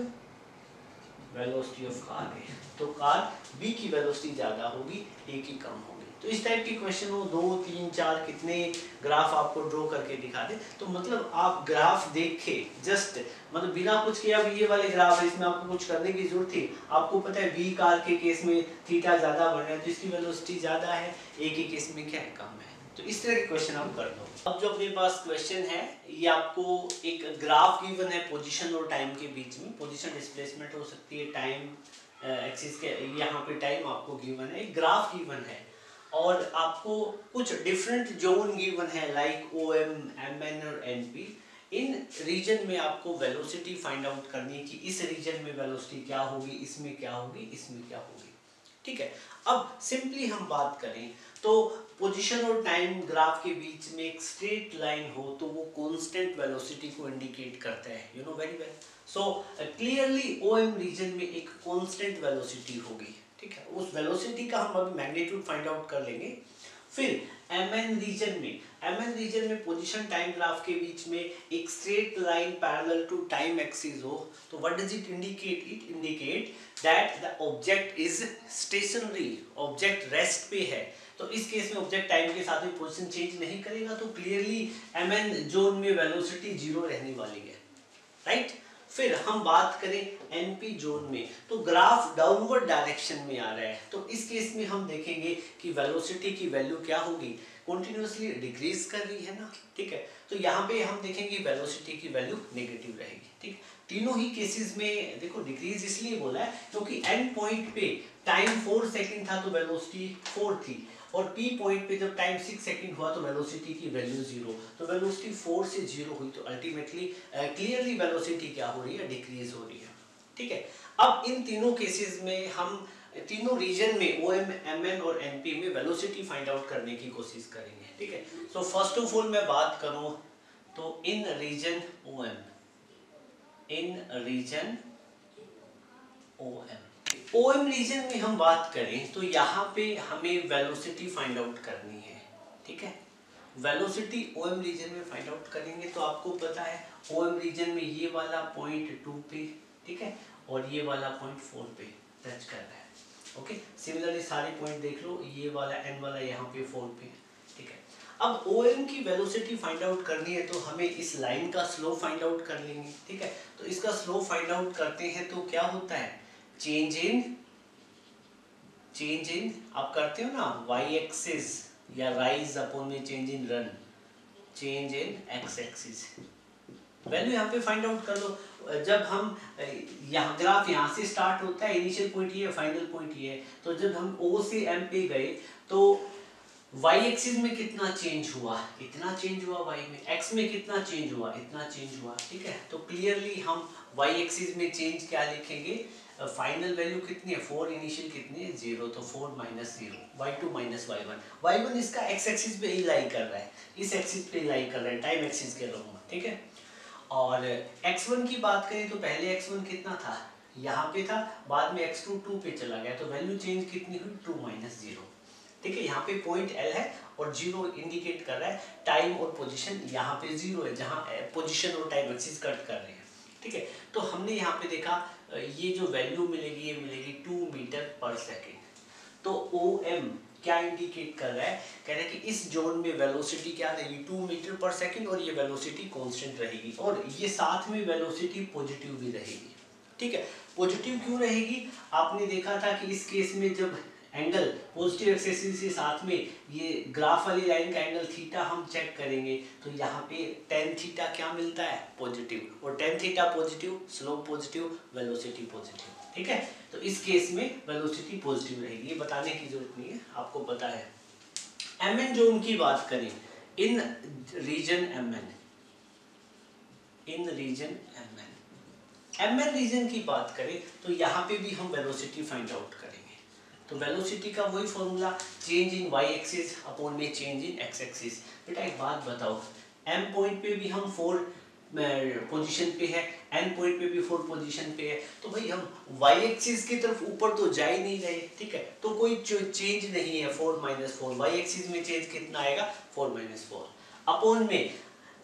कार है, तो कार बी की वेलोसिटी ज्यादा होगी, ए की कम होगी। तो इस टाइप के क्वेश्चन हो 2 3 4 कितने ग्राफ आपको ड्रॉ करके दिखा दे, तो मतलब आप ग्राफ देख के जस्ट मतलब बिना कुछ किया भी ये वाले ग्राफ है, इसमें आपको कुछ करने की जरूरत थी। आपको पता है बी कार के केस में थीटा ज्यादा बढ़ रहा है तो इसकी वेलोसिटी ज्यादा है, ए के केस में क्या है, कम है। तो इस तरह के क्वेश्चन आप कर दो। अब जो अपने पास क्वेश्चन है, ये आपको एक ग्राफ गिवन है पोजीशन और टाइम के बीच में, पोजीशन डिस्प्लेसमेंट हो सकती है, टाइम एक्सिस के यहाँ पे टाइम आपको गिवन है, एक ग्राफ गिवन है और आपको कुछ डिफरेंट जोन गिवन है लाइक OM, MN और NP। इन रीजन में आपको वेलोसिटी फाइंड आउट करनी है कि इस रीजन में वेलोसिटी क्या होगी, इसमें क्या होगी, इसमें क्या होगी। ठीक है, अब सिंपली हम बात करें तो पोजीशन और टाइम ग्राफ के बीच में एक स्ट्रेट लाइन हो तो वो कांस्टेंट वेलोसिटी को इंडिकेट करता है, you know very well. So clearly OM region में एक कांस्टेंट वेलोसिटी होगी। ठीक है, उस वेलोसिटी का हम अभी मैग्नीट्यूड फाइंड आउट कर लेंगे। फिर MN रीजन में पोजीशन टाइम ग्राफ के बीच में एक straight line parallel to time axis हो तो what does it indicate, it indicate that the object is stationary, object rest पे है। तो इस केस में ऑब्जेक्ट टाइम के साथ में पोजीशन चेंज नहीं करेगा तो क्लियरली MN जोन में वेलोसिटी 0 रहने वाली है, राइट। फिर हम बात करें NP जोन में तो ग्राफ डाउनवर्ड डायरेक्शन में आ रहा है, तो इस केस में हम देखेंगे कि वेलोसिटी की वैल्यू क्या होगी, कंटिन्यूअसली डिक्रीज कर रही है ना। ठीक है, तो यहाँ पे हम देखेंगे वेलोसिटी की वैल्यू नेगेटिव रहेगी। ठीक, तीनों ही केसेस में देखो डिक्रीज इसलिए बोला है क्योंकि एंड पॉइंट पे टाइम 4 सेकंड था तो वेलोसिटी 4 थी और P पॉइंट पे जब टाइम 6 सेकंड हुआ तो वेलोसिटी की वैल्यू 0, तो वेलोसिटी 4 से 0 हुई तो अल्टीमेटली क्लियरली वेलोसिटी क्या हो रही है, डिक्रीज हो रही है। ठीक है, अब इन तीनों केसेस में हम तीनों रीजन में OM, MN और NP में वेलोसिटी फाइंड आउट करने की कोशिश करेंगे। ठीक है, सो फर्स्ट ऑफ ऑल मैं बात करूं तो इन रीजन OM रीजन में हम बात करें तो यहाँ पे हमें वेलोसिटी फाइंड आउट करनी है। ठीक है, वेलोसिटी OM रीजन में फाइंड आउट करेंगे तो आपको पता है OM रीजन में ये वाला पॉइंट 2 पे, ठीक है, और ये वाला पॉइंट 4 पे टच कर रहा है। ओके, सिमिलरली सारे पॉइंट देख लो, ये वाला N वाला यहाँ पे 4 पे। ठीक है, अब OM की वेलोसिटी फाइंड आउट करनी है तो हमें इस लाइन का स्लोप फाइंड आउट कर लेंगे। ठीक है, तो इसका स्लोप फाइंड आउट करते हैं तो क्या होता है, चेंज इन आप करते हो ना y एक्सिस या राइज अपॉन में change in run, change in x axis, value यहाँ पे फाइंड आउट कर लो। जब हम यहाँ ग्राफ यहाँ से स्टार्ट होता है, इनिशियल पॉइंट ये है, फाइनल पॉइंट ये है, तो जब हम O से M पे गए तो y एक्सिस में कितना चेंज हुआ, इतना चेंज हुआ, y में, x में कितना चेंज हुआ, इतना चेंज हुआ। ठीक है, तो क्लियरली हम y एक्सिस में चेंज क्या लिखेंगे, फाइनल वैल्यू कितनी है 4, इनिशियल कितनी है 0, तो 4 माइनस 0, y2 माइनस y1 इसका x एक्सिस पे ही लाई कर रहा है, इस एक्सिस पे लाई कर रहा है, टाइम एक्सिस के रूप में। ठीक है, और x1 की बात करें तो पहले x1 कितना था, यहाँ पे था, बाद में x2 2 पे चला गया तो वैल्यू चेंज कितनी हुई 2 माइनस 0। ठीक है, यहाँ पे पॉइंट L है और 0 इंडिकेट कर रहा है टाइम और पोजीशन, यहाँ पे 0 है जहाँ पोजीशन और टाइम एक्सिस कट कर रहे हैं। ठीक है, तो हमने यहाँ पे देखा ये जो वैल्यू मिलेगी ये मिलेगी 2 मीटर पर सेकेंड। तो OM क्या इंडिकेट कर रहा है, कह रहा है कि इस जोन में वेलोसिटी क्या रहेगी 2 मीटर पर सेकेंड और ये वेलोसिटी कांस्टेंट रहेगी और ये साथ में वेलोसिटी पॉजिटिव भी रहेगी। ठीक है। पॉजिटिव क्यों रहेगी? आपने देखा था कि इस केस में जब एंगल पॉजिटिव एक्सिस के साथ में ये ग्राफ वाली लाइन का एंगल थीटा हम चेक करेंगे तो यहाँ पे टेन थीटा क्या मिलता है? पॉजिटिव, और tan theta positive, slope positive, velocity positive, ठीक है। तो इस केस में वेलोसिटी पॉजिटिव रहेगी, ये बताने की जरूरत नहीं है, आपको पता है। mn जोन की बात करें, इन रीजन mn, इन रीजन mn रीजन की बात करें तो यहाँ पे भी हम वेलोसिटी फाइंड आउट करेंगे। तो वेलोसिटी का वही formula, change in y axis upon में चेंज इन x एक्सिस। बेटा एक बात बताओ, m पॉइंट पे भी हम 4 पोजीशन पे है, n पॉइंट पे भी 4 पोजीशन पे है, तो भाई हम y एक्सिस की तरफ ऊपर तो जा ही नहीं रहे, ठीक है। तो कोई चेंज नहीं है, 4 - 4, y एक्सिस में चेंज कितना आएगा? 4 - 4 अपॉन में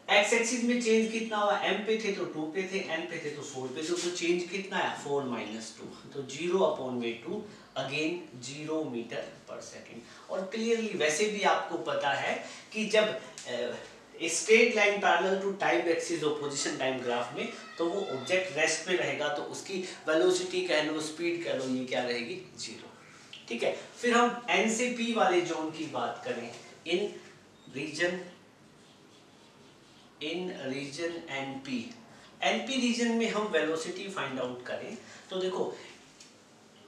x एक्सिस में चेंज कितना हुआ? m पे थे तो 2 पे थे, n पे थे तो 4 पे थे, तो चेंज कितना है? 4 - 2, तो 0 अपॉन में 2, अगेन 0 मीटर पर सेकेंड। और क्लियरली वैसे भी आपको पता है कि जब straight line parallel to time axis हो पोजीशन टाइम ग्राफ में, तो वो ऑब्जेक्ट रेस्ट पे रहेगा, तो उसकी वेलोसिटी कह लो, स्पीड कह लो, ये क्या रहेगी? 0, ठीक है। फिर हम n से p वाले जोन की बात करें, इन रीजन NP रीजन में हम वेलोसिटी फाइंड आउट करें तो देखो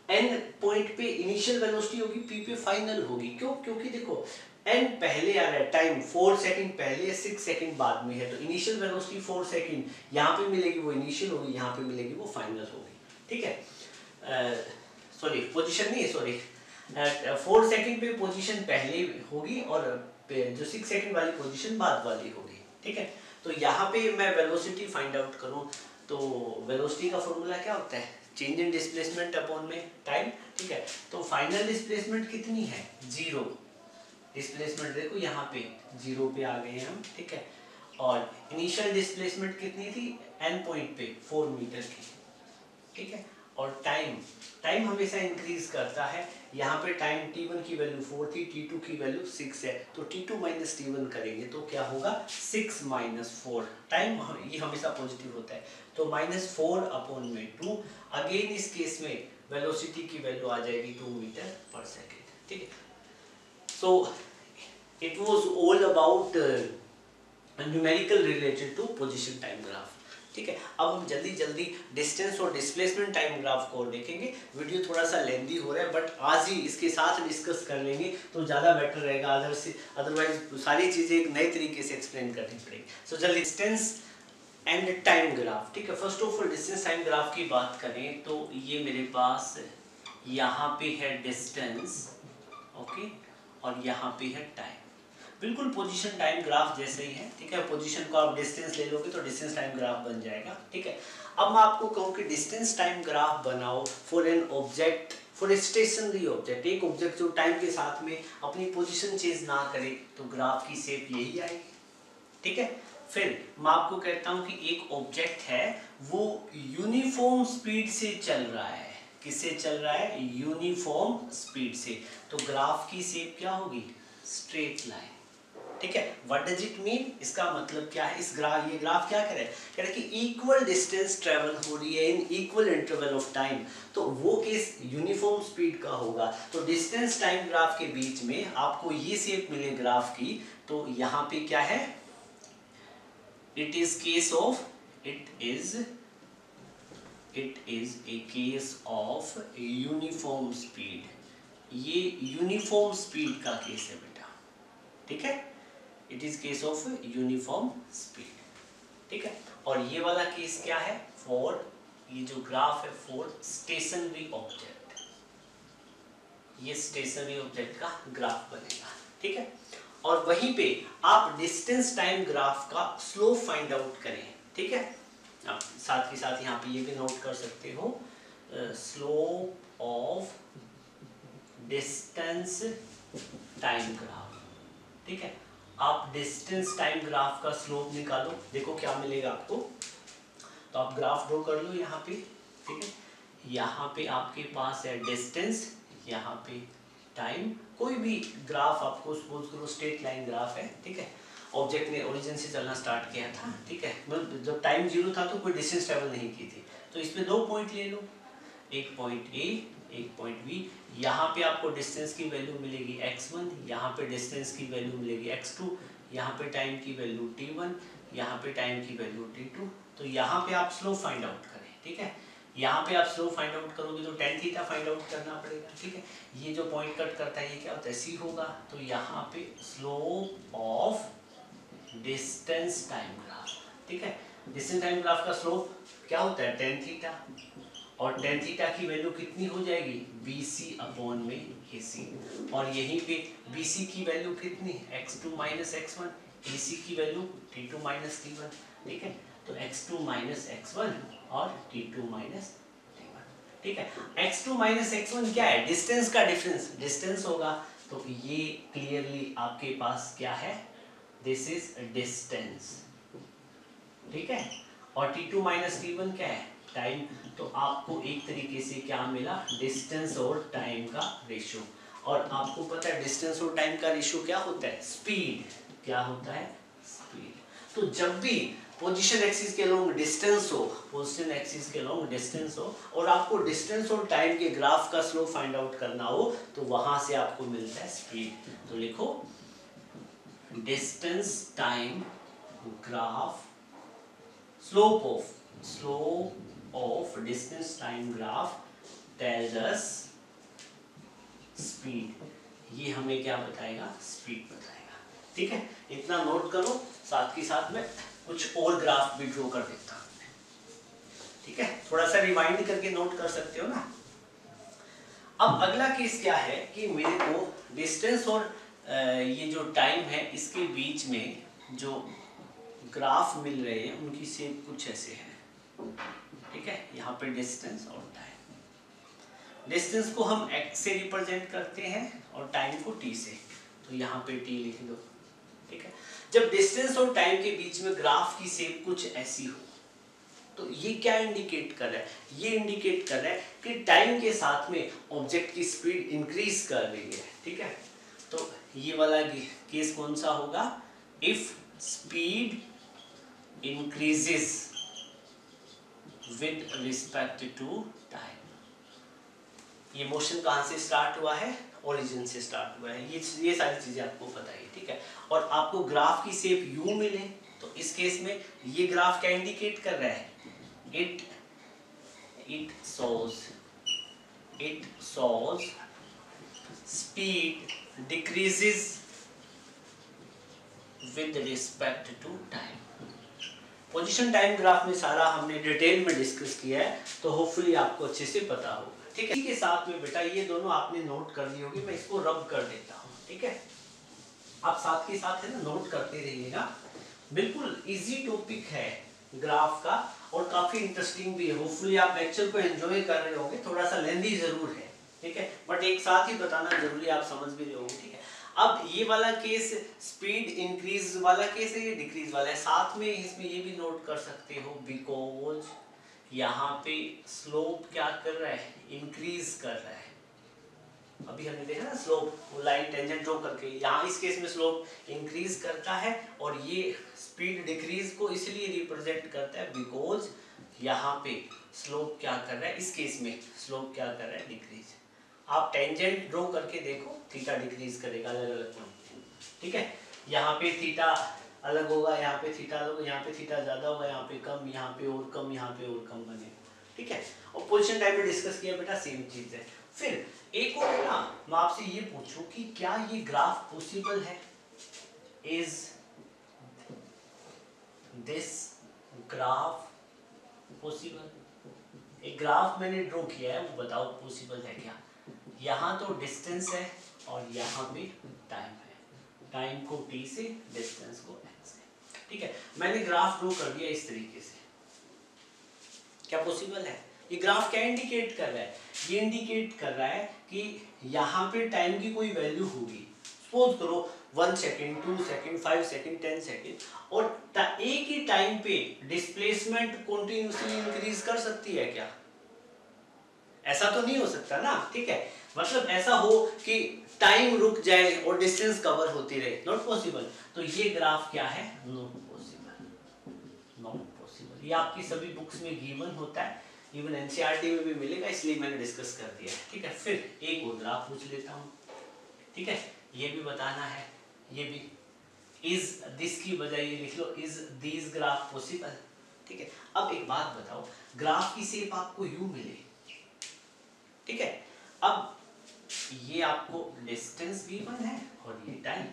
n पॉइंट पे इनिशियल वेलोसिटी होगी, p पे फाइनल होगी। क्यों? क्योंकि देखो n पहले आ रहा है, टाइम 4 सेकंड पहले, 6 सेकंड बाद में है, तो इनिशियल वेलोसिटी 4 सेकंड यहाँ पे मिलेगी, वो इनिशियल होगी, यहाँ पे मिलेगी वो फाइनल होगी, ठीक है। सॉरी पोजीशन नहीं है, सॉरी 4 सेकंड पे पोजीशन पहले होगी और जो 6 सेकंड वाली पोजीशन बाद वाली होगी, ठीक है। तो यहाँ पे मैं वेलोसिटी फाइंड आउट करूँ तो वेलोसिटी का फॉर्मूला क्या होता है? चेंज इन डिस्प्लेसमेंट अपॉन में टाइम, ठीक है। तो फाइनल डिस्प्लेसमेंट कितनी है? 0। डिस्प्लेसमेंट देखो यहाँ पे 0 पे आ गए हैं हम, ठीक है। और इनिशियल डिस्प्लेसमेंट कितनी थी? n पॉइंट पे 4 मीटर की, ठीक है। और टाइम हमेशा इंक्रीज करता है, यहाँ पे टाइम t1 की वैल्यू 4 थी, t2 की वैल्यू 6 है, तो t2 - t1 करेंगे तो क्या होगा? 6 - 4, टाइम ये हमेशा पॉजिटिव होता है, तो -4 अपॉन में 2, अगेन इस केस में वेलोसिटी की वैल्यू आ जाएगी 2 मीटर पर सेकेंड, ठीक है। So it was all about numerical related to position time graph, ठीक है। अब हम जल्दी जल्दी डिस्टेंस और डिस्प्लेसमेंट टाइम ग्राफ को देखेंगे। वीडियो थोड़ा सा लेंथी हो रहा है, बट आज ही इसके साथ डिस्कस कर लेंगे तो ज़्यादा बेटर रहेगा, अदरवाइज सारी चीज़ें एक नए तरीके से एक्सप्लेन करनी पड़ेगी। सो जल्दी डिस्टेंस एंड टाइम ग्राफ, ठीक है। First of all distance time graph की बात करें तो ये मेरे पास यहाँ पे है डिस्टेंस, ओके, और यहाँ पे है टाइम, बिल्कुल पोजीशन टाइम ग्राफ जैसे ही है, ठीक है। पोजीशन को आप डिस्टेंस ले लोगे तो डिस्टेंस टाइम ग्राफ बन जाएगा, ठीक है। अब मैं आपको कहूँ कि डिस्टेंस टाइम ग्राफ बनाओ for an object, for a stationary object, एक ऑब्जेक्ट जो टाइम के साथ में अपनी पोजीशन चेंज ना करे, तो ग्राफ की शेप यही आएगी, ठीक है। फिर मैं आपको कहता हूँ कि एक ऑब्जेक्ट है वो यूनिफॉर्म स्पीड से चल रहा है, किससे चल रहा है? यूनिफॉर्म स्पीड से, तो ग्राफ की शेप क्या होगी? स्ट्रेट लाइन, ठीक है। What does it mean? इसका मतलब क्या है? ये ग्राफ क्या कह रहा है? कह रहा है कि इक्वल डिस्टेंस ट्रेवल हो रही है in equal interval of time, तो वो केस यूनिफॉर्म स्पीड का होगा। तो डिस्टेंस टाइम ग्राफ के बीच में आपको ये शेप मिले ग्राफ की, तो यहाँ पे क्या है? It is a case of uniform speed. ये यूनिफॉर्म स्पीड का केस है बेटा, ठीक है। It is case of uniform speed, ठीक है। और ये वाला केस क्या है? फॉर, ये जो ग्राफ है फॉर स्टेशनरी ऑब्जेक्ट, ये स्टेशनरी ऑब्जेक्ट का ग्राफ बनेगा, ठीक है। और वहीं पे आप डिस्टेंस टाइम ग्राफ का स्लोप फाइंड आउट करें, ठीक है। आप साथ ही साथ यहाँ पे ये भी नोट कर सकते हो, slope of distance time graph, ठीक है। आप डिस्टेंस टाइम ग्राफ का स्लोप निकालो, देखो क्या मिलेगा आपको। तो आप ग्राफ ड्रॉ कर लो यहाँ पे, ठीक है। यहाँ पे आपके पास है डिस्टेंस, यहाँ पे टाइम, कोई भी ग्राफ आपको सपोज करो स्ट्रेट लाइन ग्राफ है, ठीक है। ऑब्जेक्ट ने ओरिजिन से चलना स्टार्ट किया था, ठीक है, मतलब जब टाइम 0 था तो कोई डिस्टेंस ट्रेवल नहीं की थी। तो इसमें 2 पॉइंट ले लो, एक पॉइंट ए, एक पॉइंट बी। यहाँ पे आपको डिस्टेंस की वैल्यू मिलेगी x1, यहाँ पे डिस्टेंस की वैल्यू मिलेगी x2, यहाँ पे टाइम की वैल्यू t1, यहाँ पे टाइम की वैल्यू t2। तो यहाँ पे आप स्लोप फाइंड आउट करें, ठीक है। यहाँ पे आप स्लोप फाइंड आउट करोगे तो tan थीटा फाइंड आउट करना पड़ेगा, ठीक है। ये जो पॉइंट कट करता है ये क्या होता है, c होगा। तो यहाँ पे slope of distance time graph, ठीक है। डिस्टेंस टाइम ग्राफ का स्लोप क्या होता है, tan थीटा, और tan थीटा की वैल्यू कितनी हो जाएगी, BC अपॉन में AC। और यहीं पे BC की वैल्यू कितनी, x2 माइनस x1, AC की वैल्यू t2 माइनस t1, ठीक है। तो x2 माइनस x1 और t2 माइनस t1, ठीक है। x2 माइनस x1 क्या है, डिस्टेंस का डिस्टेंस होगा। तो ये क्लियरली आपके पास क्या है, दिस इज डिस्टेंस, ठीक है। और t2 माइनस t1 क्या है, टाइम। तो आपको एक तरीके से क्या मिला, डिस्टेंस और टाइम का रेशियो। और आपको पता है डिस्टेंस और टाइम का रेशियो क्या होता है, स्पीड। क्या होता है, स्पीड। तो जब भी पोजीशन एक्सिस के अलोंग डिस्टेंस हो, पोजीशन एक्सिस के अलोंग डिस्टेंस हो, और आपको डिस्टेंस और टाइम के ग्राफ का स्लोप फाइंड आउट करना हो, तो वहां से आपको मिलता है स्पीड। तो लिखो distance time graph, slope of distance time graph tells us speed। ये हमें क्या बताएगा, स्पीड बताएगा, ठीक है। इतना नोट करो, साथ के साथ में कुछ और ग्राफ भी ड्रॉ कर देता हूं, ठीक है। थोड़ा सा रिवाइंड करके नोट कर सकते हो ना। अब अगला केस क्या है कि मेरे को डिस्टेंस और ये जो टाइम है इसके बीच में जो ग्राफ मिल रहे हैं उनकी शेप कुछ ऐसे है, ठीक है। यहाँ पे डिस्टेंस और टाइम, डिस्टेंस को हम x से रिप्रेजेंट करते हैं और टाइम को t से। तो यहाँ पे t लिख दो, ठीक है। जब डिस्टेंस और टाइम के बीच में ग्राफ की शेप कुछ ऐसी हो, तो ये क्या इंडिकेट कर रहा है, ये इंडिकेट कर रहा है कि टाइम के साथ में ऑब्जेक्ट की स्पीड इंक्रीज कर रही है, ठीक है। तो ये वाला केस कौन सा होगा, if speed increases with respect to time। ये मोशन कहाँ से स्टार्ट हुआ है, ओरिजिन से स्टार्ट हुआ है। ये सारी चीजें आपको पता है, ठीक है। और आपको ग्राफ की शेप यू मिले, तो इस केस में ये ग्राफ क्या इंडिकेट कर रहा है, it shows speed decreases with respect to time। Position time graph में सारा हमने डिटेल में डिस्कस किया है, तो होपफुली आपको अच्छे से पता होगा, ठीक है। इसी के साथ में बेटा ये दोनों आपने नोट कर ली होगी, मैं इसको रब कर देता हूँ, ठीक है। आप साथ के साथ है ना नोट करते रहिएगा। बिल्कुल इजी टॉपिक है ग्राफ का और काफी इंटरेस्टिंग भी है। होपफुली आप लेक्चर को एंजॉय कर रहे होंगे, थोड़ा सा लेंथी जरूर है, ठीक है, बट एक साथ ही बताना जरूरी, आप समझ भी रहे होंगे, ठीक है। अब ये वाला केस स्पीड इंक्रीज वाला केस है, ये डिक्रीज वाला है। साथ में इसमें ये भी नोट कर सकते हो, बिकॉज यहाँ पे स्लोप क्या कर रहा है, इंक्रीज कर रहा है। अभी हमने देखा ना स्लोप, वो लाइन टेंजेंट ड्रॉ करके, यहाँ इस केस में स्लोप इंक्रीज करता है और ये स्पीड डिक्रीज को इसलिए रिप्रेजेंट करता है बिकॉज यहाँ पे स्लोप क्या कर रहा है, इस केस में स्लोप क्या कर रहा है, डिक्रीज। आप टेंजेंट ड्रॉ करके देखो, थीटा डिक्रीज करेगा अलग अलग पॉइंट, ठीक है। यहाँ पे थीटा अलग होगा, यहाँ पे थीटा अलग होगा, यहाँ पे थीटा ज्यादा होगा, यहाँ पे कम, यहाँ पे और कम, यहाँ पे और कम बनेगा, ठीक है। और पोजीशन टाइम में डिस्कस किया बेटा, सेम चीज है। फिर एक और ना मैं आपसे ये पूछूं कि क्या ये ग्राफ पॉसिबल है, इज दिस ग्राफ पॉसिबल। एक ग्राफ मैंने ड्रॉ किया है, वो बताओ पॉसिबल है क्या। यहाँ तो डिस्टेंस है और यहाँ पे टाइम है, टाइम को t से, डिस्टेंस को x से, ठीक है। मैंने ग्राफ ड्रॉ कर दिया इस तरीके से, क्या पॉसिबल है। ये ग्राफ क्या इंडिकेट कर रहा है, ये इंडिकेट कर रहा है कि यहाँ पे टाइम की कोई वैल्यू होगी, सपोज करो 1 सेकेंड, 2 सेकेंड, 5 सेकेंड, 10 सेकेंड, और एक ही टाइम पे डिस्प्लेसमेंट कॉन्टिन्यूसली इंक्रीज कर सकती है क्या, ऐसा तो नहीं हो सकता ना, ठीक है। मतलब ऐसा हो कि टाइम रुक जाए और डिस्टेंस कवर होती रहे, नॉट पॉसिबल। तो ये ग्राफ क्या है, नॉट पॉसिबल, नॉट पॉसिबल। ये आपकी सभी बुक्स में गिवन होता है, इवन एनसीईआरटी में भी मिलेगा, इसलिए मैंने डिस्कस कर दिया है, ठीक है। फिर एक और ग्राफ पूछ लेता हूँ, ठीक है, ये भी बताना है, ये भी इज दिस की बजाय ये लिख लो इज दिस ग्राफ पॉसिबल, ठीक है। अब एक बात बताओ, ग्राफ की शेप आपको यूं मिले, ठीक है, अब ये आपको डिस्टेंस गिवन है और ये टाइम,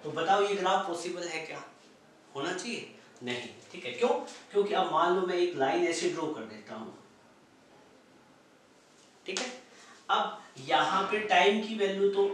तो बताओ ये ग्राफ पॉसिबल है क्या, होना चाहिए नहीं, ठीक है। क्यों, क्योंकि अब मान लो मैं एक लाइन ऐसे ड्रॉ कर देता हूं, ठीक है। अब यहाँ पे टाइम की वैल्यू तो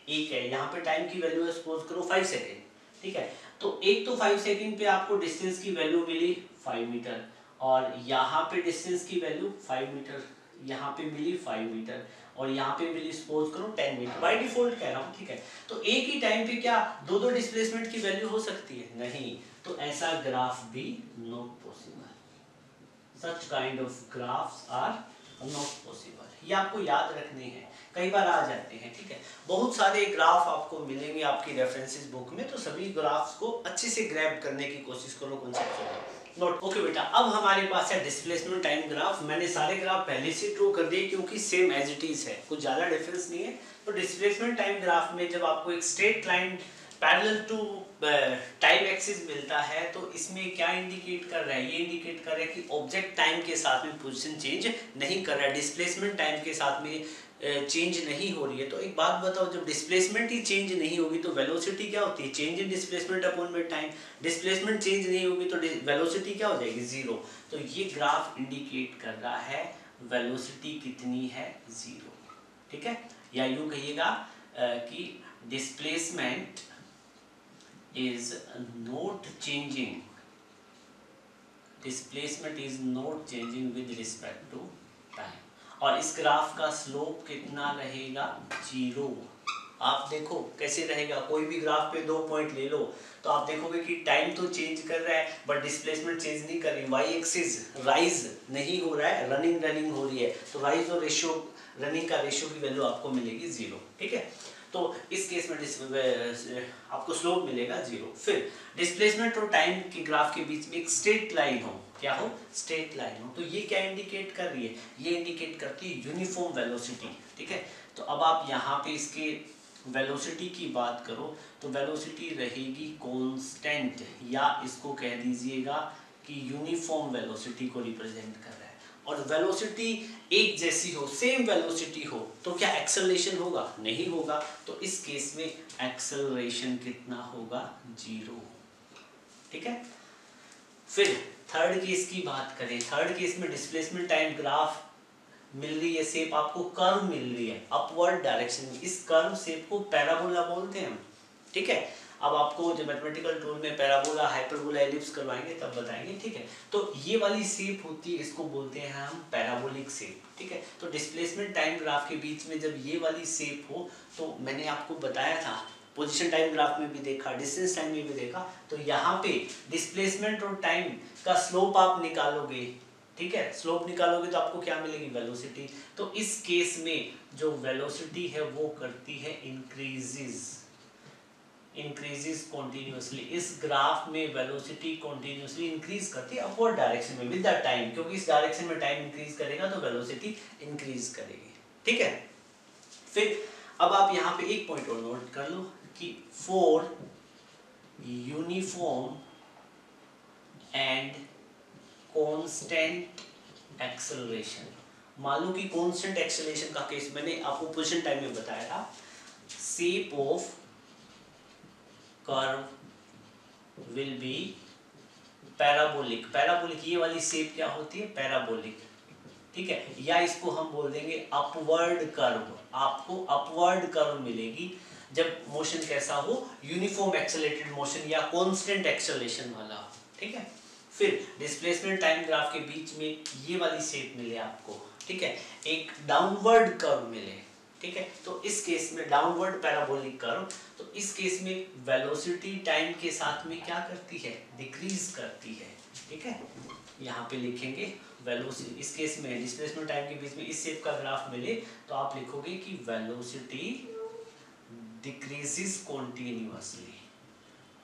एक है, यहाँ पे टाइम की वैल्यू है सपोज करो 5 सेकेंड, ठीक है। तो एक तो 5 सेकेंड पे आपको डिस्टेंस की वैल्यू मिली 5 मीटर, और यहाँ पे डिस्टेंस की वैल्यू 5 मीटर, यहाँ पे मिली 5 मीटर, और यहाँ पे मिली सपोज करो 10 मीटर, बाय डिफॉल्ट कह रहा हूँ, ठीक है। तो एक ही टाइम पे क्या दो दो डिस्प्लेसमेंट की वैल्यू हो सकती है, नहीं, तो ऐसा ग्राफ भी not possible, such kind of graphs are not possible. ये आपको याद रखने हैं, कई बार आ जाते हैं, ठीक है। बहुत सारे ग्राफ आपको मिलेंगे आपकी रेफरेंसेस बुक में, तो सभी ग्राफ्स को अच्छे से ग्रैब करने की कोशिश करो कॉन्सेप्ट नोट। ओके बेटा, अब हमारे पास है डिस्प्लेसमेंट टाइम ग्राफ। मैंने सारे ग्राफ पहले से ड्रॉ कर दिए क्योंकि सेम एज इट इज है, कुछ ज्यादा डिफरेंस नहीं है। तो डिस्प्लेसमेंट टाइम ग्राफ में जब आपको एक straight line parallel to time axis मिलता है, तो इसमें क्या इंडिकेट कर रहा है, ये इंडिकेट कर रहा है कि ऑब्जेक्ट टाइम के साथ में पोजीशन चेंज नहीं कर रहा है, डिस्प्लेसमेंट टाइम के साथ में चेंज नहीं हो रही है। तो एक बात बताओ, जब डिस्प्लेसमेंट ही चेंज नहीं होगी तो वेलोसिटी क्या होती है, चेंज इन डिस्प्लेसमेंट अपॉन में टाइम। डिस्प्लेसमेंट चेंज नहीं होगी तो वेलोसिटी क्या हो जाएगी, जीरो। तो ये ग्राफ इंडिकेट कर रहा है वेलोसिटी कितनी है, जीरो, ठीक है। या यूं कहिएगा कि displacement is not changing, displacement is not changing with respect to time। और इस ग्राफ का स्लोप कितना रहेगा, जीरो। आप देखो कैसे रहेगा, कोई भी ग्राफ पे 2 पॉइंट ले लो तो आप देखोगे कि टाइम तो चेंज कर रहा है बट डिस्प्लेसमेंट चेंज नहीं कर रही, वाई एक्सिस राइज नहीं हो रहा है, रनिंग हो रही है, तो राइज और रेशियो, रनिंग का रेशियो की वैल्यू आपको मिलेगी जीरो, ठीक है। तो इस केस में आपको स्लोप मिलेगा जीरो। फिर डिस्प्लेसमेंट और टाइम के ग्राफ के बीच में एक स्ट्रेट लाइन हो, क्या हो, स्ट्रेट लाइन हो, तो ये क्या इंडिकेट कर रही है, ये इंडिकेट करती है यूनिफॉर्म वेलोसिटी, ठीक है। तो अब आप यहाँ पे इसके वेलोसिटी की बात करो तो वेलोसिटी रहेगी कांस्टेंट, या इसको कह दीजिएगा कि यूनिफॉर्म वेलोसिटी को रिप्रेजेंट कर रहा है। और वेलोसिटी एक जैसी हो, सेम वेलोसिटी हो, तो क्या एक्सेलरेशन होगा, नहीं होगा। तो इस केस में एक्सेलरेशन कितना होगा, जीरो, ठीक है। फिर थर्ड केस की बात करें, थर्ड केस में डिस्प्लेसमेंट टाइम ग्राफ मिल रही है, शेप आपको कर्व मिल रही है अपवर्ड डायरेक्शन में, इस कर्व शेप को पैराबोला बोलते हैं हम, ठीक है। अब आपको जो मैथमेटिकल टूल में पैराबोला, हाइपरबोला, एलिप्स करवाएंगे तब बताएंगे, ठीक है। तो ये वाली शेप होती है, इसको बोलते हैं हम पैराबोलिक शेप, ठीक है। तो डिस्प्लेसमेंट टाइम ग्राफ के बीच में जब ये वाली शेप हो, तो मैंने आपको बताया था पोजीशन टाइम ग्राफ में भी देखा, डिस्टेंस टाइम में भी देखा, तो यहाँ पे डिस्प्लेसमेंट और टाइम का स्लोप आप निकालोगे, ठीक है, स्लोप निकालोगे तो आपको क्या मिलेगी, वेलोसिटी। तो इस केस में जो वेलोसिटी है वो करती है इंक्रीजेस कॉन्टिन्यूसली। इस ग्राफ में वेलोसिटी कॉन्टिन्यूसली इंक्रीज करती है अपवर्ड डायरेक्शन में विद द टाइम, क्योंकि इस डायरेक्शन में टाइम इंक्रीज करेगा तो वेलोसिटी इंक्रीज करेगी, ठीक है। फिर अब आप यहाँ पे एक पॉइंट और नोट कर लो कि for uniform and constant acceleration, मान लो कि कांस्टेंट एक्सेलरेशन का केस मैंने आपको पोजीशन टाइम में बताया था, shape of curve will be parabolic. Parabolic ये वाली शेप क्या होती है, पैराबोलिक, ठीक है। या इसको हम बोल देंगे अपवर्ड कर्व, आपको अपवर्ड कर्व मिलेगी जब मोशन कैसा हो, यूनिफॉर्म एक्सेलरेटेड मोशन या कांस्टेंट एक्सेलरेशन वाला, ठीक है। फिर डिस्प्लेसमेंट टाइम ग्राफ के बीच में ये वाली शेप मिले आपको, ठीक है, एक डाउनवर्ड कर्व मिले, ठीक है। तो इस केस में डाउनवर्ड पैराबोलिक कर्व, तो इस केस में वेलोसिटी टाइम के साथ में क्या करती है, डिक्रीज करती है, ठीक है। यहाँ पे लिखेंगे वेलोसिटी, इस केस में डिस्प्लेसमेंट टाइम के बीच में इस शेप का ग्राफ मिले तो आप लिखोगे कि वेलोसिटी डिक्रीजेस कॉन्टिन्यूअसली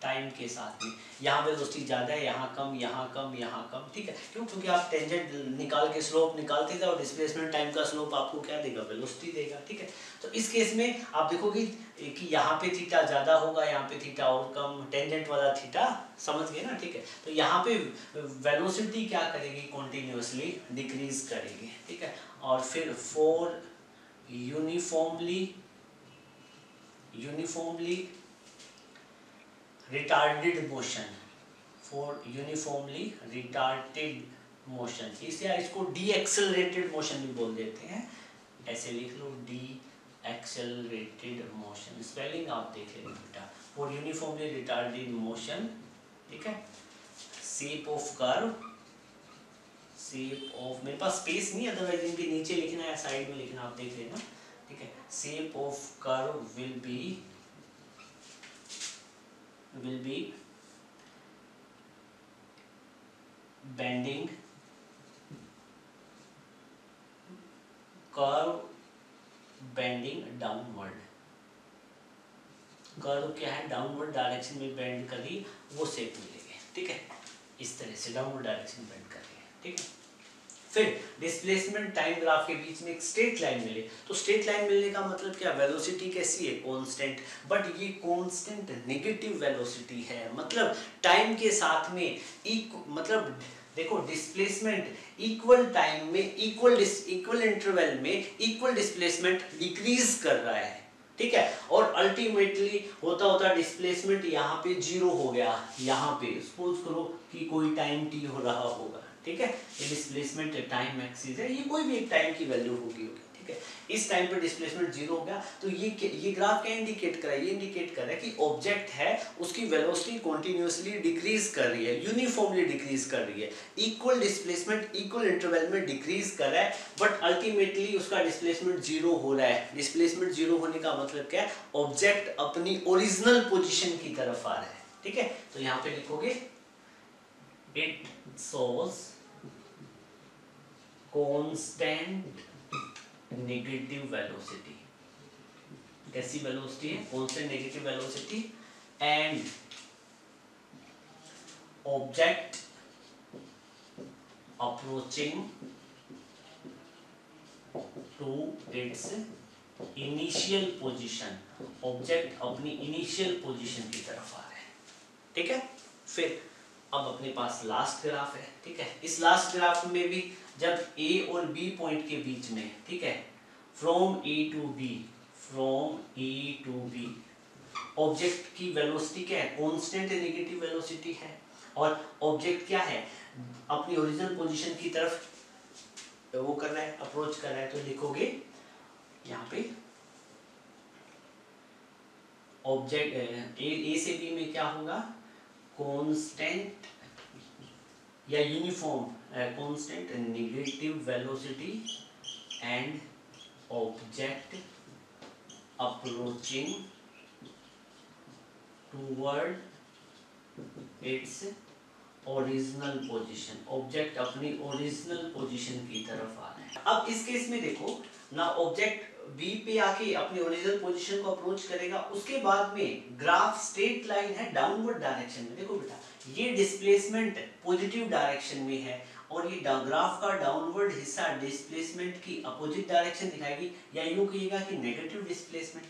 टाइम के साथ में। यहाँ वेलोसिटी ज़्यादा है, यहाँ कम, यहाँ कम, यहाँ कम, ठीक है। क्यों? क्योंकि आप टेंजेंट निकाल के स्लोप निकालते जाओ, डिस्प्लेसमेंट टाइम का स्लोप आपको क्या देगा? वेलोसिटी देगा, ठीक है। तो इस केस में आप देखोगे कि यहाँ पे थीटा ज़्यादा होगा, यहाँ पे थीटा और कम, टेंजेंट वाला थीटा, समझ गए ना, ठीक है। तो यहाँ पे वेलोसिटी क्या करेगी? कॉन्टिन्यूअसली डिक्रीज करेगी, ठीक है। और फिर for uniformly retarded motion, for uniformly retarded motion, इसे या इसको deaccelerated motion भी बोल देते हैं, ऐसे लिख लो deaccelerated motion, स्पेलिंग आप देख लेना बेटा। for uniformly retarded motion, ठीक है। shape of curve, shape of, मेरे पास स्पेस नहीं, अदरवाइज इनके नीचे लिखना है, साइड में लिखना, आप देख लेना, ठीक है। shape of curve will be bending, curve bending downward, curve क्या है? डाउनवर्ड डायरेक्शन में बेंड कर रही, वो शेप मिलेगी, ठीक है। इस तरह से डाउनवर्ड डायरेक्शन में बेंड कर रही है, ठीक है। फिर डिस्प्लेसमेंट टाइम ग्राफ के बीच में एक स्ट्रेट लाइन मिले, तो स्ट्रेट लाइन मिलने का मतलब क्या? वेलोसिटी कैसी है? कांस्टेंट, बट ये कांस्टेंट नेगेटिव वेलोसिटी है, मतलब टाइम के साथ में मतलब देखो डिस्प्लेसमेंट इक्वल टाइम में इक्वल इंटरवल में इक्वल डिस्प्लेसमेंट डिक्रीज कर रहा है, ठीक है। और अल्टीमेटली होता डिस्प्लेसमेंट यहाँ पे जीरो हो गया, यहाँ पे सपोज करो कि कोई टाइम टी हो रहा होगा, ठीक है। ये डिस्प्लेसमेंट टाइम एक्सिस है, ये कोई भी एक टाइम की वैल्यू होगी, ठीक है। इस टाइम पे डिस्प्लेसमेंट जीरो हो गया, तो ये ग्राफ क्या इंडिकेट कर रहा है? ये इंडिकेट कर रहा है कि ऑब्जेक्ट है, उसकी वेलोसिटी कॉन्टिन्यूअसली डिक्रीज कर रही है, यूनिफॉर्मली डिक्रीज कर रही है, इक्वल डिस्प्लेसमेंट इक्वल इंटरवल में डिक्रीज कर रहा है, बट अल्टीमेटली उसका डिस्प्लेसमेंट जीरो हो रहा है। डिस्प्लेसमेंट जीरो होने का मतलब क्या है? ऑब्जेक्ट अपनी ओरिजिनल पोजिशन की तरफ आ रहा है, ठीक है। तो यहाँ पे लिखोगे it shows constant negative velocity, कैसी वेलोसिटी है? constant negative velocity and object approaching to its initial position, object अपनी इनिशियल पोजीशन की तरफ आ रहा है, ठीक है। फिर अब अपने पास लास्ट ग्राफ है, ठीक है। इस लास्ट ग्राफ में भी जब ए और बी पॉइंट के बीच में, ठीक है, from A to B object की वेलोसिटी क्या है? कांस्टेंट नेगेटिव वेलोसिटी है, और ऑब्जेक्ट क्या है? अपनी ओरिजिनल पोजीशन की तरफ वो कर रहा है, अप्रोच कर रहा है। तो लिखोगे यहाँ पे ऑब्जेक्ट ए से बी में क्या होगा? कांस्टेंट या uniform constant negative velocity and object approaching toward its original position, object अपनी ओरिजिनल पोजीशन की तरफ आ रहा है। अब इस केस में देखो ना, ऑब्जेक्ट बी पे आके अपनी ओरिजिनल पोजीशन को अप्रोच करेगा, उसके बाद में ग्राफ स्ट्रेट लाइन है डाउनवर्ड डायरेक्शन में। देखो बेटा, ये डिस्प्लेसमेंट पॉजिटिव डायरेक्शन में है, और ये ग्राफ का डाउनवर्ड हिस्सा डिस्प्लेसमेंट की अपोजिट डायरेक्शन दिखाएगी, या यूं कहिएगा कि नेगेटिव डिस्प्लेसमेंट,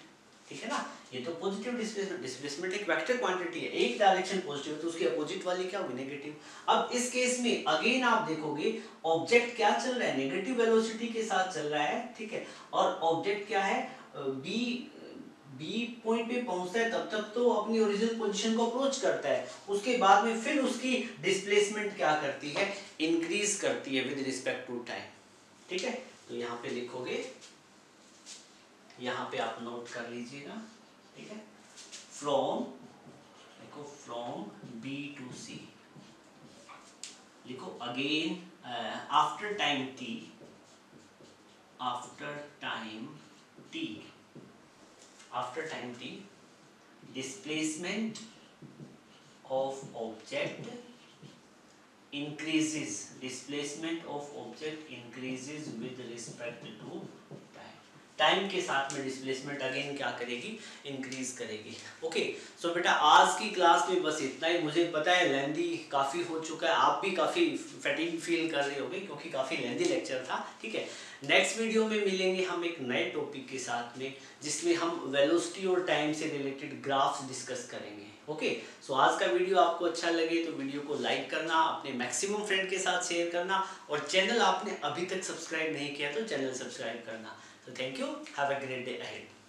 ठीक है ना। ये तो पॉजिटिव डिस्प्लेसमेंट एक वेक्टर क्वांटिटी है, एक डायरेक्शन पॉजिटिव तो उसकी अपोजिट वाली क्या होगी? नेगेटिव। अब इस केस में अगेन आप देखोगे ऑब्जेक्ट क्या चल रहा है? नेगेटिव वेलोसिटी के साथ चल रहा है, ठीक है। और ऑब्जेक्ट क्या है? बी पॉइंट पे पहुंचता है तब तक तो अपनी ओरिजिनल पोजीशन को अप्रोच करता है, उसके बाद में फिर उसकी डिस्प्लेसमेंट क्या करती है? इंक्रीज करती है विद रिस्पेक्ट टू टाइम, ठीक है। तो यहाँ पे लिखोगे, यहाँ पे आप नोट कर लीजिएगा, ठीक है। फ्रॉम बी टू सी लिखो again, after time T displacement of object increases, displacement of object increases with respect to time. Time के साथ में डिस्प्लेसमेंट अगेन क्या करेगी, इंक्रीज करेगी. ओके सो बेटा आज की क्लास में बस इतना ही. मुझे पता है लेंदी काफ़ी हो चुका है, आप भी काफ़ी फैटिग फील कर रहे होंगे क्योंकि काफ़ी लेंदी लेक्चर था. ठीक है, नेक्स्ट वीडियो में मिलेंगे हम एक नए टॉपिक के साथ में जिसमें हम वेलोसिटी और टाइम से रिलेटेड ग्राफ्स डिस्कस करेंगे. ओके सो आज का वीडियो आपको अच्छा लगे तो वीडियो को लाइक करना, अपने मैक्सिमम फ्रेंड के साथ शेयर करना, और चैनल आपने अभी तक सब्सक्राइब नहीं किया तो चैनल सब्सक्राइब करना. So thank you. Have a great day ahead.